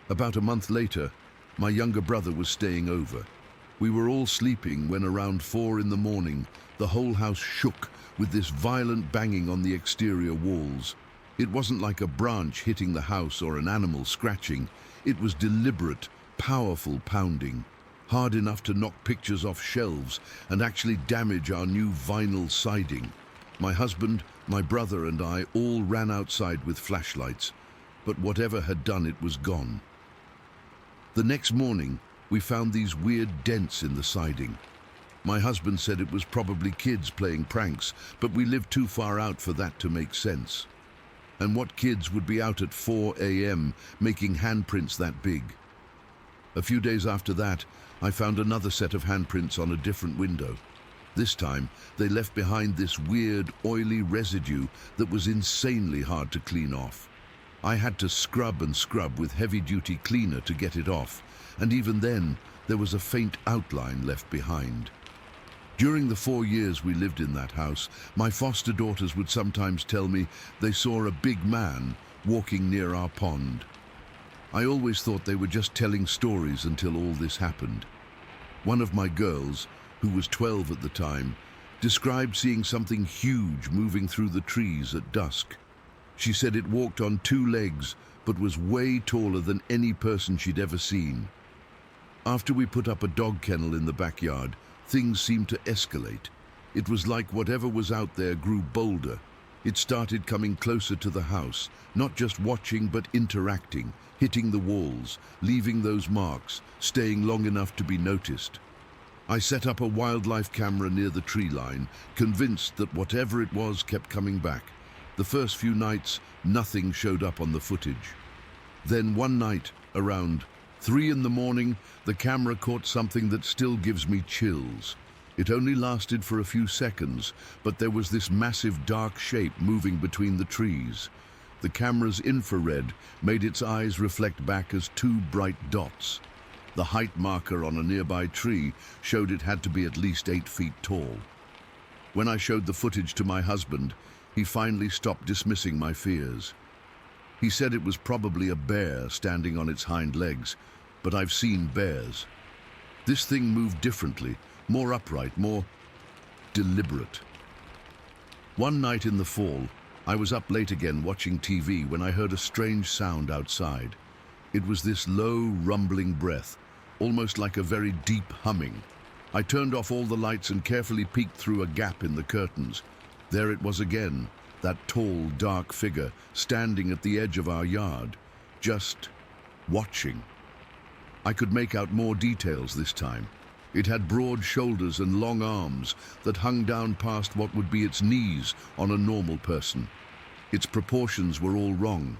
About a month later, my younger brother was staying over. We were all sleeping when around 4 in the morning, the whole house shook with this violent banging on the exterior walls. It wasn't like a branch hitting the house or an animal scratching. It was deliberate, powerful pounding. Hard enough to knock pictures off shelves and actually damage our new vinyl siding. My husband, my brother, and I all ran outside with flashlights, but whatever had done it was gone. The next morning, we found these weird dents in the siding. My husband said it was probably kids playing pranks, but we lived too far out for that to make sense. And what kids would be out at 4 a.m. making handprints that big? A few days after that, I found another set of handprints on a different window. This time, they left behind this weird, oily residue that was insanely hard to clean off. I had to scrub and scrub with heavy-duty cleaner to get it off, and even then, there was a faint outline left behind. During the 4 years we lived in that house, my foster daughters would sometimes tell me they saw a big man walking near our pond. I always thought they were just telling stories until all this happened. One of my girls, who was 12 at the time, described seeing something huge moving through the trees at dusk. She said it walked on 2 legs, but was way taller than any person she'd ever seen. After we put up a dog kennel in the backyard, things seemed to escalate. It was like whatever was out there grew bolder. It started coming closer to the house, not just watching but interacting, hitting the walls, leaving those marks, staying long enough to be noticed. I set up a wildlife camera near the tree line, convinced that whatever it was kept coming back. The first few nights, nothing showed up on the footage. Then one night, around 3 in the morning, the camera caught something that still gives me chills. It only lasted for a few seconds, but there was this massive dark shape moving between the trees. The camera's infrared made its eyes reflect back as 2 bright dots. The height marker on a nearby tree showed it had to be at least 8 feet tall. When I showed the footage to my husband, he finally stopped dismissing my fears. He said it was probably a bear standing on its hind legs, but I've seen bears. This thing moved differently, more upright, more deliberate. One night in the fall, I was up late again watching TV when I heard a strange sound outside. It was this low, rumbling breath, almost like a very deep humming. I turned off all the lights and carefully peeked through a gap in the curtains. There it was again, that tall, dark figure standing at the edge of our yard, just watching. I could make out more details this time. It had broad shoulders and long arms that hung down past what would be its knees on a normal person. Its proportions were all wrong.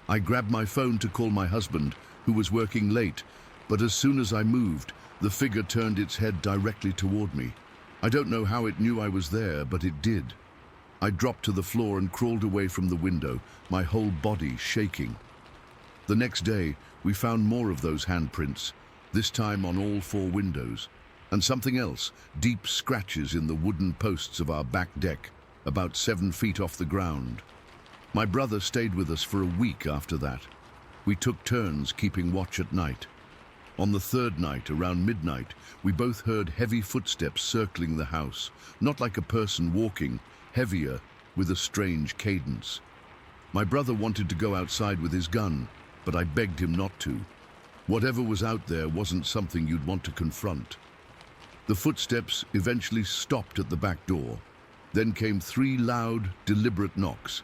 I grabbed my phone to call my husband, who was working late, but as soon as I moved, the figure turned its head directly toward me. I don't know how it knew I was there, but it did. I dropped to the floor and crawled away from the window, my whole body shaking. The next day, we found more of those handprints, this time on all 4 windows, and something else, deep scratches in the wooden posts of our back deck, about 7 feet off the ground. My brother stayed with us for a week after that. We took turns keeping watch at night. On the 3rd night, around midnight, we both heard heavy footsteps circling the house, not like a person walking, heavier, with a strange cadence. My brother wanted to go outside with his gun, but I begged him not to. Whatever was out there wasn't something you'd want to confront. The footsteps eventually stopped at the back door. Then came 3 loud, deliberate knocks.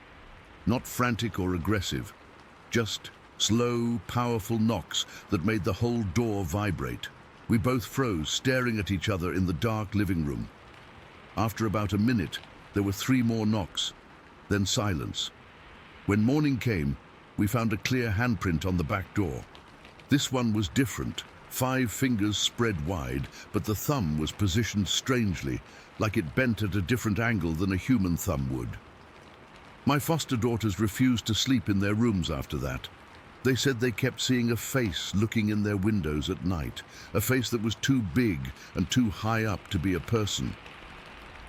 Not frantic or aggressive, just slow, powerful knocks that made the whole door vibrate. We both froze, staring at each other in the dark living room. After about a minute, there were 3 more knocks, then silence. When morning came, we found a clear handprint on the back door. This one was different, 5 fingers spread wide, but the thumb was positioned strangely, like it bent at a different angle than a human thumb would. My foster daughters refused to sleep in their rooms after that. They said they kept seeing a face looking in their windows at night, a face that was too big and too high up to be a person.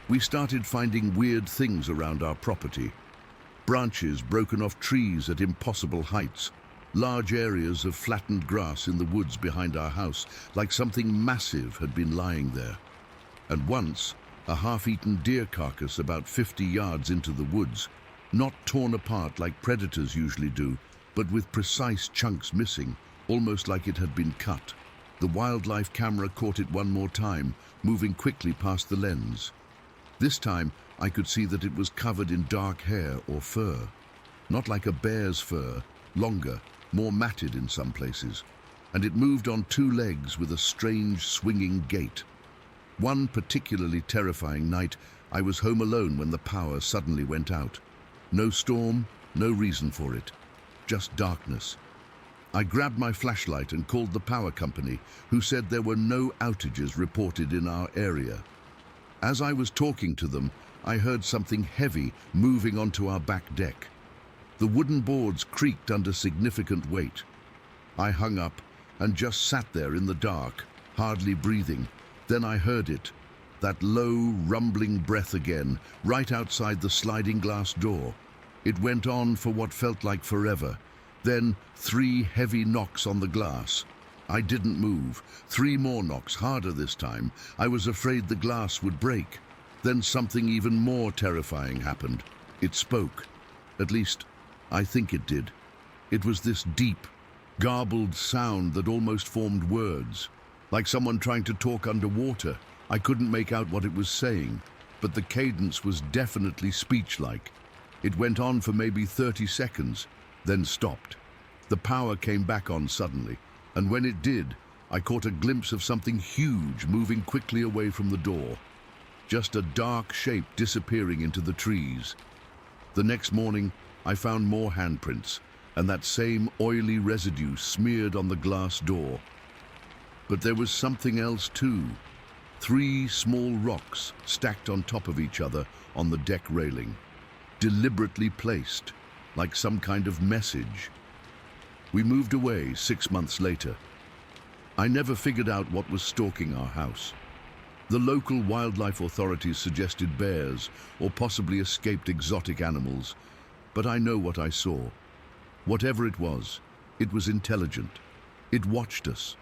We started finding weird things around our property. Branches broken off trees at impossible heights, large areas of flattened grass in the woods behind our house, like something massive had been lying there. And once, a half-eaten deer carcass about 50 yards into the woods, not torn apart like predators usually do, but with precise chunks missing, almost like it had been cut. The wildlife camera caught it one more time, moving quickly past the lens. This time, I could see that it was covered in dark hair or fur. Not like a bear's fur, longer, more matted in some places. And it moved on 2 legs with a strange swinging gait. One particularly terrifying night, I was home alone when the power suddenly went out. No storm, no reason for it, just darkness. I grabbed my flashlight and called the power company, who said there were no outages reported in our area. As I was talking to them, I heard something heavy moving onto our back deck. The wooden boards creaked under significant weight. I hung up and just sat there in the dark, hardly breathing. Then I heard it, that low, rumbling breath again, right outside the sliding glass door. It went on for what felt like forever. Then 3 heavy knocks on the glass. I didn't move. 3 more knocks, harder this time. I was afraid the glass would break. Then something even more terrifying happened. It spoke. At least, I think it did. It was this deep, garbled sound that almost formed words, like someone trying to talk underwater. I couldn't make out what it was saying. but the cadence was definitely speech-like. It went on for maybe 30 seconds, then stopped. The power came back on suddenly, and when it did, I caught a glimpse of something huge moving quickly away from the door. Just a dark shape disappearing into the trees. The next morning, I found more handprints, and that same oily residue smeared on the glass door. But there was something else too. 3 small rocks stacked on top of each other on the deck railing, deliberately placed, like some kind of message. We moved away 6 months later. I never figured out what was stalking our house. The local wildlife authorities suggested bears or possibly escaped exotic animals, but I know what I saw. Whatever it was intelligent. It watched us.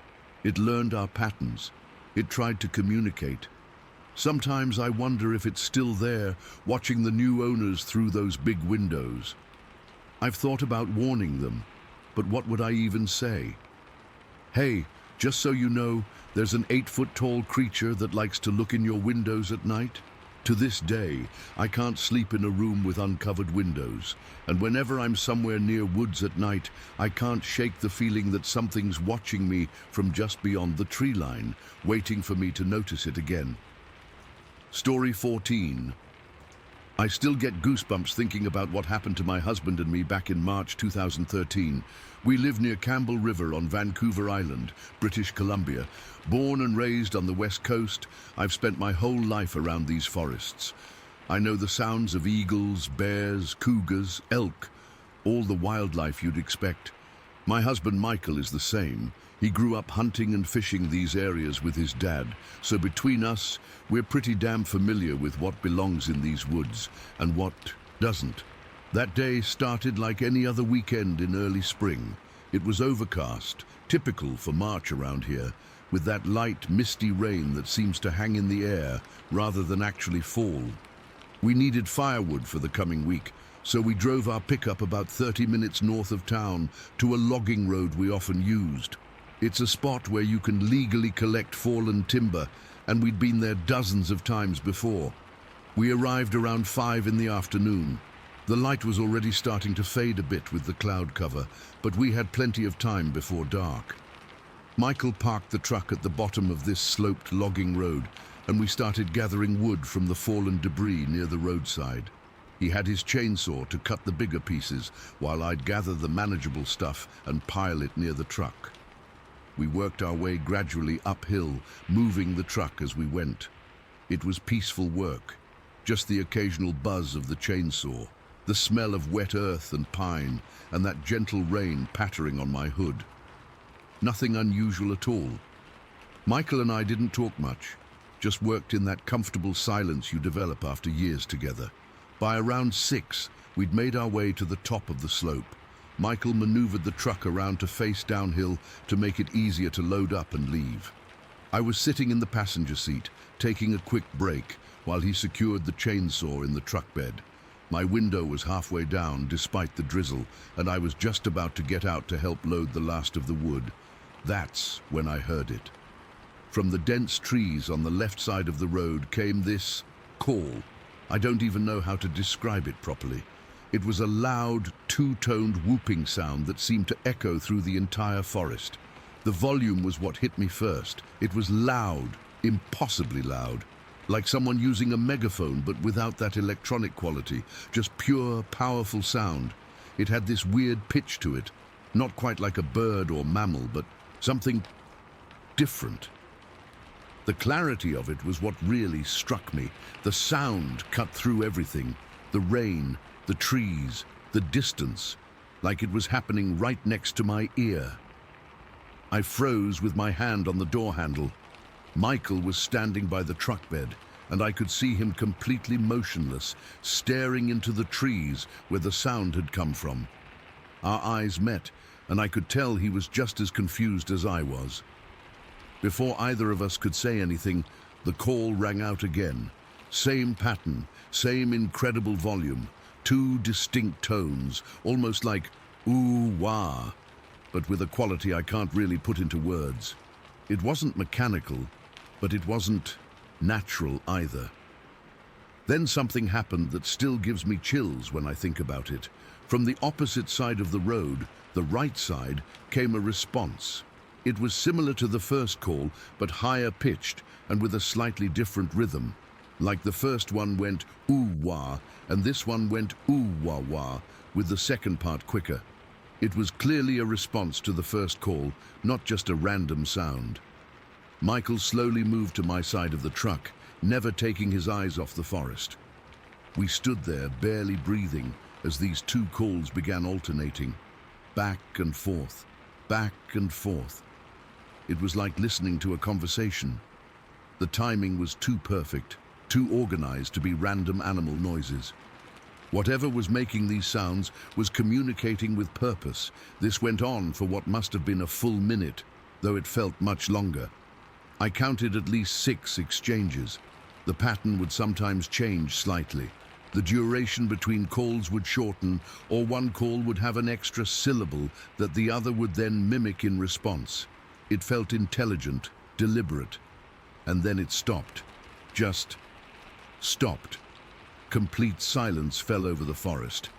It learned our patterns. It tried to communicate. Sometimes I wonder if it's still there, watching the new owners through those big windows. I've thought about warning them, but what would I even say? Hey, just so you know, there's an 8-foot-tall creature that likes to look in your windows at night. To this day, I can't sleep in a room with uncovered windows, and whenever I'm somewhere near woods at night, I can't shake the feeling that something's watching me from just beyond the tree line, waiting for me to notice it again. Story 14. I still get goosebumps thinking about what happened to my husband and me back in March 2013. We live near Campbell River on Vancouver Island, British Columbia. Born and raised on the West Coast, I've spent my whole life around these forests. I know the sounds of eagles, bears, cougars, elk, all the wildlife you'd expect. My husband Michael is the same. He grew up hunting and fishing these areas with his dad, so between us, we're pretty damn familiar with what belongs in these woods and what doesn't. That day started like any other weekend in early spring. It was overcast, typical for March around here, with that light, misty rain that seems to hang in the air rather than actually fall. We needed firewood for the coming week, so we drove our pickup about 30 minutes north of town to a logging road we often used. It's a spot where you can legally collect fallen timber, and we'd been there dozens of times before. We arrived around 5 in the afternoon. The light was already starting to fade a bit with the cloud cover, but we had plenty of time before dark. Michael parked the truck at the bottom of this sloped logging road, and we started gathering wood from the fallen debris near the roadside. He had his chainsaw to cut the bigger pieces, while I'd gather the manageable stuff and pile it near the truck. We worked our way gradually uphill, moving the truck as we went. It was peaceful work, just the occasional buzz of the chainsaw, the smell of wet earth and pine, and that gentle rain pattering on my hood. Nothing unusual at all. Michael and I didn't talk much, just worked in that comfortable silence you develop after years together. By around 6, we'd made our way to the top of the slope. Michael maneuvered the truck around to face downhill to make it easier to load up and leave. I was sitting in the passenger seat, taking a quick break, while he secured the chainsaw in the truck bed. My window was halfway down despite the drizzle, and I was just about to get out to help load the last of the wood. That's when I heard it. From the dense trees on the left side of the road came this call. I don't even know how to describe it properly. It was a loud, two-toned whooping sound that seemed to echo through the entire forest. The volume was what hit me first. It was loud, impossibly loud, like someone using a megaphone but without that electronic quality, just pure, powerful sound. It had this weird pitch to it, not quite like a bird or mammal, but something different. The clarity of it was what really struck me. The sound cut through everything, the rain, the trees, the distance, like it was happening right next to my ear. I froze with my hand on the door handle. Michael was standing by the truck bed, and I could see him completely motionless, staring into the trees where the sound had come from. Our eyes met, and I could tell he was just as confused as I was. Before either of us could say anything, the call rang out again. Same pattern, same incredible volume. 2 distinct tones, almost like ooh-wah, but with a quality I can't really put into words. It wasn't mechanical, but it wasn't natural either. Then something happened that still gives me chills when I think about it. From the opposite side of the road, the right side, came a response. It was similar to the first call, but higher pitched and with a slightly different rhythm. Like the first one went ooh-wah, and this one went ooh-wah-wah, with the second part quicker. It was clearly a response to the first call, not just a random sound. Michael slowly moved to my side of the truck, never taking his eyes off the forest. We stood there, barely breathing, as these two calls began alternating. Back and forth, back and forth. It was like listening to a conversation. The timing was too perfect, too organized to be random animal noises. Whatever was making these sounds was communicating with purpose. This went on for what must have been a full minute, though it felt much longer. I counted at least 6 exchanges. The pattern would sometimes change slightly. The duration between calls would shorten, or one call would have an extra syllable that the other would then mimic in response. It felt intelligent, deliberate. And then it stopped. Just stopped. Complete silence fell over the forest.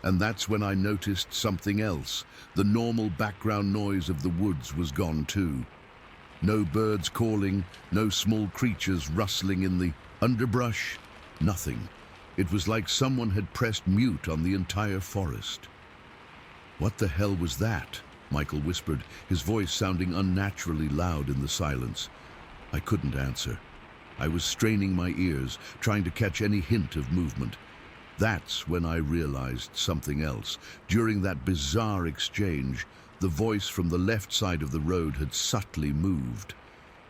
And that's when I noticed something else. The normal background noise of the woods was gone too. No birds calling, no small creatures rustling in the underbrush, nothing. It was like someone had pressed mute on the entire forest. "What the hell was that?" Michael whispered, his voice sounding unnaturally loud in the silence. I couldn't answer. I was straining my ears, trying to catch any hint of movement. That's when I realized something else. During that bizarre exchange, the voice from the left side of the road had subtly moved.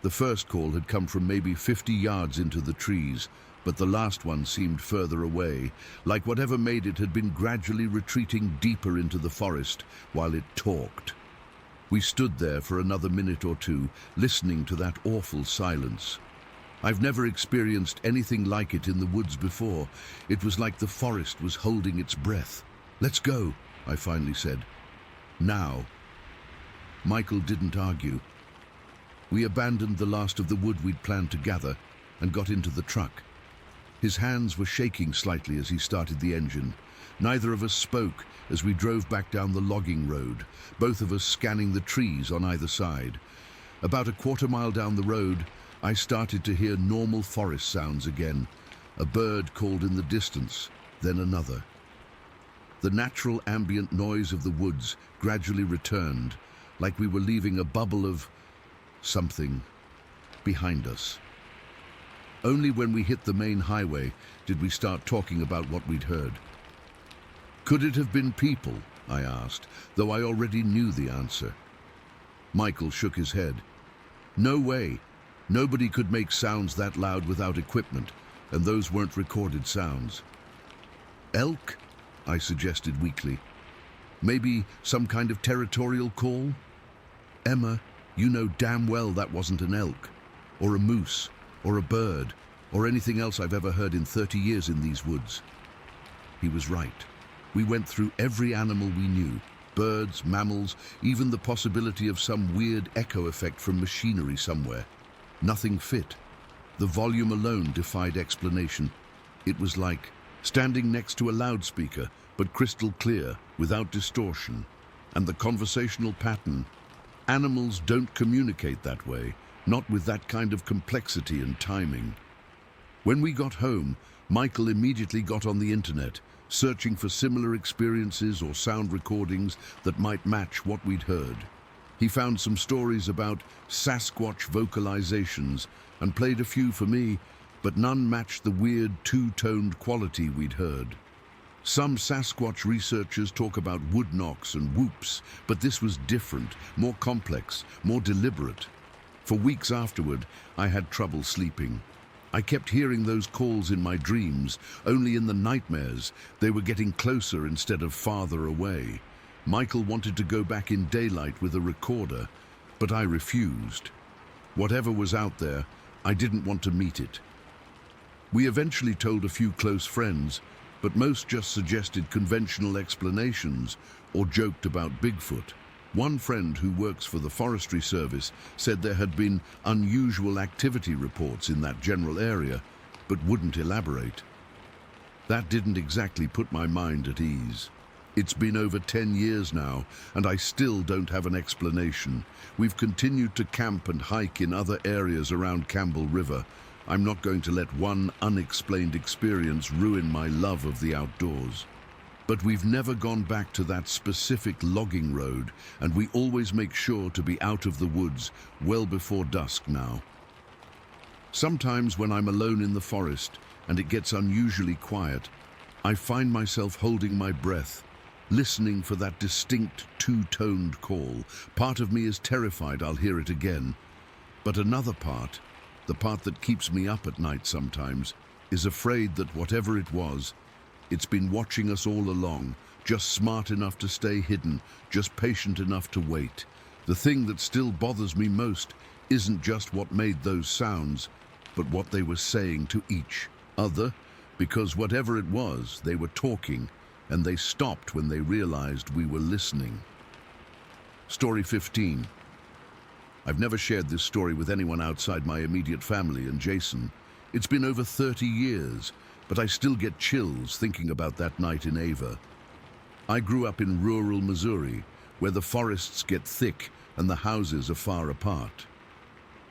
The first call had come from maybe 50 yards into the trees, but the last one seemed further away, like whatever made it had been gradually retreating deeper into the forest while it talked. We stood there for another minute or two, listening to that awful silence. I've never experienced anything like it in the woods before. It was like the forest was holding its breath. "Let's go," I finally said. "Now." Michael didn't argue. We abandoned the last of the wood we'd planned to gather and got into the truck. His hands were shaking slightly as he started the engine. Neither of us spoke as we drove back down the logging road, both of us scanning the trees on either side. About a quarter-mile down the road, I started to hear normal forest sounds again. A bird called in the distance, then another. The natural ambient noise of the woods gradually returned, like we were leaving a bubble of something behind us. Only when we hit the main highway did we start talking about what we'd heard. "Could it have been people?" I asked, though I already knew the answer. Michael shook his head. "No way. Nobody could make sounds that loud without equipment, and those weren't recorded sounds." "Elk?" I suggested weakly. "Maybe some kind of territorial call?" "Emma, you know damn well that wasn't an elk, or a moose, or a bird, or anything else I've ever heard in 30 years in these woods." He was right. We went through every animal we knew, birds, mammals, even the possibility of some weird echo effect from machinery somewhere. Nothing fit. The volume alone defied explanation. It was like standing next to a loudspeaker, but crystal clear, without distortion. And the conversational pattern. Animals don't communicate that way, not with that kind of complexity and timing. When we got home, Michael immediately got on the internet, searching for similar experiences or sound recordings that might match what we'd heard. He found some stories about Sasquatch vocalizations and played a few for me, but none matched the weird two-toned quality we'd heard. Some Sasquatch researchers talk about wood knocks and whoops, but this was different, more complex, more deliberate. For weeks afterward, I had trouble sleeping. I kept hearing those calls in my dreams, only in the nightmares they were getting closer instead of farther away. Michael wanted to go back in daylight with a recorder, but I refused. Whatever was out there, I didn't want to meet it. We eventually told a few close friends, but most just suggested conventional explanations or joked about Bigfoot. One friend who works for the Forestry Service said there had been unusual activity reports in that general area, but wouldn't elaborate. That didn't exactly put my mind at ease. It's been over 10 years now, and I still don't have an explanation. We've continued to camp and hike in other areas around Campbell River. I'm not going to let one unexplained experience ruin my love of the outdoors. But we've never gone back to that specific logging road, and we always make sure to be out of the woods well before dusk now. Sometimes when I'm alone in the forest and it gets unusually quiet, I find myself holding my breath, listening for that distinct two-toned call. Part of me is terrified I'll hear it again, but another part, the part that keeps me up at night sometimes, is afraid that whatever it was, it's been watching us all along, just smart enough to stay hidden, just patient enough to wait. The thing that still bothers me most isn't just what made those sounds, but what they were saying to each other, because whatever it was, they were talking, and they stopped when they realized we were listening. Story 15. I've never shared this story with anyone outside my immediate family and Jason. It's been over 30 years, but I still get chills thinking about that night in Ava. I grew up in rural Missouri, where the forests get thick and the houses are far apart.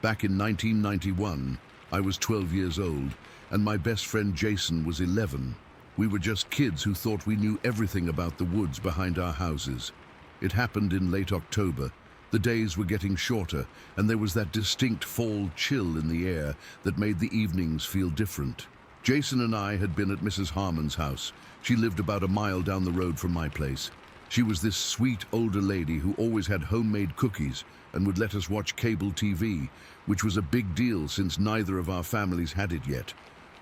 Back in 1991, I was 12 years old, and my best friend Jason was 11. We were just kids who thought we knew everything about the woods behind our houses. It happened in late October. The days were getting shorter, and there was that distinct fall chill in the air that made the evenings feel different. Jason and I had been at Mrs. Harmon's house. She lived about a mile down the road from my place. She was this sweet older lady who always had homemade cookies and would let us watch cable TV, which was a big deal since neither of our families had it yet.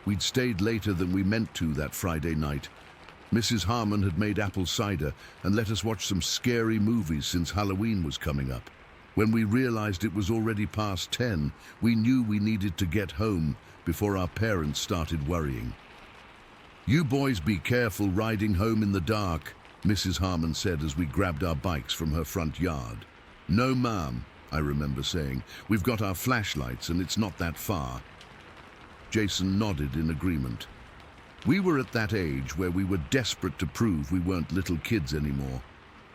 We'd stayed later than we meant to that Friday night. Mrs. Harmon had made apple cider and let us watch some scary movies since Halloween was coming up. When we realized it was already past 10, we knew we needed to get home before our parents started worrying. "You boys be careful riding home in the dark," Mrs. Harmon said as we grabbed our bikes from her front yard. "No, ma'am," I remember saying. "We've got our flashlights and it's not that far." Jason nodded in agreement. We were at that age where we were desperate to prove we weren't little kids anymore.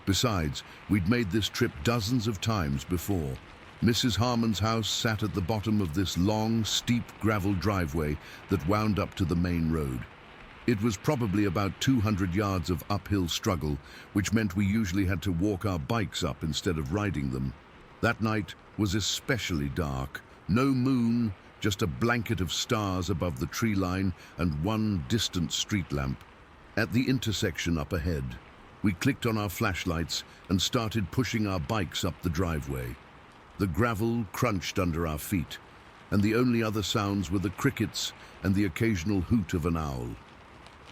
Besides, we'd made this trip dozens of times before. Mrs. Harmon's house sat at the bottom of this long, steep gravel driveway that wound up to the main road. It was probably about 200 yards of uphill struggle, which meant we usually had to walk our bikes up instead of riding them. That night was especially dark. No moon, just a blanket of stars above the tree line and one distant street lamp. At the intersection up ahead, we clicked on our flashlights and started pushing our bikes up the driveway. The gravel crunched under our feet, and the only other sounds were the crickets and the occasional hoot of an owl.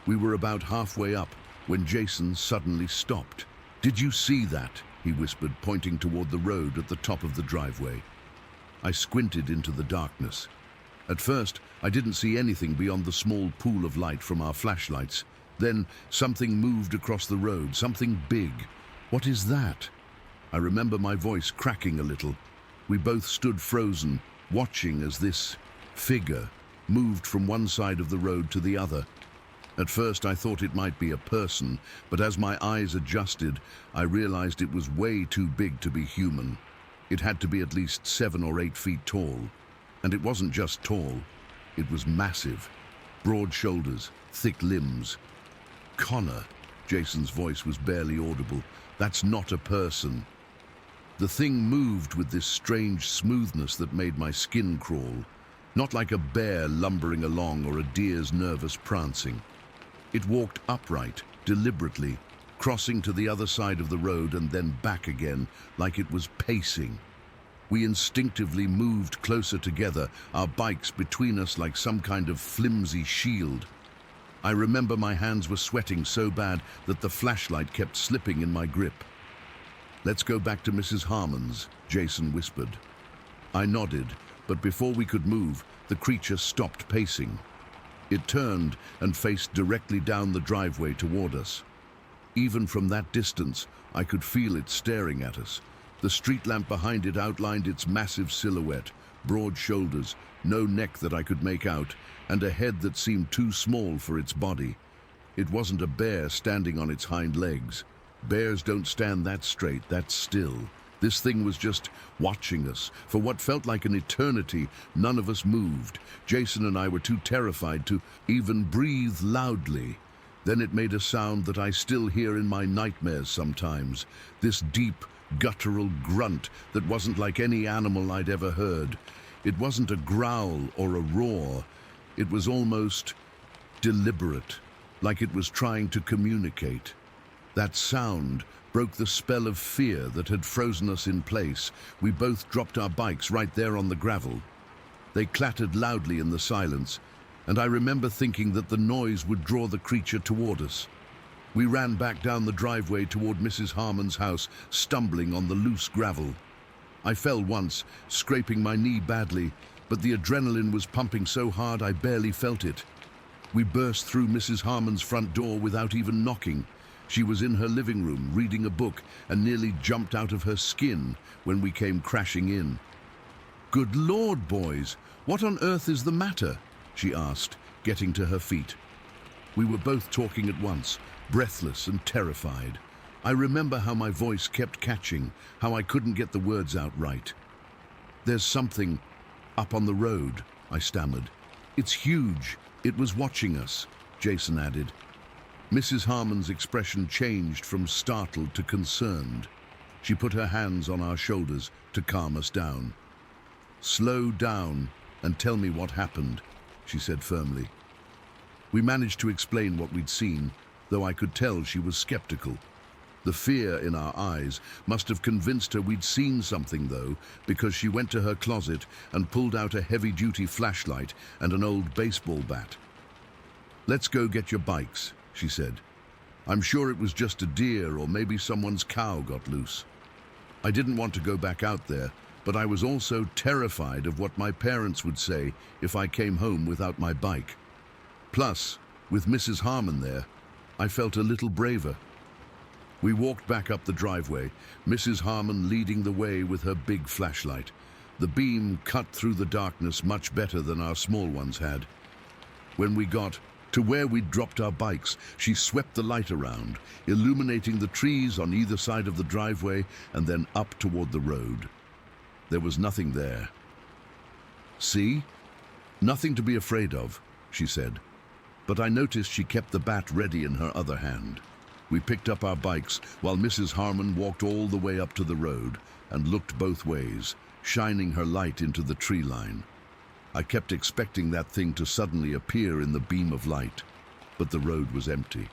We were about halfway up when Jason suddenly stopped. "Did you see that?" he whispered, pointing toward the road at the top of the driveway. I squinted into the darkness. At first, I didn't see anything beyond the small pool of light from our flashlights. Then something moved across the road, something big. "What is that?" I remember my voice cracking a little. We both stood frozen, watching as this figure moved from one side of the road to the other. At first, I thought it might be a person, but as my eyes adjusted, I realized it was way too big to be human. It had to be at least 7 or 8 feet tall. And it wasn't just tall, it was massive. Broad shoulders, thick limbs. "Connor," Jason's voice was barely audible. "That's not a person." The thing moved with this strange smoothness that made my skin crawl. Not like a bear lumbering along or a deer's nervous prancing. It walked upright, deliberately, crossing to the other side of the road and then back again, like it was pacing. We instinctively moved closer together, our bikes between us like some kind of flimsy shield. I remember my hands were sweating so bad that the flashlight kept slipping in my grip. "Let's go back to Mrs. Harmon's," Jason whispered. I nodded, but before we could move, the creature stopped pacing. It turned and faced directly down the driveway toward us. Even from that distance, I could feel it staring at us. The street lamp behind it outlined its massive silhouette, broad shoulders, no neck that I could make out, and a head that seemed too small for its body. It wasn't a bear standing on its hind legs. Bears don't stand that straight, that still. This thing was just watching us. For what felt like an eternity, none of us moved. Jason and I were too terrified to even breathe loudly. Then it made a sound that I still hear in my nightmares sometimes. This deep, guttural grunt that wasn't like any animal I'd ever heard. It wasn't a growl or a roar. It was almost deliberate, like it was trying to communicate. That sound broke the spell of fear that had frozen us in place. We both dropped our bikes right there on the gravel. They clattered loudly in the silence, and I remember thinking that the noise would draw the creature toward us. We ran back down the driveway toward Mrs. Harmon's house, stumbling on the loose gravel. I fell once, scraping my knee badly, but the adrenaline was pumping so hard I barely felt it. We burst through Mrs. Harmon's front door without even knocking. She was in her living room, reading a book, and nearly jumped out of her skin when we came crashing in. "Good Lord, boys, what on earth is the matter?" she asked, getting to her feet. We were both talking at once, breathless and terrified. I remember how my voice kept catching, how I couldn't get the words out right. "There's something up on the road," I stammered. "It's huge. It was watching us," Jason added. Mrs. Harmon's expression changed from startled to concerned. She put her hands on our shoulders to calm us down. "Slow down and tell me what happened," she said firmly. We managed to explain what we'd seen, though I could tell she was skeptical. The fear in our eyes must have convinced her we'd seen something, though, because she went to her closet and pulled out a heavy-duty flashlight and an old baseball bat. "Let's go get your bikes," she said. "I'm sure it was just a deer or maybe someone's cow got loose." I didn't want to go back out there, but I was also terrified of what my parents would say if I came home without my bike. Plus, with Mrs. Harmon there, I felt a little braver. We walked back up the driveway, Mrs. Harmon leading the way with her big flashlight. The beam cut through the darkness much better than our small ones had. When we got to where we'd dropped our bikes, she swept the light around, illuminating the trees on either side of the driveway and then up toward the road. There was nothing there. "See? Nothing to be afraid of," she said. But I noticed she kept the bat ready in her other hand. We picked up our bikes while Mrs. Harmon walked all the way up to the road and looked both ways, shining her light into the tree line. I kept expecting that thing to suddenly appear in the beam of light, but the road was empty.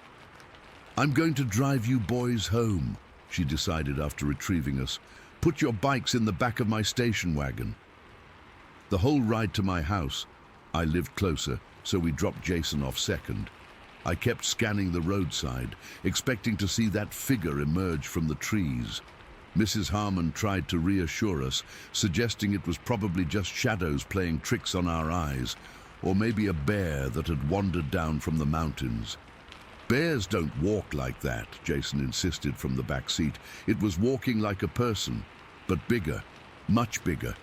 "I'm going to drive you boys home," she decided after retrieving us. "Put your bikes in the back of my station wagon." The whole ride to my house, I lived closer, so we dropped Jason off second. I kept scanning the roadside, expecting to see that figure emerge from the trees. Mrs. Harmon tried to reassure us, suggesting it was probably just shadows playing tricks on our eyes, or maybe a bear that had wandered down from the mountains. "Bears don't walk like that," Jason insisted from the back seat. "It was walking like a person, but bigger, much bigger."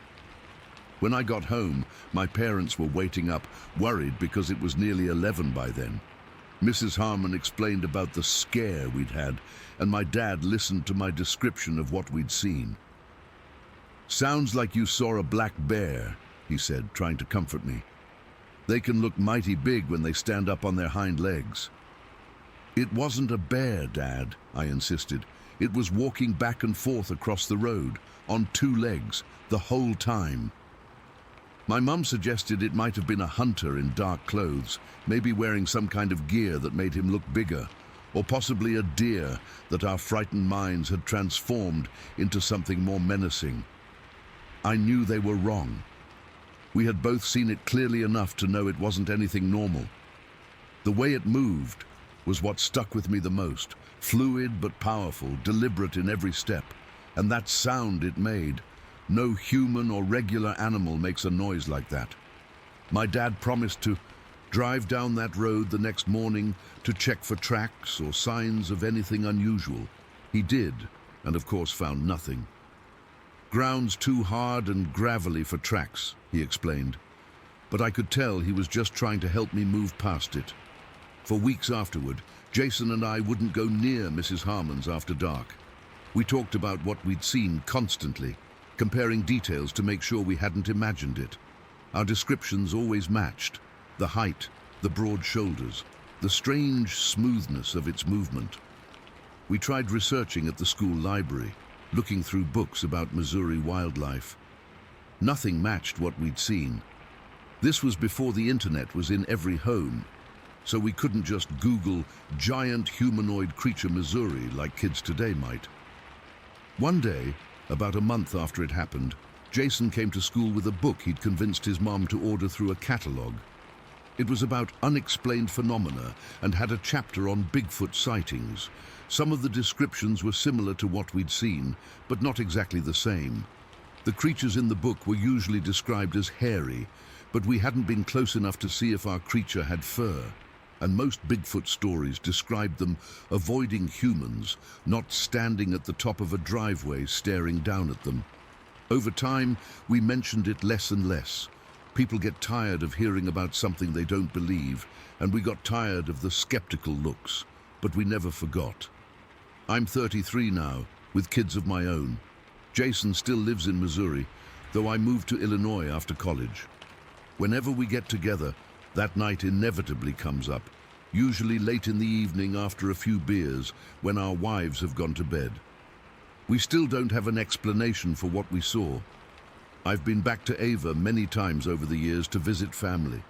When I got home, my parents were waiting up, worried because it was nearly 11 by then. Mrs. Harmon explained about the scare we'd had, and my dad listened to my description of what we'd seen. "Sounds like you saw a black bear," he said, trying to comfort me. "They can look mighty big when they stand up on their hind legs." "It wasn't a bear, Dad," I insisted. "It was walking back and forth across the road, on two legs, the whole time." My mum suggested it might have been a hunter in dark clothes, maybe wearing some kind of gear that made him look bigger, or possibly a deer that our frightened minds had transformed into something more menacing. I knew they were wrong. We had both seen it clearly enough to know it wasn't anything normal. The way it moved was what stuck with me the most, fluid but powerful, deliberate in every step, and that sound it made. No human or regular animal makes a noise like that. My dad promised to drive down that road the next morning to check for tracks or signs of anything unusual. He did, and of course found nothing. "Ground's too hard and gravelly for tracks," he explained. But I could tell he was just trying to help me move past it. For weeks afterward, Jason and I wouldn't go near Mrs. Harmon's after dark. We talked about what we'd seen constantly, comparing details to make sure we hadn't imagined it. Our descriptions always matched: the height, the broad shoulders, the strange smoothness of its movement. We tried researching at the school library, looking through books about Missouri wildlife. Nothing matched what we'd seen. This was before the internet was in every home, so we couldn't just Google giant humanoid creature Missouri like kids today might. One day, about a month after it happened, Jason came to school with a book he'd convinced his mom to order through a catalog. It was about unexplained phenomena and had a chapter on Bigfoot sightings. Some of the descriptions were similar to what we'd seen, but not exactly the same. The creatures in the book were usually described as hairy, but we hadn't been close enough to see if our creature had fur. And most Bigfoot stories described them avoiding humans, not standing at the top of a driveway staring down at them. Over time, we mentioned it less and less. People get tired of hearing about something they don't believe, and we got tired of the skeptical looks, but we never forgot. I'm 33 now, with kids of my own. Jason still lives in Missouri, though I moved to Illinois after college. Whenever we get together, that night inevitably comes up, usually late in the evening after a few beers, when our wives have gone to bed. We still don't have an explanation for what we saw. I've been back to Ava many times over the years to visit family.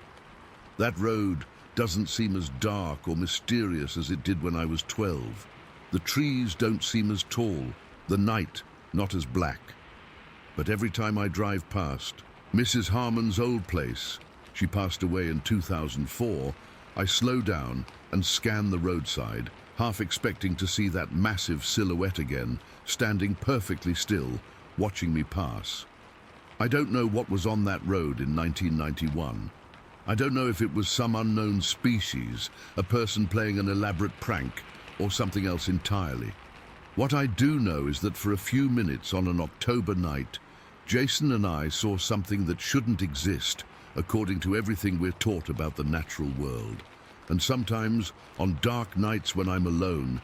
That road doesn't seem as dark or mysterious as it did when I was 12. The trees don't seem as tall, the night not as black. But every time I drive past Mrs. Harmon's old place, she passed away in 2004, I slow down and scan the roadside, half expecting to see that massive silhouette again, standing perfectly still, watching me pass. I don't know what was on that road in 1991. I don't know if it was some unknown species, a person playing an elaborate prank, or something else entirely. What I do know is that for a few minutes on an October night, Jason and I saw something that shouldn't exist, according to everything we're taught about the natural world. And sometimes, on dark nights when I'm alone,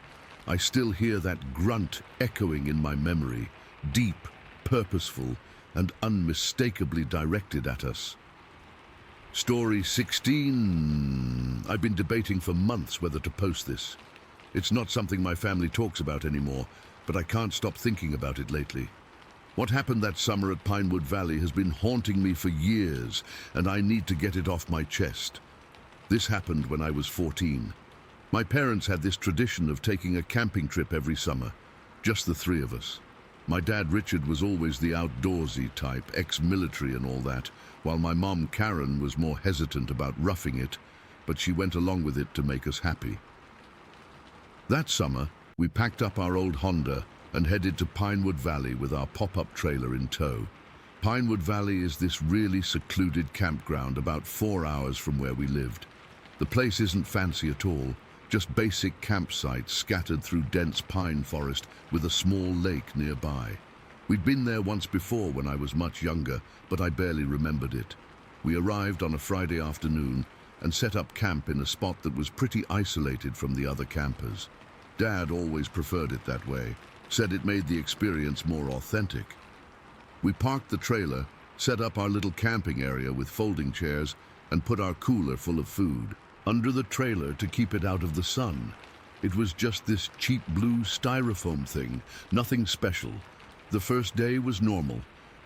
I still hear that grunt echoing in my memory, deep, purposeful, and unmistakably directed at us. Story 16. I've been debating for months whether to post this. It's not something my family talks about anymore, but I can't stop thinking about it lately. What happened that summer at Pinewood Valley has been haunting me for years, and I need to get it off my chest. This happened when I was 14. My parents had this tradition of taking a camping trip every summer, just the three of us. My dad Richard was always the outdoorsy type, ex-military and all that, while my mom Karen was more hesitant about roughing it, but she went along with it to make us happy. That summer, we packed up our old Honda and headed to Pinewood Valley with our pop-up trailer in tow. Pinewood Valley is this really secluded campground about 4 hours from where we lived. The place isn't fancy at all, just basic campsites scattered through dense pine forest with a small lake nearby. We'd been there once before when I was much younger, but I barely remembered it. We arrived on a Friday afternoon and set up camp in a spot that was pretty isolated from the other campers. Dad always preferred it that way, said it made the experience more authentic. We parked the trailer, set up our little camping area with folding chairs, and put our cooler full of food under the trailer to keep it out of the sun. It was just this cheap blue styrofoam thing, nothing special. The first day was normal.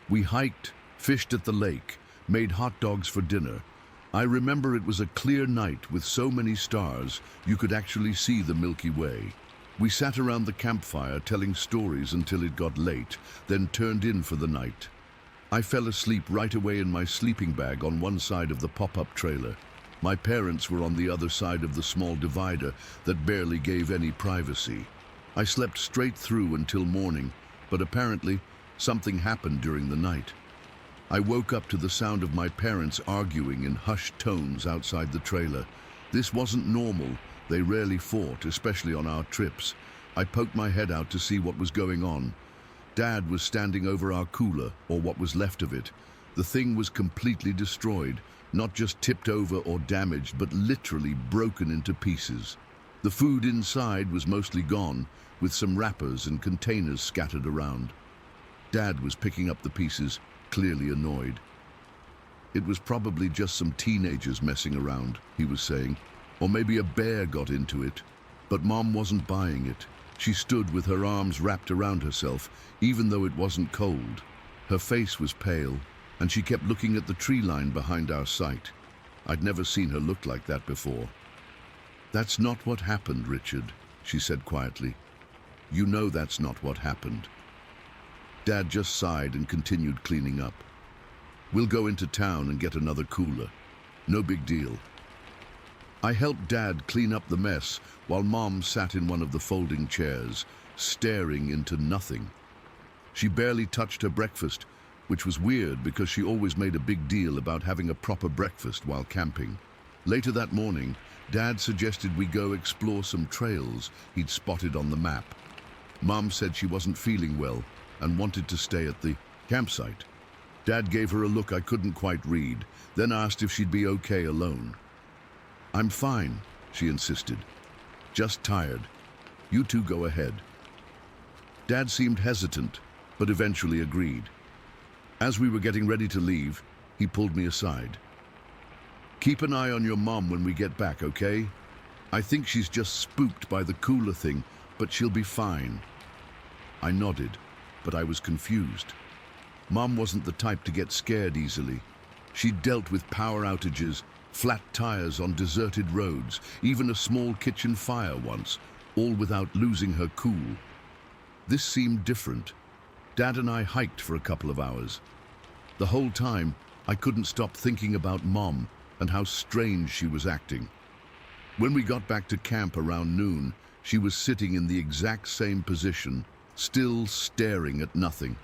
We hiked, fished at the lake, made hot dogs for dinner. I remember it was a clear night with so many stars you could actually see the Milky Way. We sat around the campfire telling stories until it got late, then turned in for the night. I fell asleep right away in my sleeping bag on one side of the pop-up trailer. My parents were on the other side of the small divider that barely gave any privacy. I slept straight through until morning, but apparently something happened during the night. I woke up to the sound of my parents arguing in hushed tones outside the trailer. This wasn't normal. They rarely fought, especially on our trips. I poked my head out to see what was going on. Dad was standing over our cooler, or what was left of it. The thing was completely destroyed, Not just tipped over or damaged, but literally broken into pieces. The food inside was mostly gone, with some wrappers and containers scattered around. Dad was picking up the pieces, clearly annoyed. It was probably just some teenagers messing around, he was saying, or maybe a bear got into it. But Mom wasn't buying it. She stood with her arms wrapped around herself, even though it wasn't cold. Her face was pale, and she kept looking at the tree line behind our site. I'd never seen her look like that before. "That's not what happened, Richard," she said quietly. "You know that's not what happened." Dad just sighed and continued cleaning up. "We'll go into town and get another cooler. No big deal." I helped Dad clean up the mess while Mom sat in one of the folding chairs, staring into nothing. She barely touched her breakfast, which was weird because she always made a big deal about having a proper breakfast while camping. Later that morning, Dad suggested we go explore some trails he'd spotted on the map. Mom said she wasn't feeling well and wanted to stay at the campsite. Dad gave her a look I couldn't quite read, then asked if she'd be okay alone. "I'm fine," she insisted. "Just tired. You two go ahead." Dad seemed hesitant, but eventually agreed. As we were getting ready to leave, he pulled me aside. "Keep an eye on your mom when we get back, okay? I think she's just spooked by the cooler thing, but she'll be fine." I nodded, but I was confused. Mom wasn't the type to get scared easily. She'd dealt with power outages, flat tires on deserted roads, even a small kitchen fire once, all without losing her cool. This seemed different. Dad and I hiked for a couple of hours. The whole time, I couldn't stop thinking about Mom and how strange she was acting. When we got back to camp around noon, she was sitting in the exact same position, still staring at nothing.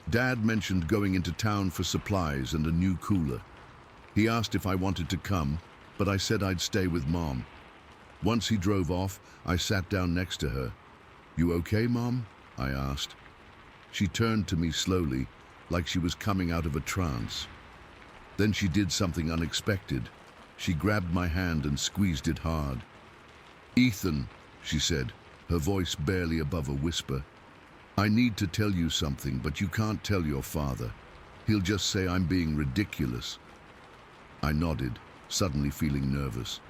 Dad mentioned going into town for supplies and a new cooler. He asked if I wanted to come, but I said I'd stay with Mom. Once he drove off, I sat down next to her. "You okay, Mom?" I asked. She turned to me slowly, like she was coming out of a trance. Then she did something unexpected. She grabbed my hand and squeezed it hard. "Ethan," she said, her voice barely above a whisper, "I need to tell you something, but you can't tell your father. He'll just say I'm being ridiculous." I nodded, suddenly feeling nervous.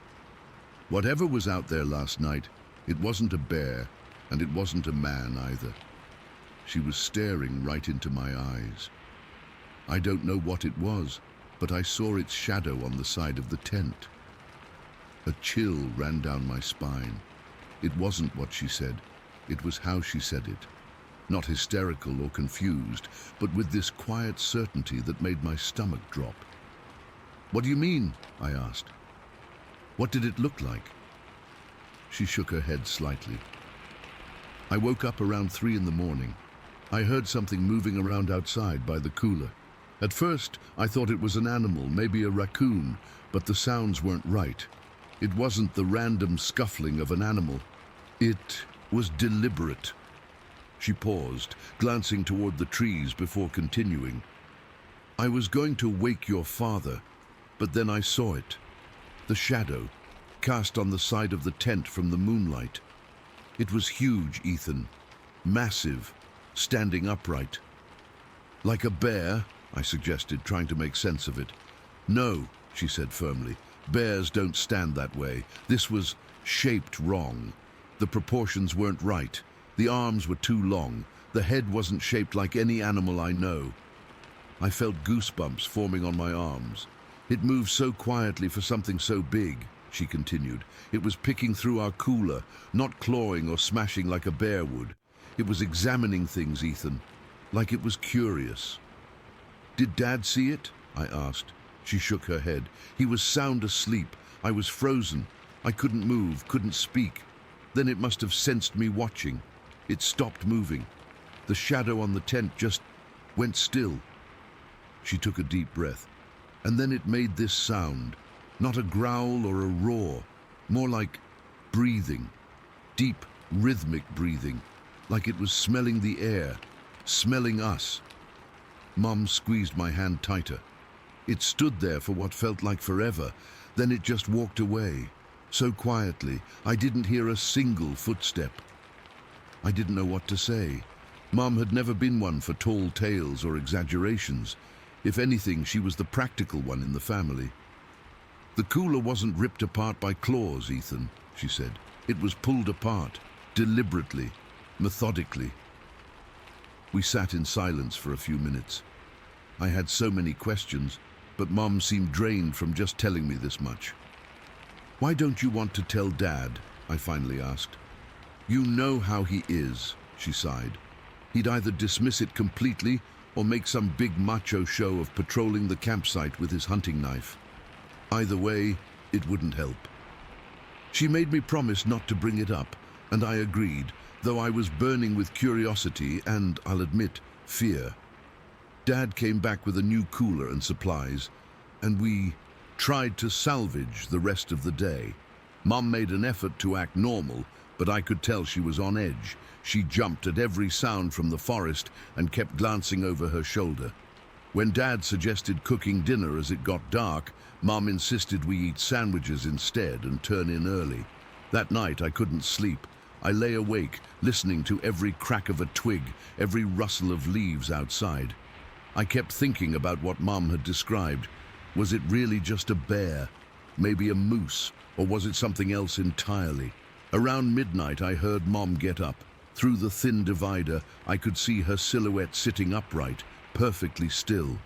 Whatever was out there last night, it wasn't a bear, and it wasn't a man either. She was staring right into my eyes. I don't know what it was, but I saw its shadow on the side of the tent. A chill ran down my spine. It wasn't what she said, it was how she said it. Not hysterical or confused, but with this quiet certainty that made my stomach drop. "What do you mean?" I asked. "What did it look like?" She shook her head slightly. "I woke up around 3 in the morning. I heard something moving around outside by the cooler. At first, I thought it was an animal, maybe a raccoon, but the sounds weren't right. It wasn't the random scuffling of an animal. It was deliberate." She paused, glancing toward the trees before continuing. "I was going to wake your father, but then I saw it. The shadow, cast on the side of the tent from the moonlight. It was huge, Ethan. Massive, standing upright." "Like a bear?" I suggested, trying to make sense of it. "No," she said firmly. "Bears don't stand that way. This was shaped wrong. The proportions weren't right. The arms were too long. The head wasn't shaped like any animal I know." I felt goosebumps forming on my arms. "It moved so quietly for something so big," she continued. "It was picking through our cooler, not clawing or smashing like a bear would. It was examining things, Ethan, like it was curious." "Did Dad see it?" I asked. She shook her head. "He was sound asleep. I was frozen. I couldn't move, couldn't speak. Then it must have sensed me watching. It stopped moving. The shadow on the tent just went still." She took a deep breath. "And then it made this sound. Not a growl or a roar. More like breathing. Deep, rhythmic breathing. Like it was smelling the air. Smelling us." Mom squeezed my hand tighter. It stood there for what felt like forever, then it just walked away. So quietly, I didn't hear a single footstep. I didn't know what to say. Mom had never been one for tall tales or exaggerations. If anything, she was the practical one in the family. "The cooler wasn't ripped apart by claws, Ethan," she said. "It was pulled apart, deliberately, methodically." We sat in silence for a few minutes. I had so many questions, but Mom seemed drained from just telling me this much. "Why don't you want to tell Dad?" I finally asked. "You know how he is," she sighed. "He'd either dismiss it completely or make some big macho show of patrolling the campsite with his hunting knife. Either way, it wouldn't help." She made me promise not to bring it up, and I agreed, though I was burning with curiosity and, I'll admit, fear. Dad came back with a new cooler and supplies, and we tried to salvage the rest of the day. Mom made an effort to act normal, but I could tell she was on edge. She jumped at every sound from the forest and kept glancing over her shoulder. When Dad suggested cooking dinner as it got dark, Mom insisted we eat sandwiches instead and turn in early. That night I couldn't sleep. I lay awake, listening to every crack of a twig, every rustle of leaves outside. I kept thinking about what Mom had described. Was it really just a bear? Maybe a moose? Or was it something else entirely? Around midnight I heard Mom get up. Through the thin divider, I could see her silhouette sitting upright, perfectly still.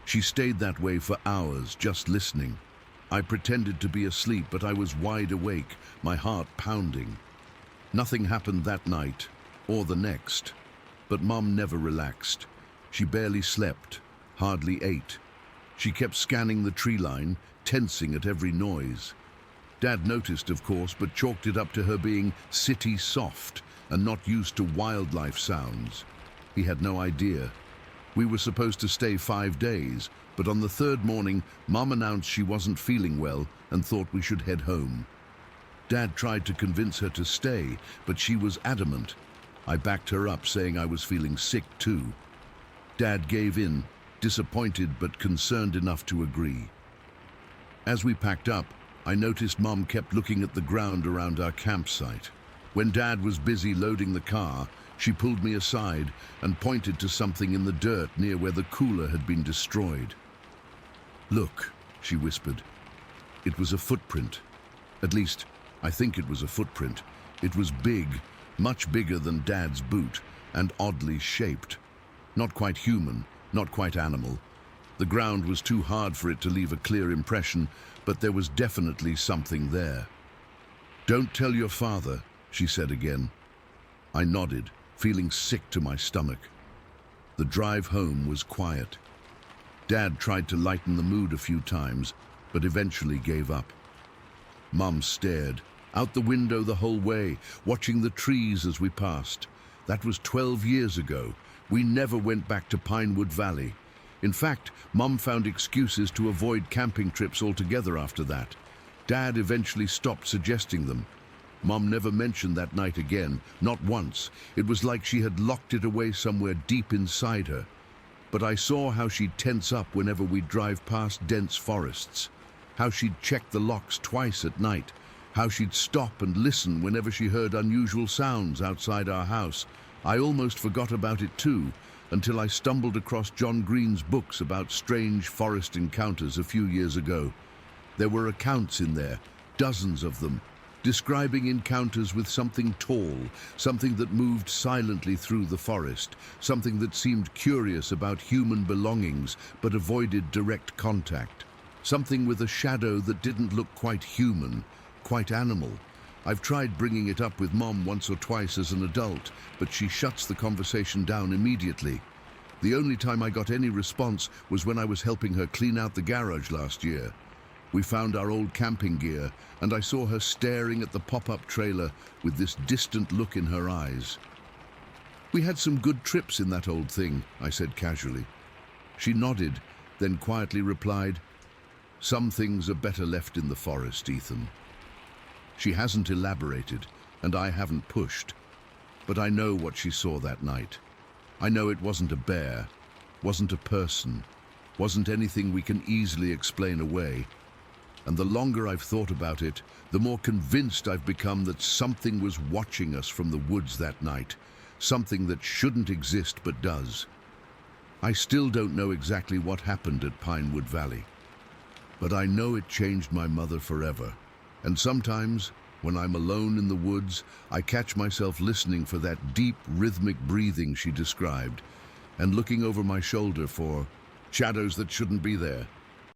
She stayed that way for hours, just listening. I pretended to be asleep, but I was wide awake, my heart pounding. Nothing happened that night, or the next. But Mom never relaxed. She barely slept, hardly ate. She kept scanning the tree line, tensing at every noise. Dad noticed, of course, but chalked it up to her being city soft and not used to wildlife sounds. He had no idea. We were supposed to stay 5 days, but on the third morning, Mom announced she wasn't feeling well and thought we should head home. Dad tried to convince her to stay, but she was adamant. I backed her up, saying I was feeling sick too. Dad gave in, disappointed but concerned enough to agree. As we packed up, I noticed Mom kept looking at the ground around our campsite. When Dad was busy loading the car, she pulled me aside and pointed to something in the dirt near where the cooler had been destroyed. "Look," she whispered. It was a footprint. At least, I think it was a footprint. It was big, much bigger than Dad's boot, and oddly shaped. Not quite human, not quite animal. The ground was too hard for it to leave a clear impression, but there was definitely something there. "Don't tell your father," she said again. I nodded, feeling sick to my stomach. The drive home was quiet. Dad tried to lighten the mood a few times, but eventually gave up. Mom stared, out the window the whole way, watching the trees as we passed. That was 12 years ago. We never went back to Pinewood Valley. In fact, Mom found excuses to avoid camping trips altogether after that. Dad eventually stopped suggesting them. Mom never mentioned that night again, not once. It was like she had locked it away somewhere deep inside her. But I saw how she'd tense up whenever we'd drive past dense forests, how she'd check the locks twice at night, how she'd stop and listen whenever she heard unusual sounds outside our house. I almost forgot about it too, until I stumbled across John Green's books about strange forest encounters a few years ago. There were accounts in there, dozens of them, describing encounters with something tall, something that moved silently through the forest, something that seemed curious about human belongings but avoided direct contact, something with a shadow that didn't look quite human, quite animal. I've tried bringing it up with Mom once or twice as an adult, but she shuts the conversation down immediately. The only time I got any response was when I was helping her clean out the garage last year. We found our old camping gear, and I saw her staring at the pop-up trailer with this distant look in her eyes. "We had some good trips in that old thing," I said casually. She nodded, then quietly replied, "Some things are better left in the forest, Ethan." She hasn't elaborated, and I haven't pushed, but I know what she saw that night. I know it wasn't a bear, wasn't a person, wasn't anything we can easily explain away. And the longer I've thought about it, the more convinced I've become that something was watching us from the woods that night, something that shouldn't exist but does. I still don't know exactly what happened at Pinewood Valley, but I know it changed my mother forever. And sometimes, when I'm alone in the woods, I catch myself listening for that deep, rhythmic breathing she described, and looking over my shoulder for shadows that shouldn't be there.